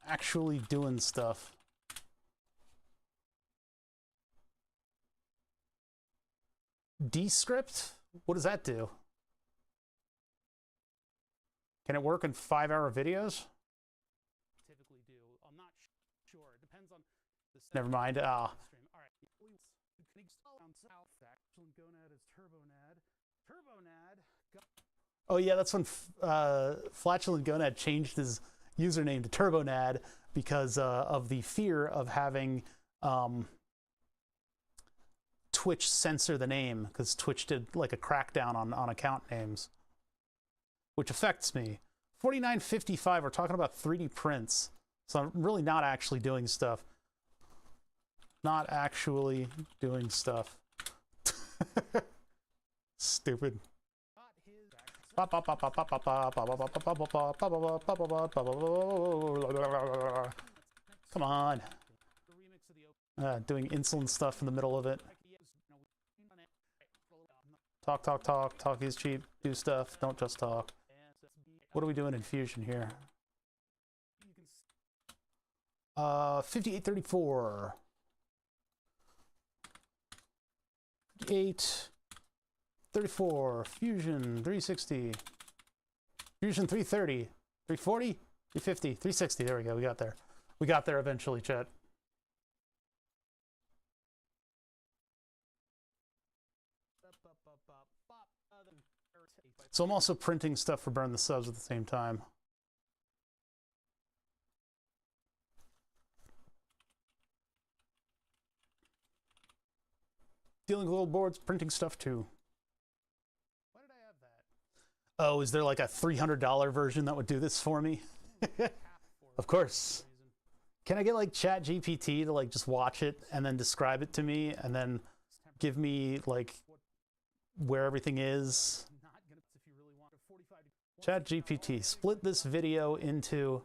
Actually doing stuff. Descript? What does that do? Can it work in 5-hour videos? Typically do. I'm not sure. It depends on the Never mind. All right. Gonad is TurboNad. TurboNad. Oh yeah, that's when Flatulent Gonad changed his username to TurboNad because of the fear of having Twitch censor the name, because Twitch did like a crackdown on account names, which affects me. 4955, we're talking about 3D prints, so I'm really not actually doing stuff. Not actually doing stuff. Stupid. Come on. Doing insulin stuff in the middle of it. Talk is cheap. Do stuff. Don't just talk. What are we doing in Fusion here? 5834. 834. Fusion 360. Fusion 330. 340. 350. 360. There we go. We got there. We got there eventually, chat. So I'm also printing stuff for Burn the Subs at the same time. Dealing with old boards, printing stuff too. Why did I have that? Oh, is there like a $300 version that would do this for me? Of course. Can I get like ChatGPT to like just watch it and then describe it to me and then give me like where everything is. Chat GPT, split this video into...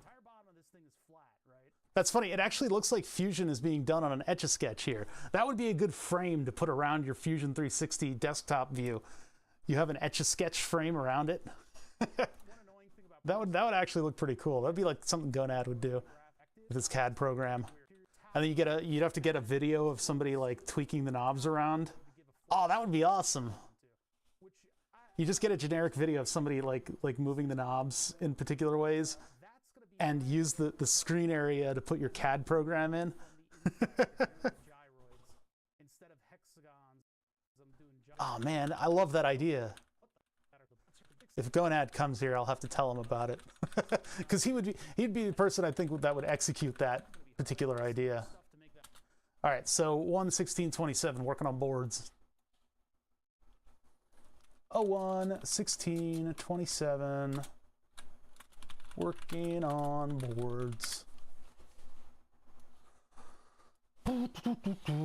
That's funny, it actually looks like Fusion is being done on an Etch-a-Sketch here. That would be a good frame to put around your Fusion 360 desktop view. You have an Etch-a-Sketch frame around it. That would actually look pretty cool. That'd be like something Gonad would do with his CAD program. And then you'd have to get a video of somebody like tweaking the knobs around. Oh, that would be awesome. You just get a generic video of somebody like moving the knobs in particular ways and use the screen area to put your CAD program in. Oh man, I love that idea. If Gonad comes here, I'll have to tell him about it. Because he'd be the person I think that would execute that particular idea. All right, so 1:16:27, working on boards. 1:16:27, working on boards.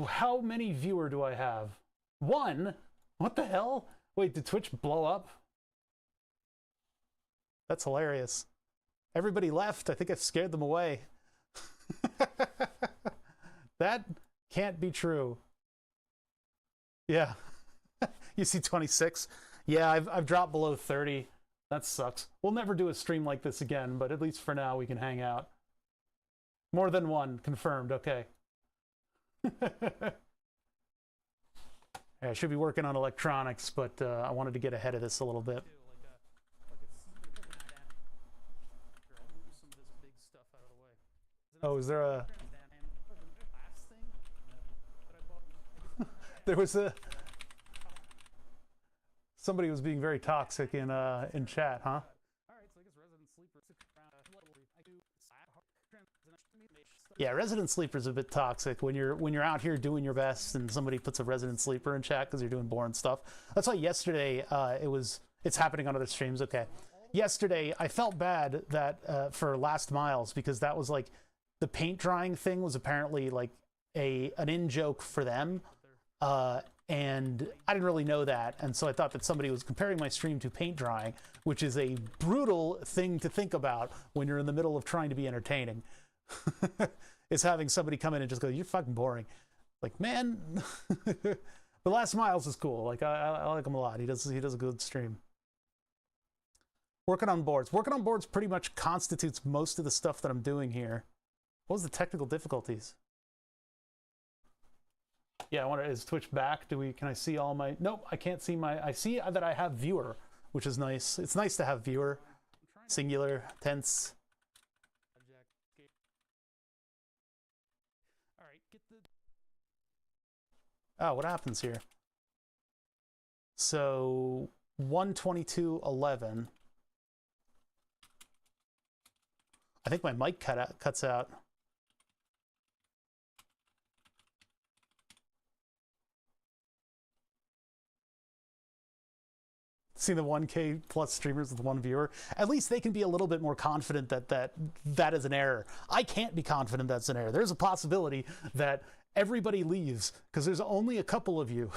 How many viewer do I have? 1? What the hell? Wait, did Twitch blow up? That's hilarious. Everybody left. I think I scared them away. That can't be true. Yeah. You see 26? Yeah, I've dropped below 30. That sucks. We'll never do a stream like this again, but at least for now we can hang out. More than 1, confirmed, okay. I should be working on electronics, but I wanted to get ahead of this a little bit. Oh, is there a... There was a... Somebody was being very toxic in chat, huh? Yeah, Resident Sleeper's a bit toxic when you're out here doing your best and somebody puts a Resident Sleeper in chat because you're doing boring stuff. That's why yesterday it's happening on other streams. Okay, yesterday I felt bad that for Last Miles because that was like the paint drying thing was apparently like an in joke for them. And I didn't really know that, and so I thought that somebody was comparing my stream to paint drying, which is a brutal thing to think about when you're in the middle of trying to be entertaining. Is having somebody come in and just go, "You're fucking boring." Like, man. But Last Miles is cool. Like, I like him a lot. He does a good stream. Working on boards. Working on boards pretty much constitutes most of the stuff that I'm doing here. What was the technical difficulties? Yeah, I wonder, is Twitch back? Can I see all my... Nope, I can't see my... I see that I have viewer, which is nice. It's nice to have viewer. Singular, tense. All right, get the... Oh, what happens here? So, 1:22:11. I think my mic cuts out. See the 1K plus streamers with 1 viewer. At least they can be a little bit more confident that is an error. I can't be confident that's an error. There's a possibility that everybody leaves because there's only a couple of you.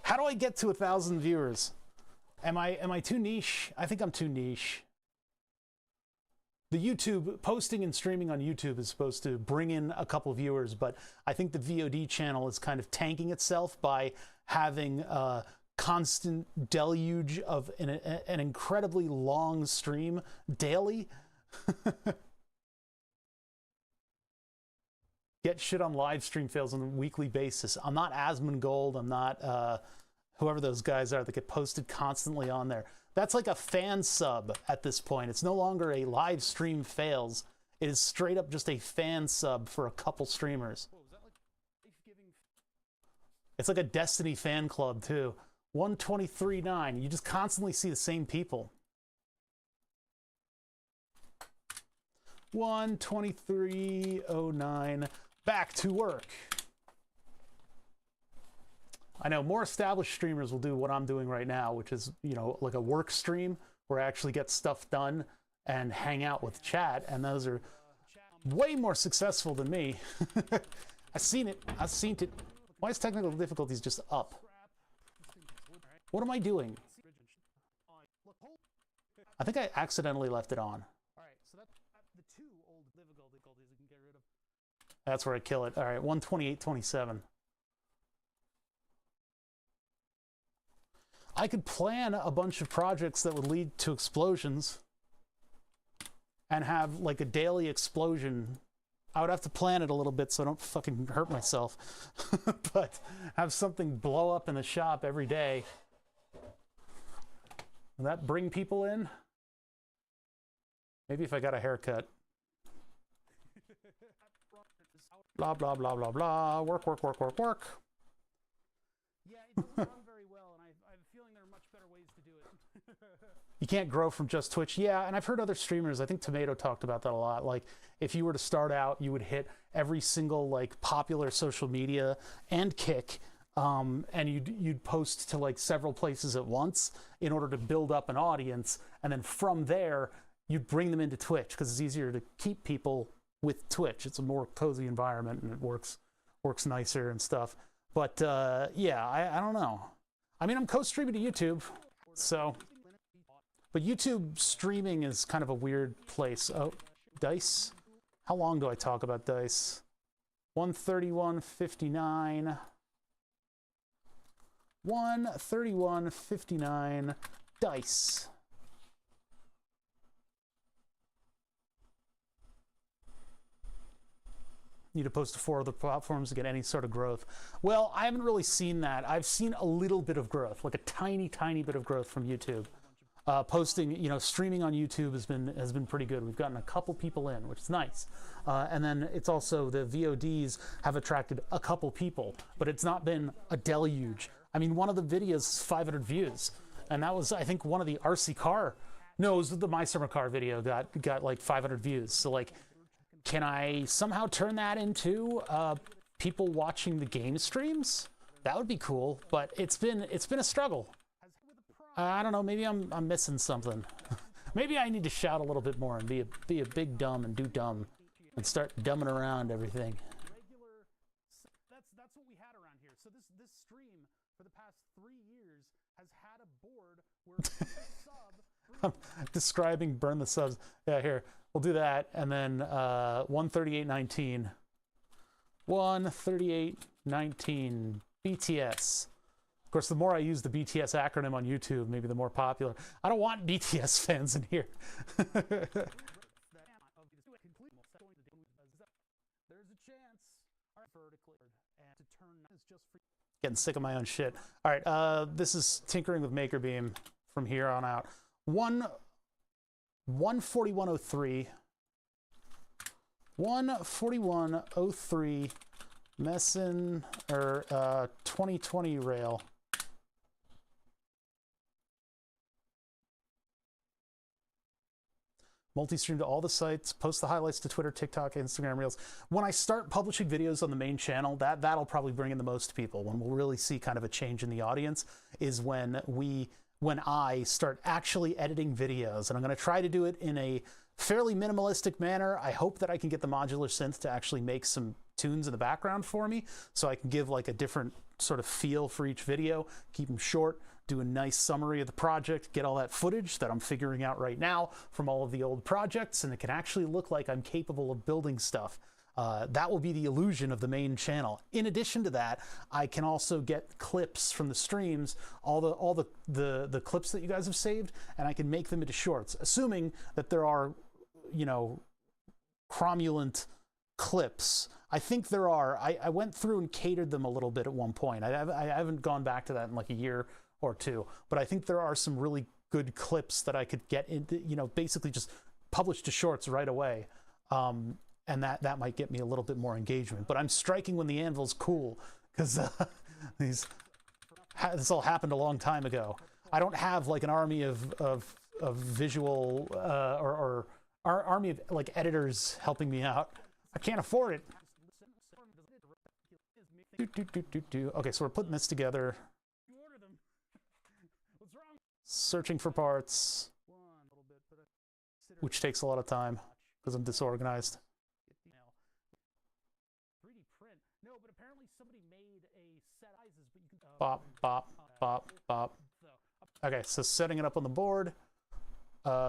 How do I get to 1,000 viewers? Am I too niche? I think I'm too niche. The YouTube posting and streaming on YouTube is supposed to bring in a couple viewers, but I think the VOD channel is kind of tanking itself by having constant deluge of an incredibly long stream daily. Get shit on live stream fails on a weekly basis. I'm not Asmongold. I'm not whoever those guys are that get posted constantly on there. That's like a fan sub at this point. It's no longer a live stream fails. It is straight up just a fan sub for a couple streamers. It's like a Destiny fan club too. 1:23:09. You just constantly see the same people. 1:23:09. Back to work. I know more established streamers will do what I'm doing right now, which is, you know, like a work stream where I actually get stuff done and hang out with chat, and those are way more successful than me. I've seen it. Why is technical difficulties just up? What am I doing? I think I accidentally left it on. All right, so that's the two old difficulties we can get rid of. That's where I kill it. All right, 128.27. I could plan a bunch of projects that would lead to explosions and have like a daily explosion. I would have to plan it a little bit so I don't fucking hurt myself. But have something blow up in the shop every day. Will that bring people in? Maybe if I got a haircut. Blah, blah, blah, blah, blah. Work, work, work, work, work. Yeah, it doesn't run very well, and I have a feeling there are much better ways to do it. You can't grow from just Twitch. Yeah, and I've heard other streamers, I think Tomato talked about that a lot. Like, if you were to start out, you would hit every single, like, popular social media and Kick, and you'd post to, like, several places at once in order to build up an audience, and then from there, you'd bring them into Twitch, because it's easier to keep people with Twitch. It's a more cozy environment, and it works nicer and stuff. But, yeah, I don't know. I mean, I'm co-streaming to YouTube, so... But YouTube streaming is kind of a weird place. Oh, dice? How long do I talk about dice? 131.59. 131.59 dice. Need to post to 4 other platforms to get any sort of growth. Well, I haven't really seen that. I've seen a little bit of growth, like a tiny, tiny bit of growth from YouTube. Posting, you know, streaming on YouTube has been pretty good. We've gotten a couple people in, which is nice. And then it's also the VODs have attracted a couple people, but it's not been a deluge. I mean, one of the videos is 500 views, and that was, I think, one of the RC car. No, it was the My Summer Car video got like 500 views. So like, can I somehow turn that into people watching the game streams? That would be cool. But it's been a struggle. I don't know, maybe I'm missing something. Maybe I need to shout a little bit more and be a big dumb and do dumb and start dumbing around everything. That's what we had around here. So this stream for the past 3 years has had a board where I'm describing burn the subs. Yeah, here. We'll do that, and then 138.19. 138.19 BTS. Of course, the more I use the BTS acronym on YouTube, maybe the more popular. I don't want BTS fans in here. There's a chance. And to turn is just for Getting sick of my own shit. All right, this is Tinkering with MakerBeam from here on out. 141.03. 141.03 Messin or 2020 rail. Multi-stream to all the sites, post the highlights to Twitter, TikTok, Instagram Reels. When I start publishing videos on the main channel, that'll probably bring in the most people. When we'll really see kind of a change in the audience is when I start actually editing videos. And I'm going to try to do it in a fairly minimalistic manner. I hope that I can get the modular synth to actually make some tunes in the background for me, so I can give like a different sort of feel for each video, keep them short, do a nice summary of the project, get all that footage that I'm figuring out right now from all of the old projects, and it can actually look like I'm capable of building stuff. That will be the illusion of the main channel. In addition to that, I can also get clips from the streams, all the clips that you guys have saved, and I can make them into shorts, assuming that there are, you know, cromulent clips. I think there are. I went through and catered them a little bit at one point. I haven't gone back to that in like a year or two, but I think there are some really good clips that I could get into, you know, basically just publish to shorts right away. And that might get me a little bit more engagement. But I'm striking when the anvil's cool, because this all happened a long time ago. I don't have like an army of visual or army of like editors helping me out. I can't afford it. Okay, so we're putting this together. Searching for parts, which takes a lot of time because I'm disorganized. 3D print. No, but apparently somebody made a set sizes, but you can Bop, bop. bop, bop. Okay, so setting it up on the board.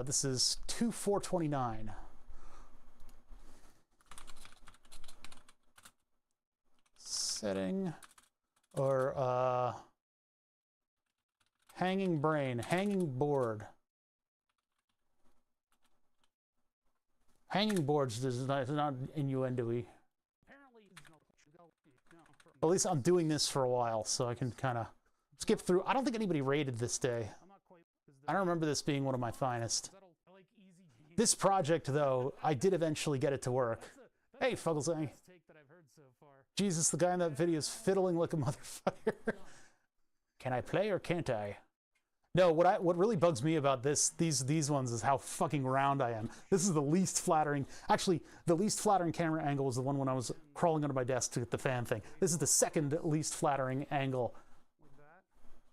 This is 2429. Setting, or hanging brain, hanging board. Hanging boards is not innuendo-y. At least I'm doing this for a while, so I can kind of skip through. I don't think anybody rated this day. I don't remember this being one of my finest. This project, though, I did eventually get it to work. Hey, Fugglesang. Jesus, the guy in that video is fiddling like a motherfucker. Can I play or can't I? No, what really bugs me about these ones is how fucking round I am. This is the least flattering. Actually, the least flattering camera angle was the one when I was crawling under my desk to get the fan thing. This is the second least flattering angle.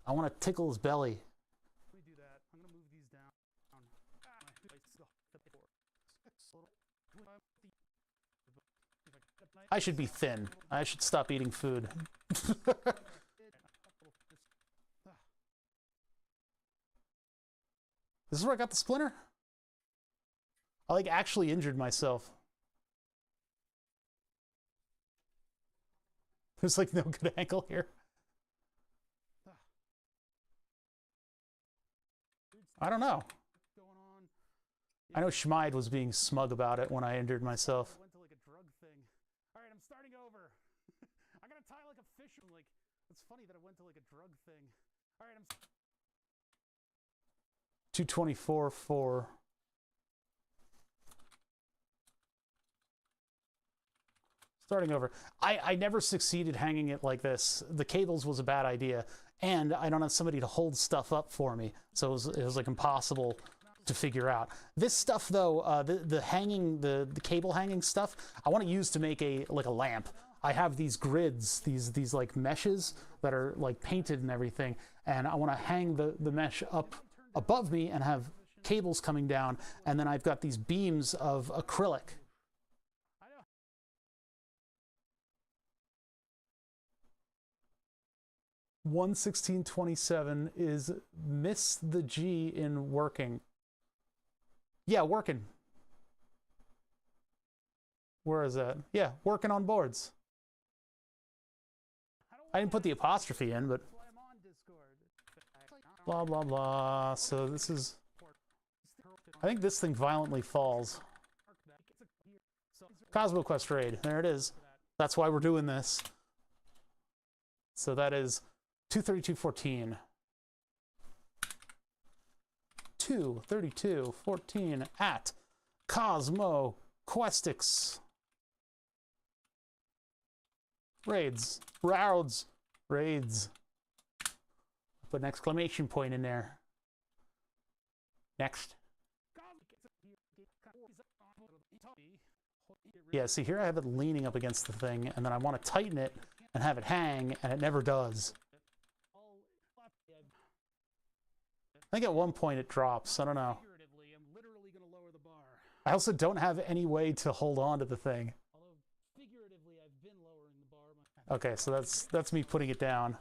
I want to tickle his belly. Let me do that. I'm gonna move these down. I should be thin. I should stop eating food. This is where I got the splinter? I like actually injured myself. There's like no good angle here. I don't know. I know Schmide was being smug about it when I injured myself. I went to like a drug thing. All right, I'm starting over. I gotta tie like a fish. Like, it's funny that I went to like a drug thing. All right, I'm 224.4. Starting over. I never succeeded hanging it like this. The cables was a bad idea, and I don't have somebody to hold stuff up for me, so it was like impossible to figure out. This stuff though, the cable hanging stuff, I want to use to make a lamp. I have these grids, these like meshes that are like painted and everything, and I want to hang the mesh up above me and have cables coming down, and then I've got these beams of acrylic. 1:16:27 is miss the G in working. Yeah, working. Where is that? Yeah, working on boards. I didn't put the apostrophe in, but blah, blah, blah. So this is, I think this thing violently falls. Cosmo Quest raid. There it is. That's why we're doing this. So that is 232.14. 232.14 at Cosmo Questix. Raids. Raids. Raids. Put an exclamation point in there. Next. Yeah, see here I have it leaning up against the thing, and then I want to tighten it and have it hang, and it never does. I think at one point it drops. I don't know. I also don't have any way to hold on to the thing. Okay, so that's me putting it down.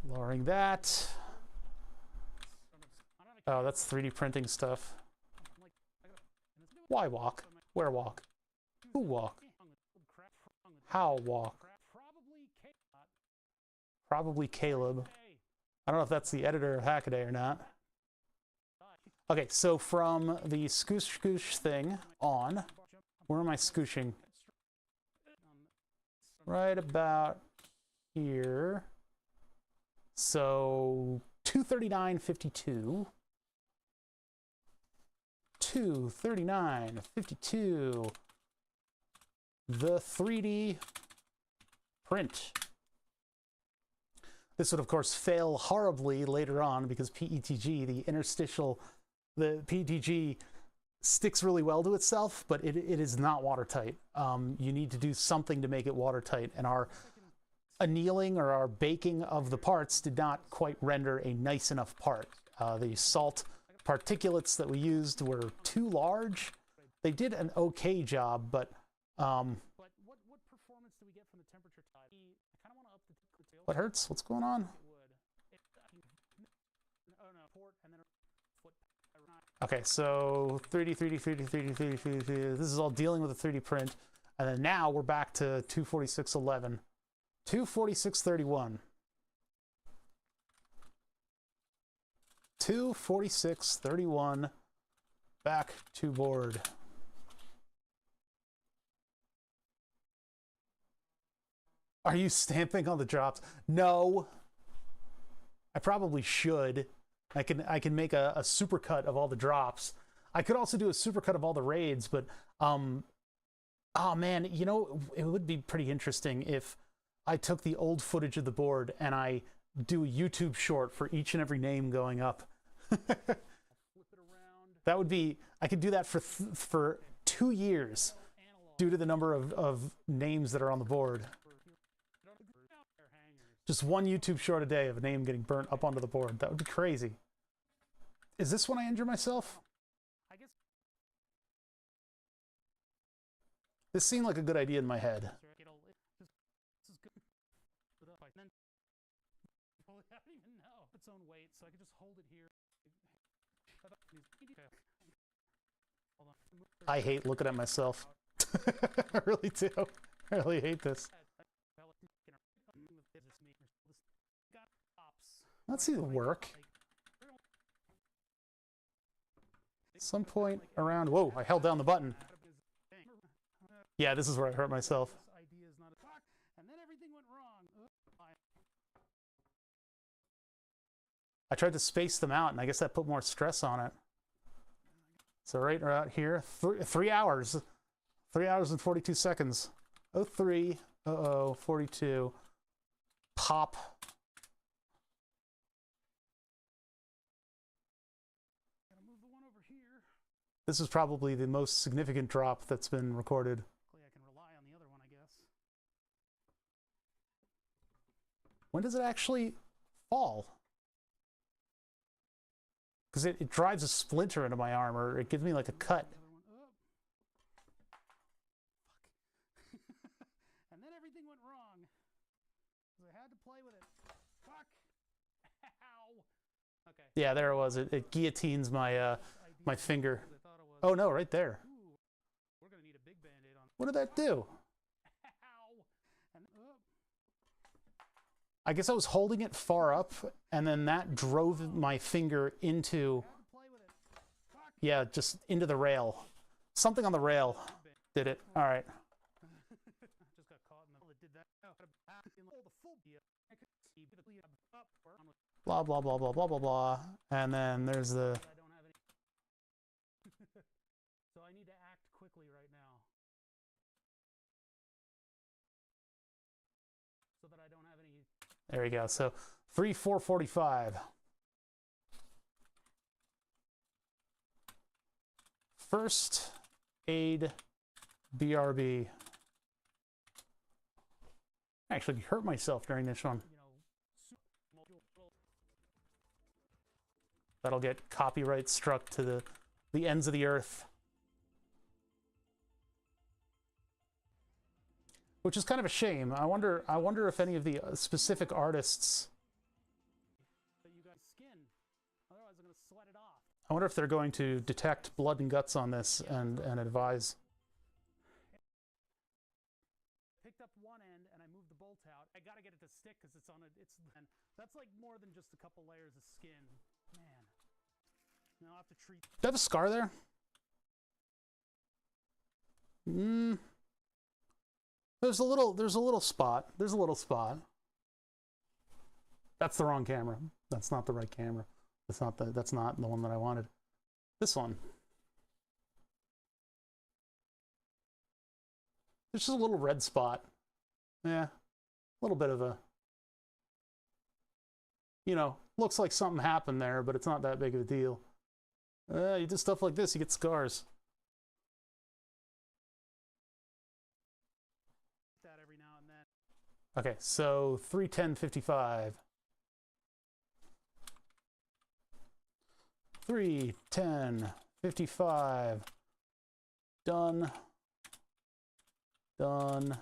Lowering that. Oh, that's 3D printing stuff. Why walk? Where walk? Who walk? How walk? Probably Caleb. I don't know if that's the editor of Hackaday or not. Okay, so from the scoosh scoosh thing on, where am I scooshing? Right about here. So 239.52. 239.52. The 3D print. This would, of course, fail horribly later on because PETG, the PETG sticks really well to itself, but it is not watertight. You need to do something to make it watertight, and our annealing or our baking of the parts did not quite render a nice enough part. The salt particulates that we used were too large. They did an okay job, but what performance do we get from the temperature tie? I kind of want to up the What hurts? What's going on? Okay, so 3D, 3D, 3D, 3D, 3D, 3D, 3D. This is all dealing with a 3D print. And then now we're back to 246.11. 246.31. 246.31. Back to board. Are you stamping on the drops? No. I probably should. I can make a supercut of all the drops. I could also do a supercut of all the raids, but oh man, you know, it would be pretty interesting if I took the old footage of the board and I do a YouTube short for each and every name going up. That would be, I could do that for 2 years due to the number of names that are on the board. Just one YouTube short a day of a name getting burnt up onto the board. That would be crazy. Is this when I injure myself? This seemed like a good idea in my head. I hate looking at myself. I really do. I really hate this. Let's see the work. At some point around... Whoa, I held down the button. Yeah, this is where I hurt myself. I tried to space them out, and I guess that put more stress on it. So right out here, 3 hours. 3 hours and 42 seconds. 03, 42. Pop. This is probably the most significant drop that's been recorded. I can rely on the other one, I guess. When does it actually fall? Because it drives a splinter into my arm, or it gives me like a cut. And then everything went wrong. I had to play with it. Fuck. Ow. Okay. Yeah, there it was. It guillotines my my finger. Oh no, right there. We're gonna need a big band-aid on. What did that do? I guess I was holding it far up, and then that drove my finger into, yeah, just into the rail. Something on the rail did it. All right. Just got caught in the that did that. Blah blah blah blah blah blah blah, and then there's the. So I need to act quickly right now, so that I don't have any. There we go. So 3/4/45. First aid BRB. I actually hurt myself during this one. That'll get copyright struck to the ends of the earth. Which is kind of a shame. I wonder if any of the specific artists. I wonder if they're going to detect blood and guts on this and advise. Picked up one end and I moved the bolt out. I gotta get it to stick because it's on a. That's like more than just a couple layers of skin, man. Now I'll have to treat. Do you have a scar there? There's a little spot. There's a little spot. That's the wrong camera. That's not the right camera. That's not the one that I wanted. This one. There's just a little red spot. Yeah. A little bit of a, you know, looks like something happened there, but it's not that big of a deal. You do stuff like this, you get scars. Okay, so 3:10:55. 3:10:55. Done. Done.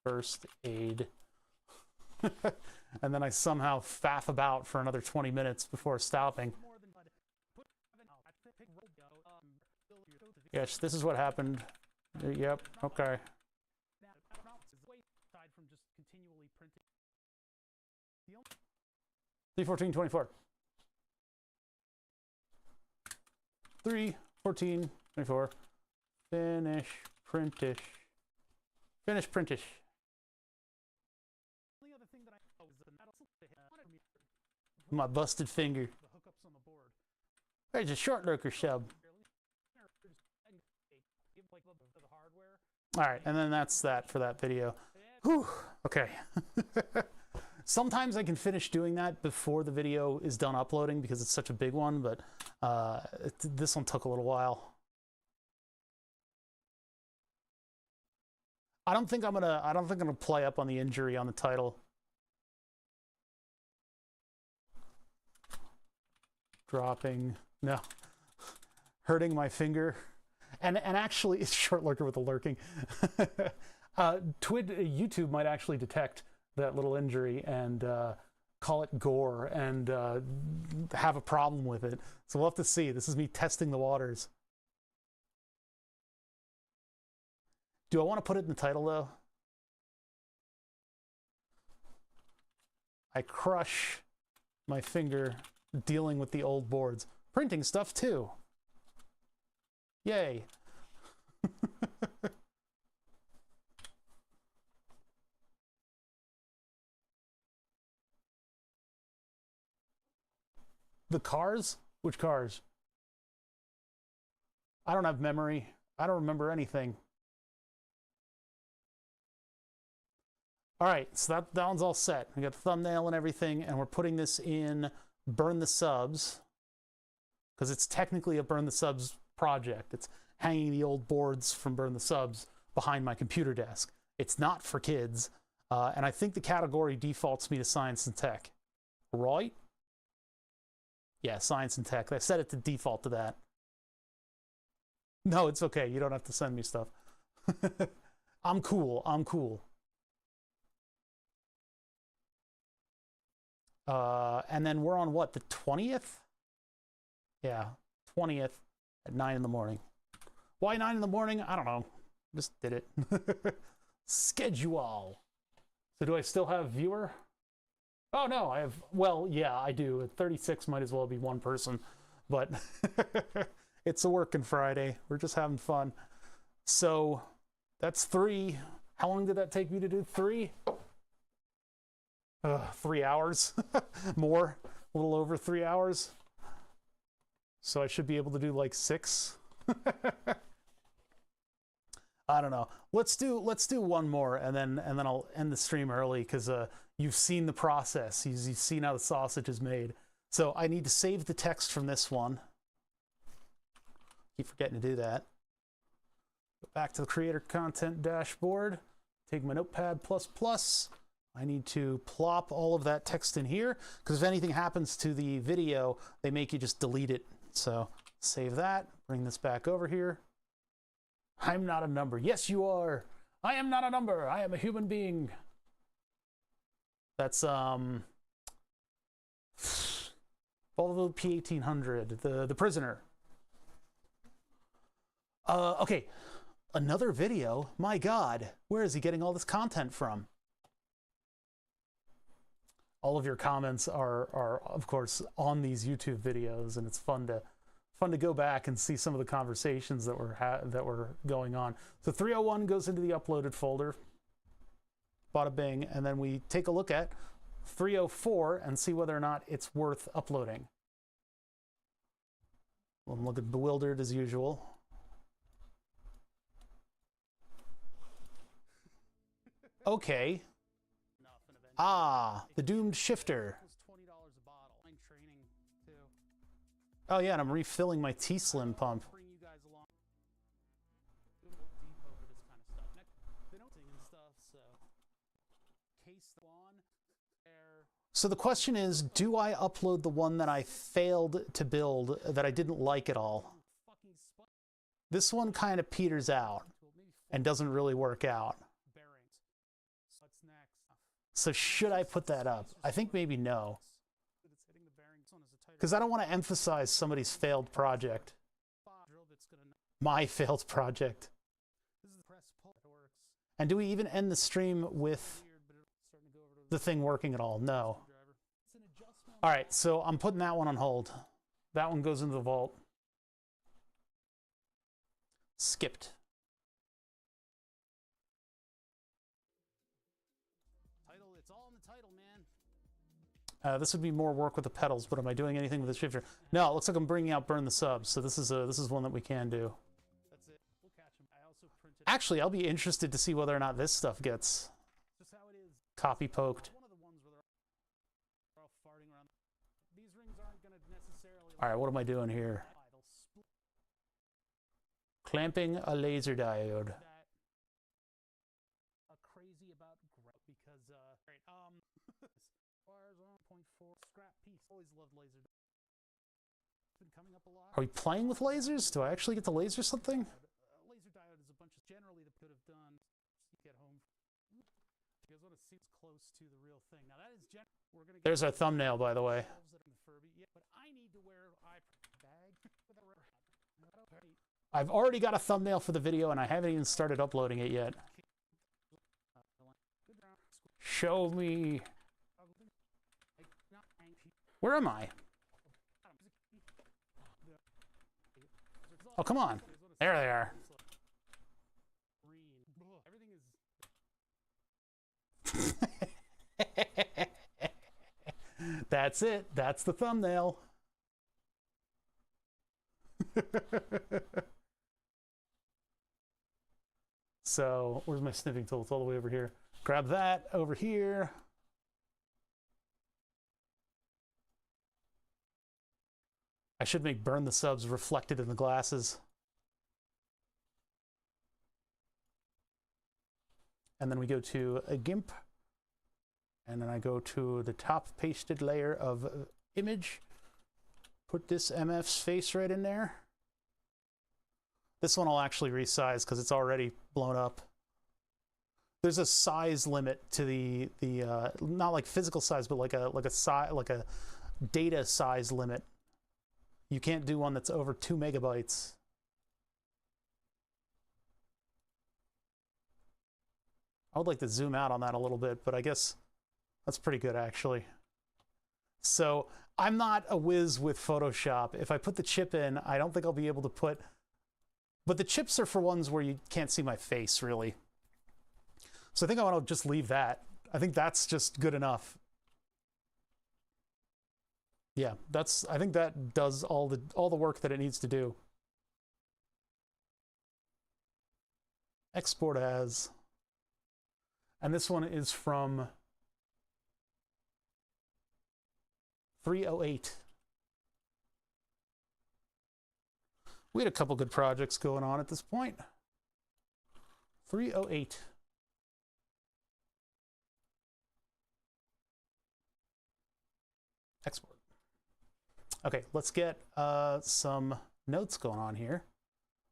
First aid. and then I somehow faff about for another 20 minutes before stopping. Yes, this is what happened. Yep, okay. 3:14:24. 3:14:24. Finish printish. Finish printish. My busted finger. There's a short lurker sub. All right, and then that's that for that video. Whew, okay. Sometimes I can finish doing that before the video is done uploading because it's such a big one, but this one took a little while. I don't think I'm gonna play up on the injury on the title. Dropping, no. Hurting my finger. And actually, it's short lurker with the lurking. YouTube might actually detect that little injury and call it gore and have a problem with it. So we'll have to see. This is me testing the waters. Do I want to put it in the title, though? I crush my finger dealing with the old boards. Printing stuff, too. Yay. The cars? Which cars? I don't have memory. I don't remember anything. All right, so that one's all set. We got the thumbnail and everything, and we're putting this in Burn the Subs, because it's technically a Burn the Subs project. It's hanging the old boards from Burn the Subs behind my computer desk. It's not for kids, and I think the category defaults me to science and tech. Right? Yeah, science and tech. I set it to default to that. No, it's okay. You don't have to send me stuff. I'm cool. I'm cool. And then we're on what, the 20th? Yeah, 20th at 9 in the morning. Why 9 in the morning? I don't know. Just did it. Schedule. So do I still have viewer? Oh no, I have, well, yeah, I do. At 36 might as well be one person, but it's a working Friday. We're just having fun. So that's 3. How long did that take me to do 3? 3 hours. More, a little over 3 hours. So I should be able to do like 6. I don't know. Let's do one more, and then I'll end the stream early, because you've seen the process. You've seen how the sausage is made. So I need to save the text from this one. Keep forgetting to do that. Go back to the creator content dashboard. Take my Notepad++. I need to plop all of that text in here, because if anything happens to the video, they make you just delete it. So save that, bring this back over here. I'm not a number. Yes, you are. I am not a number. I am a human being. That's Volvo P1800, the prisoner. Okay, another video. My God, where is he getting all this content from? All of your comments are of course on these YouTube videos, and it's fun to go back and see some of the conversations that were going on. So 301 goes into the uploaded folder, bada bing, and then we take a look at 304 and see whether or not it's worth uploading. I'm looking bewildered as usual. Okay. Ah, the doomed shifter. Oh yeah, and I'm refilling my T-Slim pump. So the question is, do I upload the one that I failed to build, that I didn't like at all? This one kind of peters out and doesn't really work out. So should I put that up? I think maybe no. Because I don't want to emphasize somebody's failed project. My failed project. And do we even end the stream with the thing working at all? No. All right, so I'm putting that one on hold. That one goes into the vault. Skipped. It's all in the title, man. This would be more work with the pedals, but am I doing anything with the shifter? No, it looks like I'm bringing out Burn the Subs, so this is one that we can do. That's it. We'll catch him. I also printed. Actually, I'll be interested to see whether or not this stuff gets just how it is. Copy poked. One of the ones where they're all farting around. These rings aren't going to necessarily. All right, what am I doing here? Clamping a laser diode. Crazy about because right, wires on 0.4 scrap piece. Always loved laser. Been coming up a lot. Are we playing with lasers? Do I actually get to laser something? Laser diode is a bunch of generally that could have done. Get home. You guys want to see it's close to the real thing. Now that is we're gonna. There's our thumbnail, by the way. But I need to wear bag. I've already got a thumbnail for the video, and I haven't even started uploading it yet. Show me. Where am I? Oh, come on. There they are. That's it. That's the thumbnail. So, where's my snipping tool? It's all the way over here. Grab that over here. I should make Burn the Subs reflected in the glasses. And then we go to a GIMP. And then I go to the top pasted layer of image. Put this MF's face right in there. This one I'll actually resize because it's already blown up. There's a size limit to the not like physical size, but like a data size limit. You can't do one that's over 2 megabytes. I would like to zoom out on that a little bit, but I guess that's pretty good actually. So I'm not a whiz with Photoshop. If I put the chip in, I don't think I'll be able to put. But the chips are for ones where you can't see my face, really. So I think I want to just leave that. I think that's just good enough. Yeah, I think that does all the work that it needs to do. Export as. And this one is from 308. We had a couple good projects going on at this point. 308. Export. Okay, let's get some notes going on here.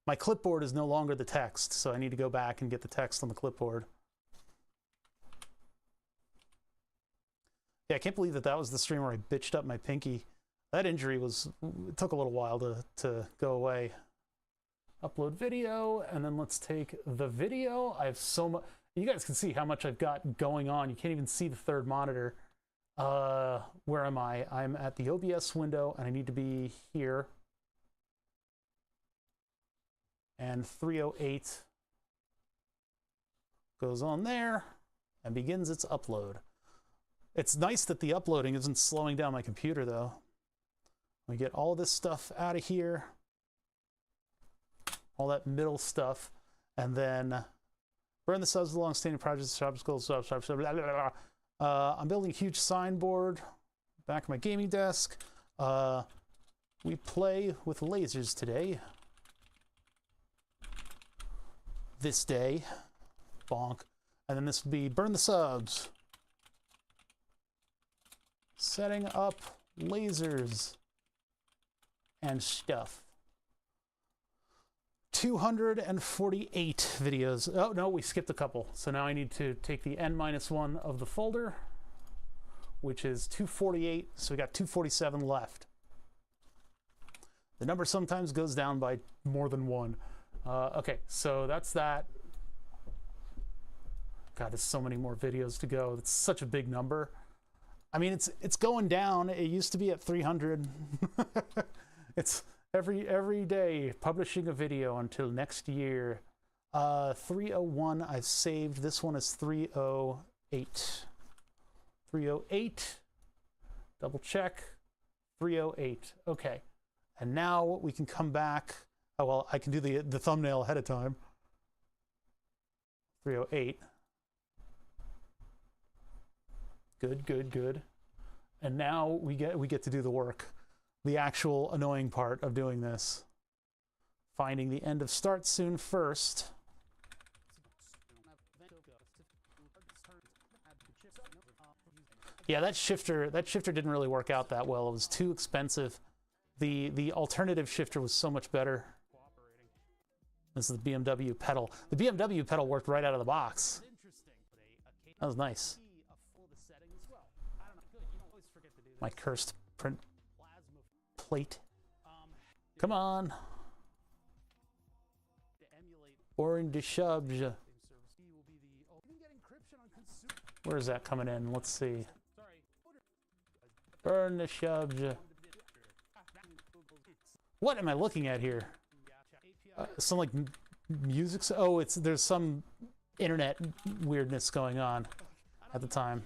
My clipboard is no longer the text, so I need to go back and get the text on the clipboard. Yeah, I can't believe that was the stream where I bitched up my pinky. That injury it took a little while to go away. Upload video, and then let's take the video. I have so much, you guys can see how much I've got going on. You can't even see the third monitor. Where am I? I'm at the OBS window, and I need to be here. And 308 goes on there and begins its upload. It's nice that the uploading isn't slowing down my computer, though. We get all this stuff out of here, all that middle stuff, and then Burn the Subs, the long-standing projects, shop schools, blah, blah, blah, blah, blah, blah. I'm building a huge signboard back of my gaming desk. We play with lasers today. This day, bonk, and then this would be Burn the Subs. Setting up lasers and stuff. 248 videos. Oh, no, we skipped a couple. So now I need to take the n-1 of the folder, which is 248. So we got 247 left. The number sometimes goes down by more than one. Okay, so that's that. God, there's so many more videos to go. It's such a big number. I mean, it's going down. It used to be at 300. It's every day publishing a video until next year. 301 I've saved. This one is 308. 308. Double check. 308. Okay. And now we can come back. Oh, well, I can do the thumbnail ahead of time. 308. Good, good, good. And now we get to do the work. The actual annoying part of doing this. Finding the end of start soon first. Yeah, that shifter didn't really work out that well. It was too expensive. The alternative shifter was so much better. This is the BMW pedal. The BMW pedal worked right out of the box. That was nice. My cursed print plate. Come on. Orange de Shubj. Where is that coming in? Let's see. Burn the Shubj. What am I looking at here? Some like music. Oh, there's some internet weirdness going on at the time.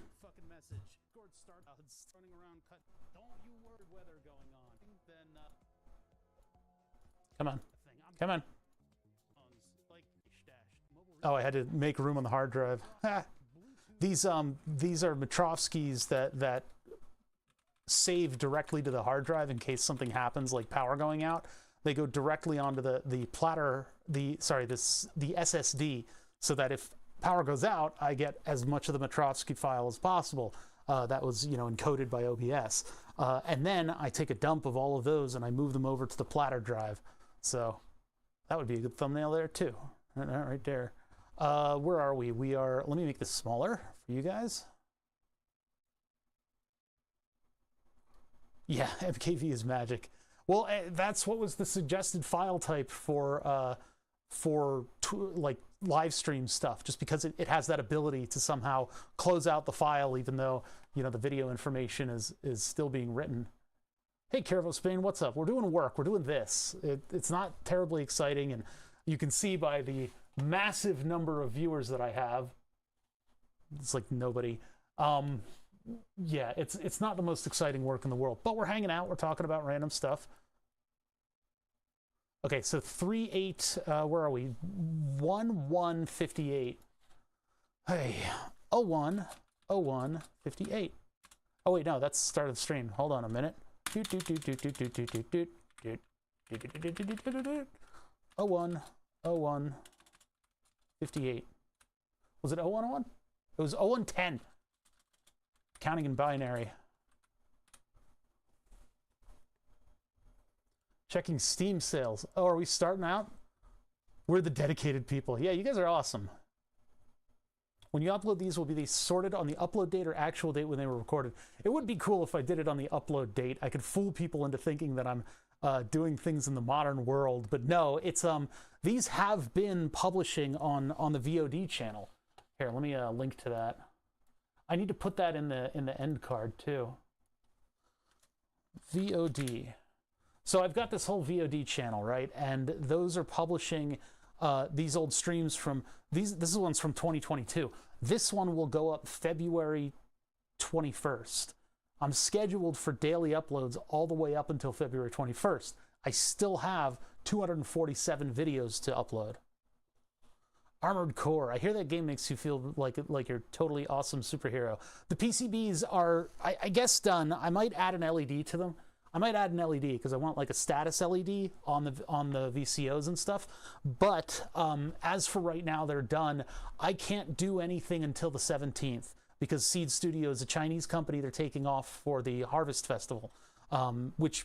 Come on. Come on. Oh, I had to make room on the hard drive. These are Metrovskys that save directly to the hard drive in case something happens, like power going out. They go directly onto the SSD, so that if power goes out, I get as much of the Metrovsky file as possible. That was, encoded by OBS. And then I take a dump of all of those and I move them over to the platter drive. So that would be a good thumbnail there too. Right there. Where are we? Let me make this smaller for you guys. Yeah, MKV is magic. Well, that's what was the suggested file type for like live stream stuff, just because it has that ability to somehow close out the file, even though, the video information is still being written. Hey, Carvo Spain, what's up? We're doing work. We're doing this. It's not terribly exciting, and you can see by the massive number of viewers that I have, it's like nobody. Yeah, it's not the most exciting work in the world, but we're hanging out. We're talking about random stuff. Okay, so 3.8, where are we? 1.158. Hey, 01.01.58. Oh wait, no, that's the start of the stream. Hold on a minute. 01.01.58. Was it 01.01? It was 01.10. Counting in binary. Checking Steam sales. Oh, are we starting out? We're the dedicated people. Yeah, you guys are awesome. When you upload these, will be these sorted on the upload date or actual date when they were recorded? It would be cool if I did it on the upload date. I could fool people into thinking that I'm doing things in the modern world, but no, it's these have been publishing on the VOD channel. Here, let me link to that. I need to put that in the end card too. VOD. So I've got this whole VOD channel, right? And those are publishing these old streams from this is one's from 2022. This one will go up February 21st. I'm scheduled for daily uploads all the way up until February 21st. I still have 247 videos to upload. Armored Core. I hear that game makes you feel like you're a totally awesome superhero. The PCBs are, I guess, done. I might add an LED to them. I might add an LED because I want like a status LED on the VCOs and stuff. But as for right now, they're done. I can't do anything until the 17th because Seed Studio is a Chinese company. They're taking off for the Harvest Festival, which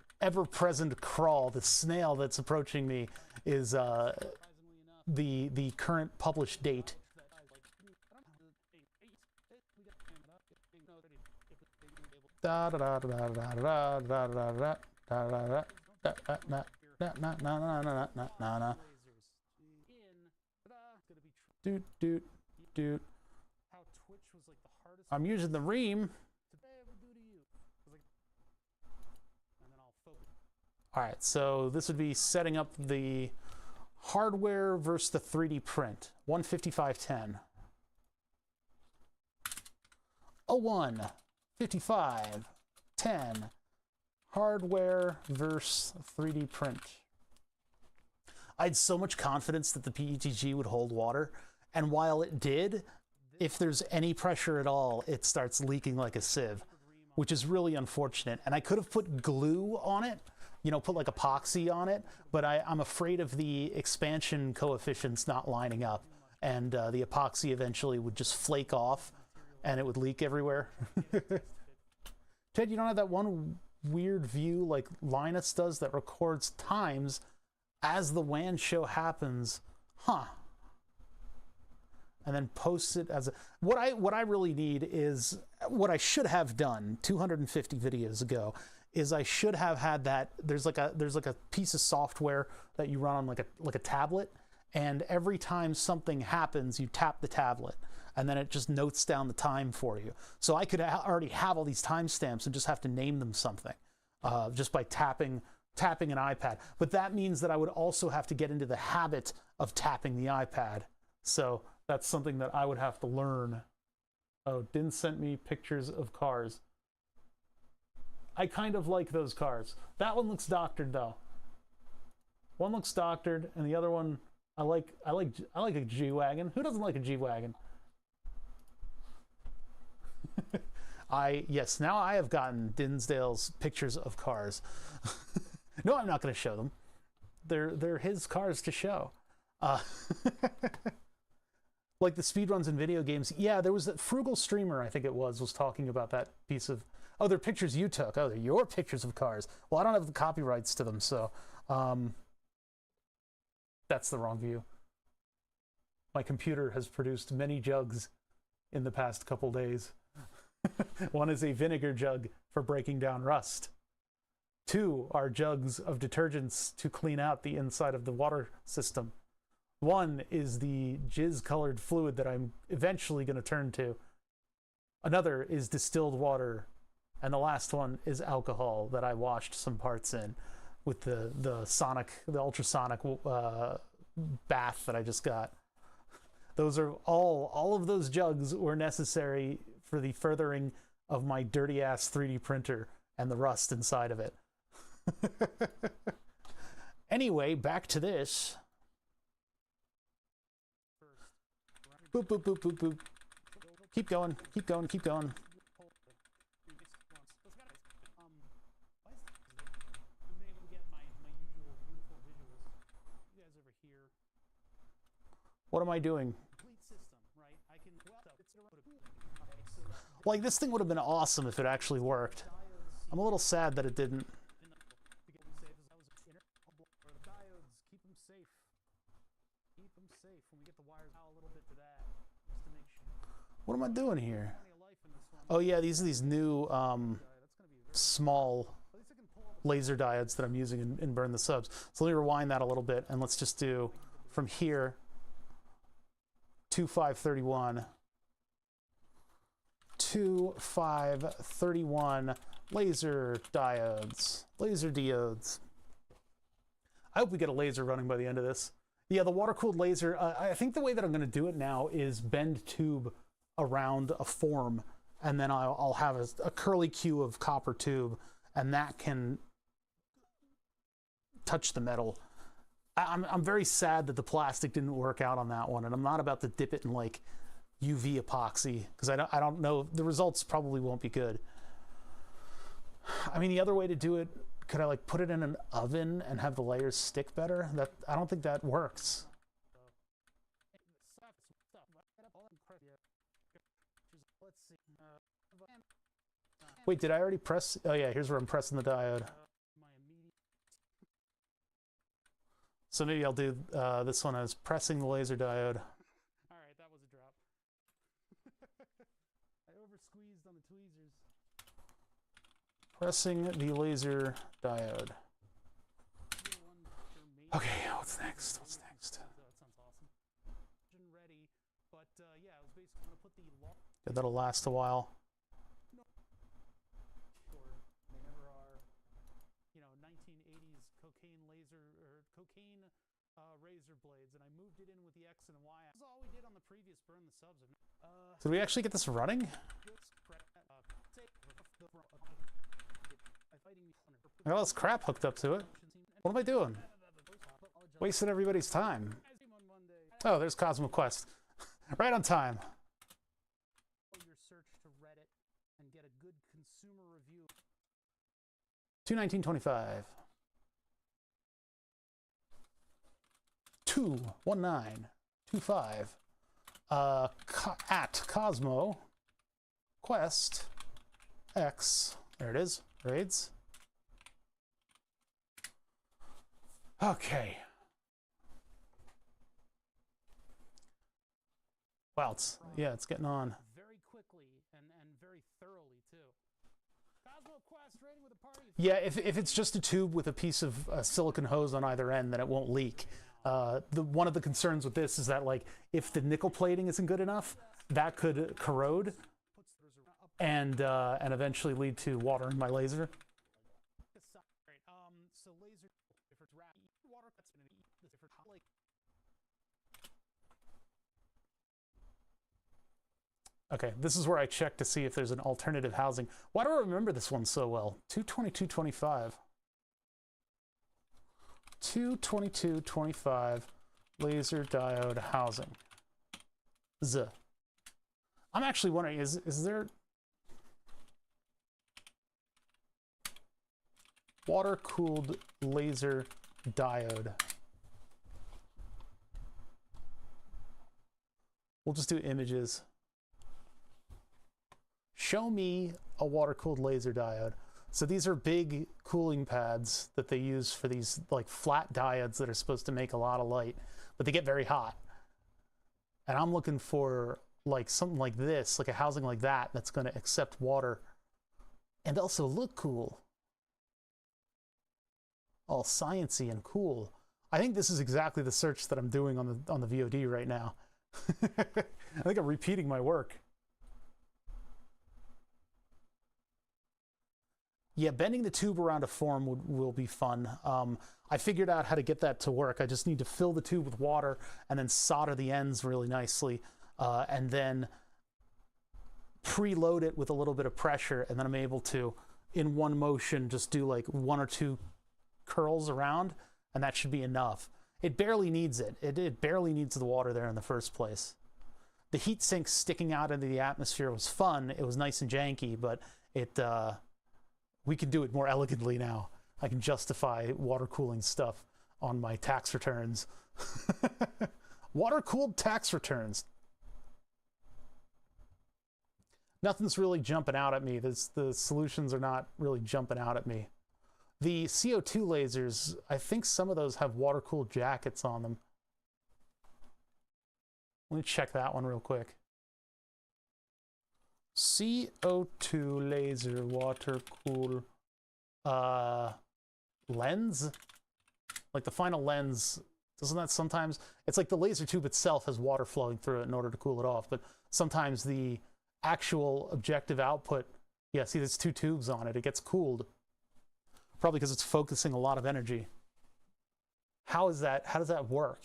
ever-present crawl, the snail that's approaching me, is the current published date. Da da da da da da da da da da da da. Doot doot doot. I'm using the ream. All right, so this would be setting up the hardware versus the 3D print. 15510. 01 55 10. Hardware versus 3D print. I had so much confidence that the PETG would hold water, and while it did, if there's any pressure at all, it starts leaking like a sieve, which is really unfortunate. And I could have put glue on it, you know, put like epoxy on it, but I'm afraid of the expansion coefficients not lining up, and the epoxy eventually would just flake off and it would leak everywhere. Ted, you don't have that one weird view like Linus does that records times as the WAN show happens? Huh. And then posts it as a... What I really need is, what I should have done 250 videos ago, is I should have had that, there's like a piece of software that you run on like a tablet, and every time something happens, you tap the tablet, and then it just notes down the time for you. So I could already have all these timestamps and just have to name them something, just by tapping an iPad. But that means that I would also have to get into the habit of tapping the iPad. So that's something that I would have to learn. Oh, Din sent me pictures of cars. I kind of like those cars. That one looks doctored though. One looks doctored, and the other one I like a G-Wagon. Who doesn't like a G-Wagon? Yes, now I have gotten Dinsdale's pictures of cars. No, I'm not going to show them. They're his cars to show. Like the speedruns in video games. Yeah, there was that Frugal Streamer, I think it was talking about that piece of... Oh, they're pictures you took. Oh, they're your pictures of cars. Well, I don't have the copyrights to them, so... that's the wrong view. My computer has produced many jugs in the past couple days. One is a vinegar jug for breaking down rust. 2 are jugs of detergents to clean out the inside of the water system. 1 is the jizz-colored fluid that I'm eventually going to turn to. Another is distilled water. And the last one is alcohol that I washed some parts in with the ultrasonic bath that I just got. Those are all of those jugs were necessary for the furthering of my dirty ass 3D printer and the rust inside of it. Anyway, back to this. Boop, boop, boop, boop, boop. Keep going, keep going, keep going. What am I doing? Like, this thing would have been awesome if it actually worked. I'm a little sad that it didn't. What am I doing here? Oh yeah, these are these new small laser diodes that I'm using in Burn the Subs. So let me rewind that a little bit, and let's just do from here 2531 2531 laser diodes. I hope we get a laser running by the end of this. Yeah, the water-cooled laser, I think the way that I'm going to do it now is bend tube around a form, and then I'll have a curly Q of copper tube, and that can touch the metal. I'm very sad that the plastic didn't work out on that one, and I'm not about to dip it in like UV epoxy, because I don't know, the results probably won't be good. I mean, the other way to do it, could I like put it in an oven and have the layers stick better? I don't think that works. Wait, did I already press? Oh yeah, here's where I'm pressing the diode. So maybe I'll do this one as pressing the laser diode. All right, that was a drop. I over squeezed on the tweezers. Pressing the laser diode. Okay, what's next? What's next? That sounds awesome. Ready, but yeah, I was basically gonna put the Yeah, that'll last a while. They never are. You know, 1980s cocaine laser or cocaine razor blades, and I moved it in with the X and Y. That's all we did on the previous burn the subs. Did we actually get this running? I got all this crap hooked up to it. What am I doing? Wasting everybody's time. Oh, there's Cosmo Quest. Right on time. Your search to Reddit and get a good consumer review. 21925. 21925. At Cosmo Quest X. There it is. Raids. Okay. Wow, it's getting on. Very quickly and very thoroughly too. Cosmo Quest raiding with a party. Yeah, if it's just a tube with a piece of silicon hose on either end, then it won't leak. One of the concerns with this is that, like, if the nickel plating isn't good enough, that could corrode and eventually lead to water in my laser. So laser, if it's water cuts in if it's like. Okay, this is where I check to see if there's an alternative housing. Why do I remember this one so well? 22225. 22225 laser diode housing. I'm actually wondering, is there water-cooled laser diode? We'll just do images. Show me a water-cooled laser diode. So these are big cooling pads that they use for these, like, flat diodes that are supposed to make a lot of light, but they get very hot. And I'm looking for, like, something like this, like a housing like that, that's going to accept water and also look cool. All sciencey and cool. I think this is exactly the search that I'm doing on the VOD right now. I think I'm repeating my work. Yeah, bending the tube around a form will be fun. I figured out how to get that to work. I just need to fill the tube with water and then solder the ends really nicely, and then preload it with a little bit of pressure, and then I'm able to, in one motion, just do like 1 or 2 curls around, and that should be enough. It barely needs it. It barely needs the water there in the first place. The heat sink sticking out into the atmosphere was fun. It was nice and janky, but we can do it more elegantly now. I can justify water cooling stuff on my tax returns. Water-cooled tax returns. Nothing's really jumping out at me. The solutions are not really jumping out at me. The CO2 lasers, I think some of those have water-cooled jackets on them. Let me check that one real quick. CO2 laser water-cool lens? Like the final lens, doesn't that sometimes... It's like the laser tube itself has water flowing through it in order to cool it off, but sometimes the actual objective output, yeah, see there's 2 tubes on it, it gets cooled. Probably because it's focusing a lot of energy. How does that work?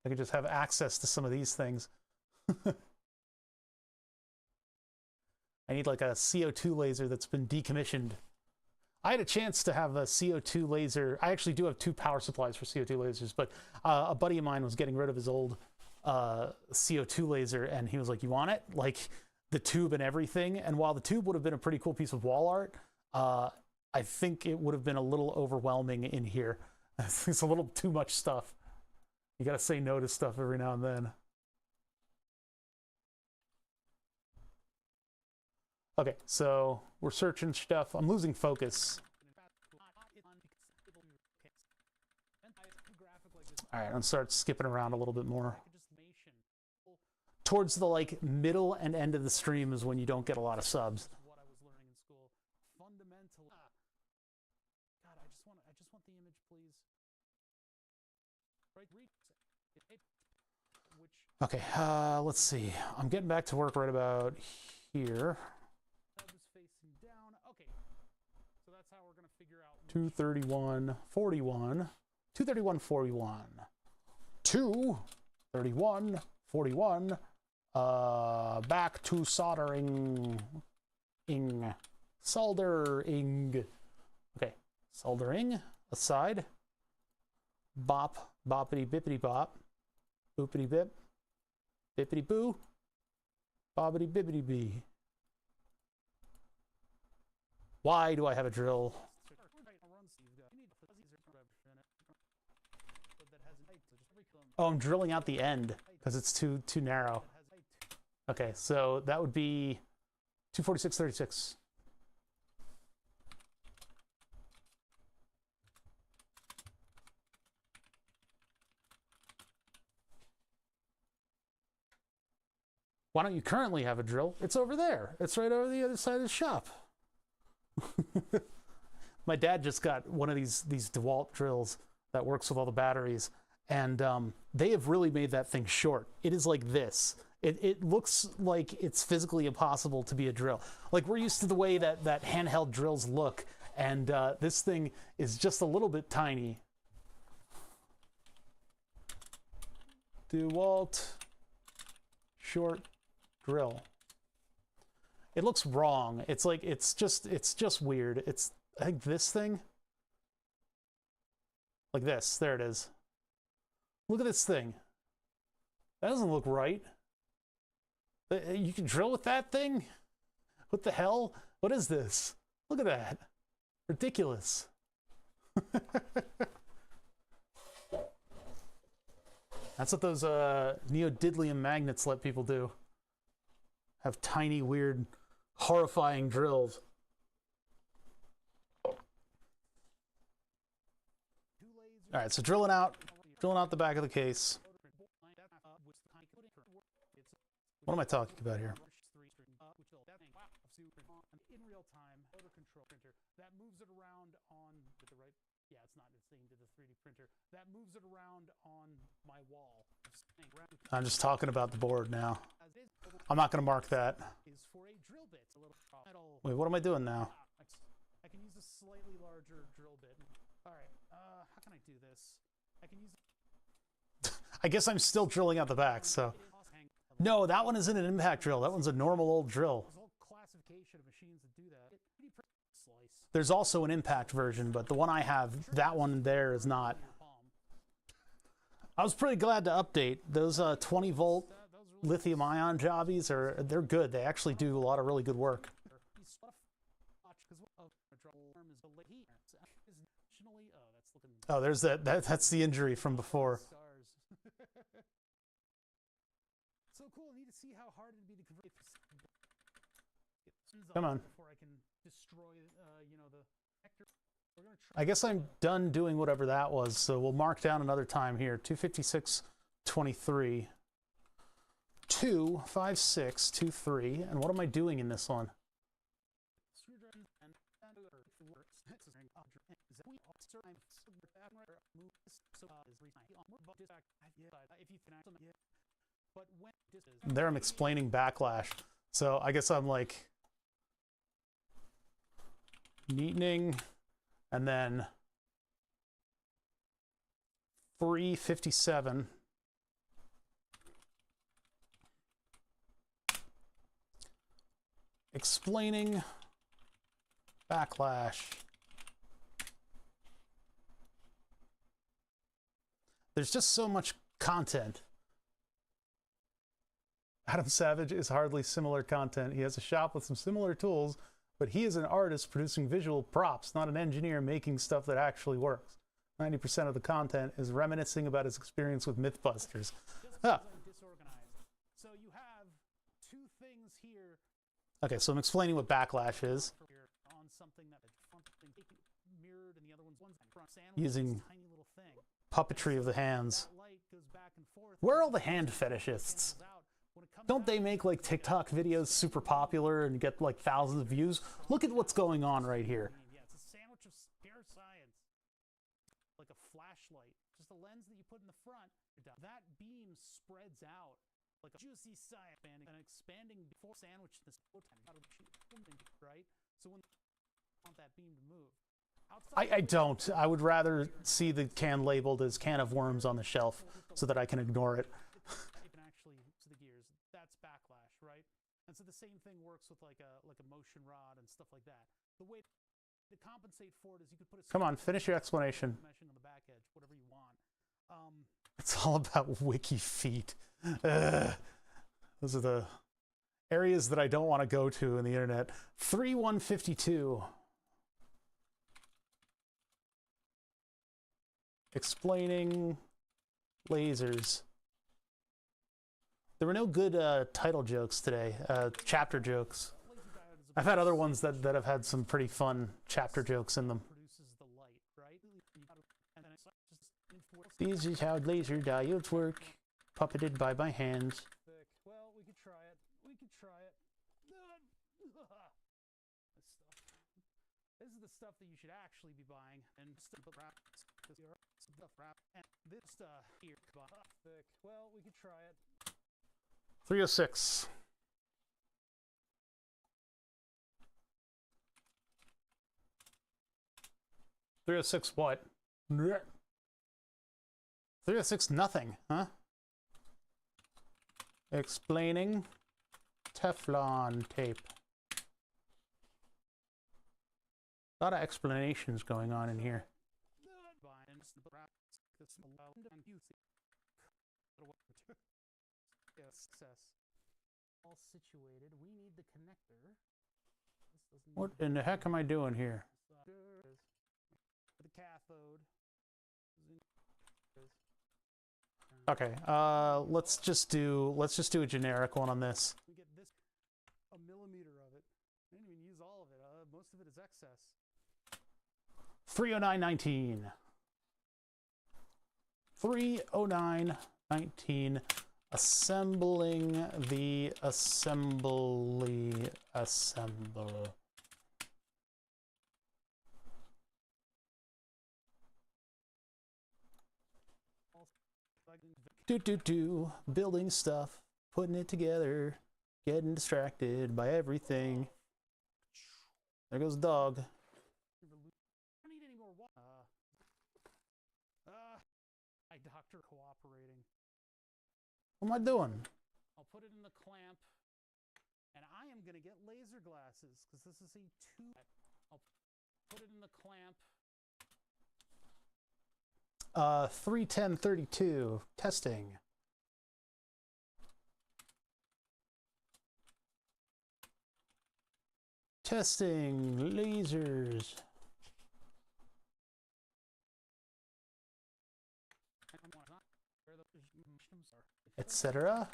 I could just have access to some of these things. I need like a CO2 laser that's been decommissioned. I had a chance to have a CO2 laser. I actually do have 2 power supplies for CO2 lasers, but a buddy of mine was getting rid of his old CO2 laser, and he was like, you want it? Like the tube and everything. And while the tube would have been a pretty cool piece of wall art, I think it would have been a little overwhelming in here. It's a little too much stuff. You gotta say no to stuff every now and then. Okay, so we're searching stuff. I'm losing focus. All right, let's start skipping around a little bit more. I could just nation. Towards the like middle and end of the stream is when you don't get a lot of subs. What I was learning in school. Fundamental. God, I just want the image, please. Right, read it. Which Okay, let's see. I'm getting back to work right about here. tab is facing down. Okay, so that's how we're gonna figure out. 231.41. 231.41. 231.41. Back to soldering. Soldering. Okay, soldering aside. Bop, boppity bippity bop. Boopity bip. Bippity boo. Bobbity bibbity bee. Why do I have a drill? Oh, I'm drilling out the end because it's too narrow. Okay, so that would be 246.36. Why don't you currently have a drill? It's over there. It's right over the other side of the shop. My dad just got one of these DeWalt drills that works with all the batteries, and they have really made that thing short. It is like this. It looks like it's physically impossible to be a drill. Like, we're used to the way that handheld drills look, and this thing is just a little bit tiny. DeWalt short drill. It looks wrong. It's like it's just weird. It's, I think, this thing. Like this. There it is. Look at this thing. That doesn't look right. You can drill with that thing? What the hell? What is this? Look at that. Ridiculous. That's what those neodymium magnets let people do. Have tiny, weird, horrifying drills. All right, so drilling out the back of the case. What am I talking about here? In real time, motor control printer that moves it around on the right. Yeah, it's not. It's saying to the 3D printer that moves it around on my wall. I'm just talking about the board now. I'm not going to mark that. Is for a drill bit. A little metal. Wait, what am I doing now? I can use a slightly larger drill bit. All right. How can I do this? I can use. I guess I'm still drilling out the back. So, no, that one isn't an impact drill. That one's a normal old drill. There's a whole classification of machines that do that. Slice. There's also an impact version, but the one I have, that one there is not. I was pretty glad to update. Those 20-volt lithium-ion jobbies they're good. They actually do a lot of really good work. Oh, there's that's the injury from before. So cool. Need to see how hard it'd be to convert. Come on. Before I can destroy, the vector. We're gonna try. I guess I'm done doing whatever that was, so we'll mark down another time here. 256.23. 256.23. And what am I doing in this one? There I'm explaining backlash. So I guess I'm like neatening and then 357. Explaining backlash. There's just so much content. Adam Savage is hardly similar content. He has a shop with some similar tools, but he is an artist producing visual props, not an engineer making stuff that actually works. 90% of the content is reminiscing about his experience with Mythbusters. Disorganized. So you have two things here. Okay, so I'm explaining what backlash is. On something that mirrored, and the other one's front sandwich. Using This tiny little thing. puppetry of the hands. That light goes back and forth. Where are all the hand fetishists? Don't they make like TikTok videos super popular and get like thousands of views? Look at what's going on right here. Yeah, it's a sandwich of pure science. Like a flashlight. Just a lens that you put in the front. That beam spreads out like a juicy science, an expanding before sandwich this right? So when you want that beam to move. I don't. I would rather see the can labeled as can of worms on the shelf so that I can ignore it. Actually, to the gears, that's backlash, right? And so the same thing works with like a motion rod and stuff like that. The way to compensate for it is you could put a Come on, finish your explanation. meshing on the back edge, whatever you want. It's all about wiki feet. Those are the areas that I don't want to go to in the internet. 3152. Explaining lasers. There were no good title jokes today, chapter jokes. I've had other ones that have had some pretty fun chapter jokes in them. Produces the light, right? This is how laser diodes work, puppeted by my hands. Well, we could try it. We could try it. This is the stuff that you should actually be buying, and stuff wrap, and this here. Well, we could try it. 306. What? 306 nothing, huh? Explaining Teflon tape. A lot of explanations going on in here. All situated. We need the connector. What in the heck am I doing here? The cathode. Okay, let's just do a generic one on this. We get this a millimeter of it. I didn't even use all of it. Most of it is excess. 30919. 30919. Assembling the assembly assemble. Building stuff, putting it together, getting distracted by everything. There goes the dog. I don't need any more water. My doctor cooperating. What am I doing? I'll put it in the clamp, and I am gonna get laser glasses because this is a 2. I'll put it in the clamp. 31032 testing. Testing lasers. Etc.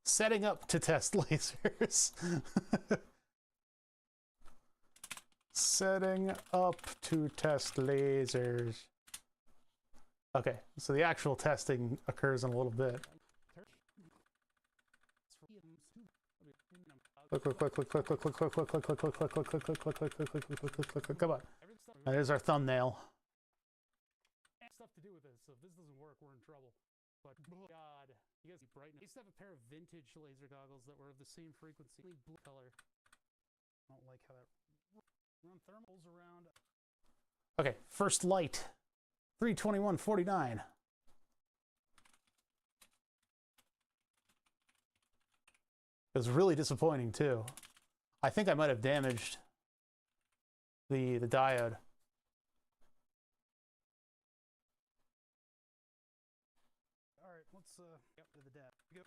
Setting up to test lasers. Setting up to test lasers. Okay, so the actual testing occurs in a little bit. Come on. There's our thumbnail. Stuff to do with this, so if this doesn't work, we're in trouble. But God, you guys see brightness. I used to have a pair of vintage laser goggles that were of the same frequency, blue color. I don't like how that run thermals around. Okay, first light. 32149. It was really disappointing too. I think I might have damaged the diode. All right, let's get to the depth. Go.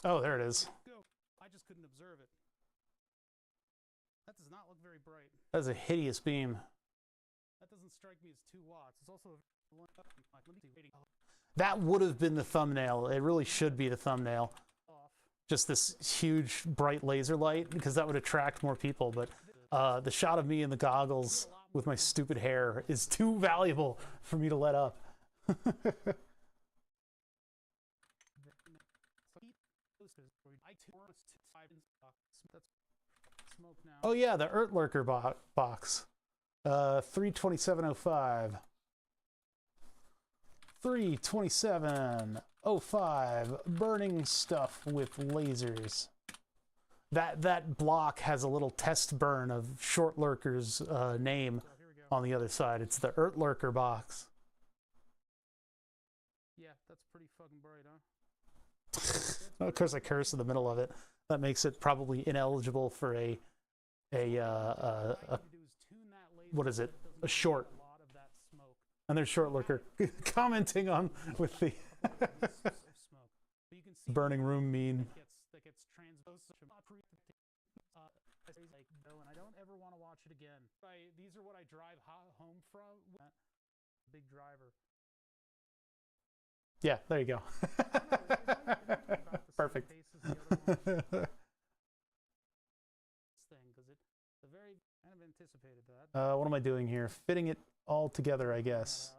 Oh, there it is. Go. I just couldn't observe it. That does not look very bright. That's a hideous beam. That doesn't strike me as 2 watts. It's also let me see. That would have been the thumbnail. It really should be the thumbnail. Off. just this huge bright laser light, because that would attract more people. But the shot of me in the goggles with my stupid hair is too valuable for me to let up. Oh yeah, the Lurker box. 32705. 32705. Burning stuff with lasers. That block has a little test burn of Short Lurker's name on the other side. It's the Lurker box. Yeah, that's pretty fucking bright, huh? Of course, I curse in the middle of it. That makes it probably ineligible for what is it? A short. And there's Short Lurker commenting on with the burning room meme. That gets transposed. And I don't ever want to watch it again. These are what I drive home from. Big driver. Yeah, there you go. Perfect. What am I doing here? Fitting it all together, I guess.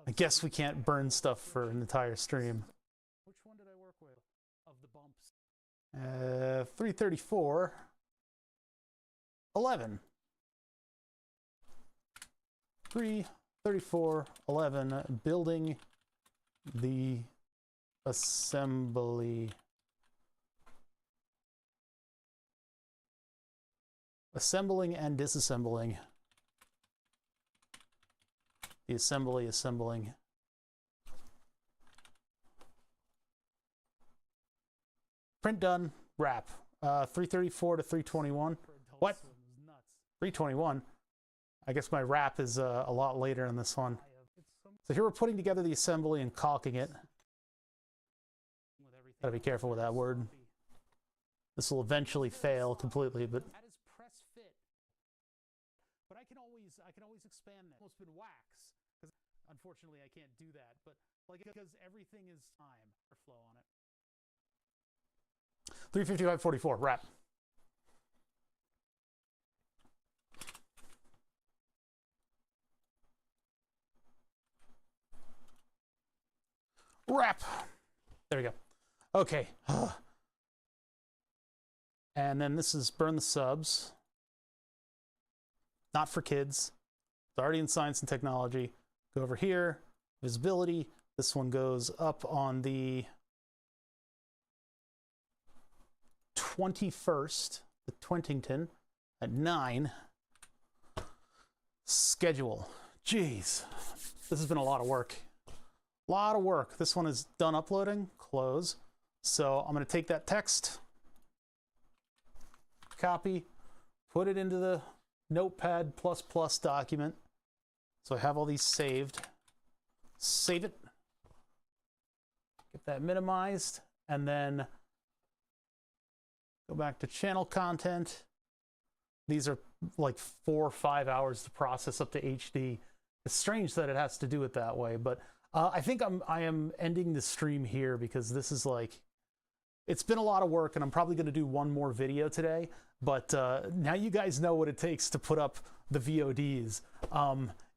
I guess we can't burn stuff for an entire stream. Which one did I work with of the bumps? 334. 11. 334 11. Building the assembly. Assembling and disassembling. The assembly assembling. Print done. Wrap. 334 to 321. What? 321? I guess my wrap is a lot later in this one. So here we're putting together the assembly and caulking it. Gotta be careful with that word. This will eventually fail completely, but That is press fit. But I can always expand that. It's been wax. Because unfortunately I can't do that. But like because everything is time or flow on it. 355.44. Wrap. Wrap. There we go. Okay. And then this is burn the subs. Not for kids. It's already in science and technology. Go over here. Visibility. This one goes up on the 21st, the Twintington, at 9. Schedule. Jeez. This has been a lot of work. A lot of work. This one is done uploading. Close. So I'm going to take that text, copy, put it into the Notepad++ document. So I have all these saved. Save it. Get that minimized. And then go back to channel content. These are like 4 or 5 hours to process up to HD. It's strange that it has to do it that way, but I think I am ending the stream here because this is like, it's been a lot of work and I'm probably going to do one more video today, but now you guys know what it takes to put up the VODs.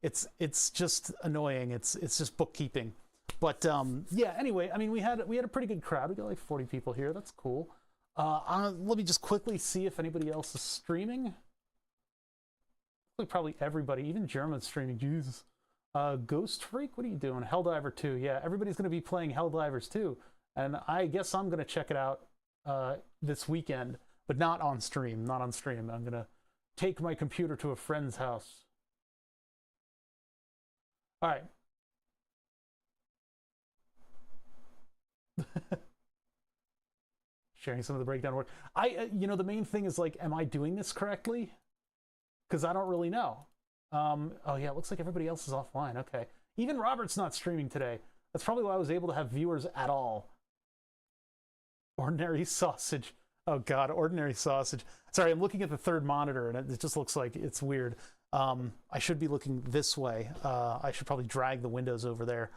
It's just annoying. It's just bookkeeping. But yeah, anyway, I mean, we had a pretty good crowd. We got like 40 people here. That's cool. Let me just quickly see if anybody else is streaming. Like probably everybody, even German's streaming. Jesus. Ghost Freak, what are you doing? Helldivers 2. Yeah, everybody's going to be playing Helldivers 2. And I guess I'm going to check it out this weekend, but not on stream. Not on stream. I'm going to take my computer to a friend's house. All right. Sharing some of the breakdown work. You know, the main thing is like, am I doing this correctly? Because I don't really know. Oh yeah, it looks like everybody else is offline. Okay. Even Robert's not streaming today. That's probably why I was able to have viewers at all. Ordinary sausage. Oh God, ordinary sausage. Sorry, I'm looking at the third monitor and it just looks like it's weird. I should be looking this way. I should probably drag the windows over there.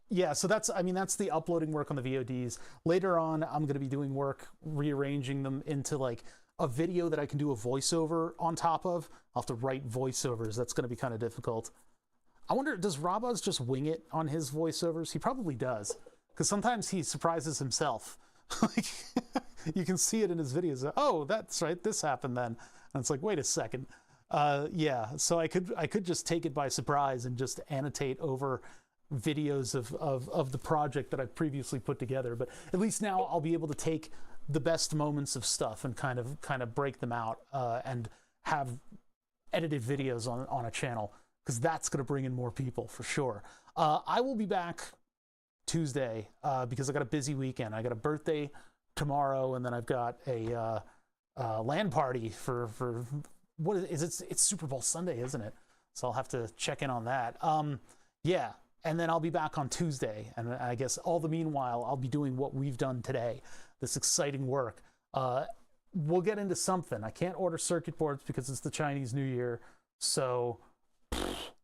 Yeah, so that's, I mean, that's the uploading work on the VODs. Later on, I'm going to be doing work rearranging them into like a video that I can do a voiceover on top of. I'll have to write voiceovers. That's going to be kind of difficult. I wonder, does Rabaz just wing it on his voiceovers? He probably does, because sometimes he surprises himself. Like, you can see it in his videos. Oh, that's right, this happened then. And it's like, wait a second. Yeah, so I could just take it by surprise and just annotate over videos of the project that I've previously put together. But at least now I'll be able to take the best moments of stuff and kind of break them out and have edited videos on a channel, because that's going to bring in more people for sure. I will be back Tuesday because I got a busy weekend. I got a birthday tomorrow, and then I've got a LAN party for what is it? It's Super Bowl Sunday, isn't it? So I'll have to check in on that. Yeah, and then I'll be back on Tuesday, and I guess all the meanwhile I'll be doing what we've done today, this exciting work. We'll get into something. I can't order circuit boards because it's the Chinese New Year, so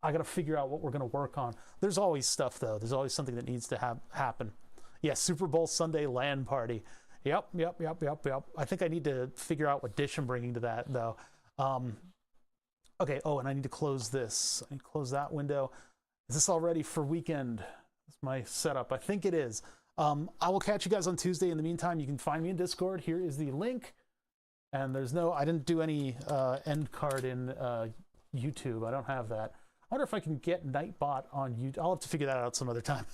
I got to figure out what we're going to work on. There's always stuff, though. There's always something that needs to happen. Yeah, Super Bowl Sunday LAN party. Yep. I think I need to figure out what dish I'm bringing to that, though. Okay, oh, and I need to close this. I need to close that window. Is this all ready for weekend? That's my setup. I think it is. I will catch you guys on Tuesday. In the meantime, you can find me in Discord. Here is the link. And there's no, I didn't do any end card in YouTube. I don't have that. I wonder if I can get Nightbot on YouTube. I'll have to figure that out some other time.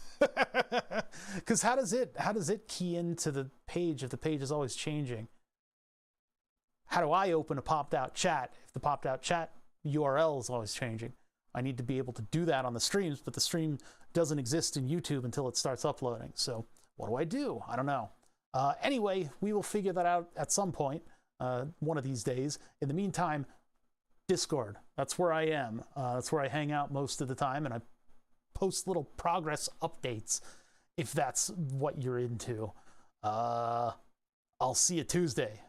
Because how does it key into the page if the page is always changing? How do I open a popped out chat if the popped out chat URL is always changing? I need to be able to do that on the streams, but the stream doesn't exist in YouTube until it starts uploading. So what do? I don't know. Anyway, we will figure that out at some point, one of these days. In the meantime, Discord, that's where I am. That's where I hang out most of the time, and I post little progress updates if that's what you're into. I'll see you Tuesday.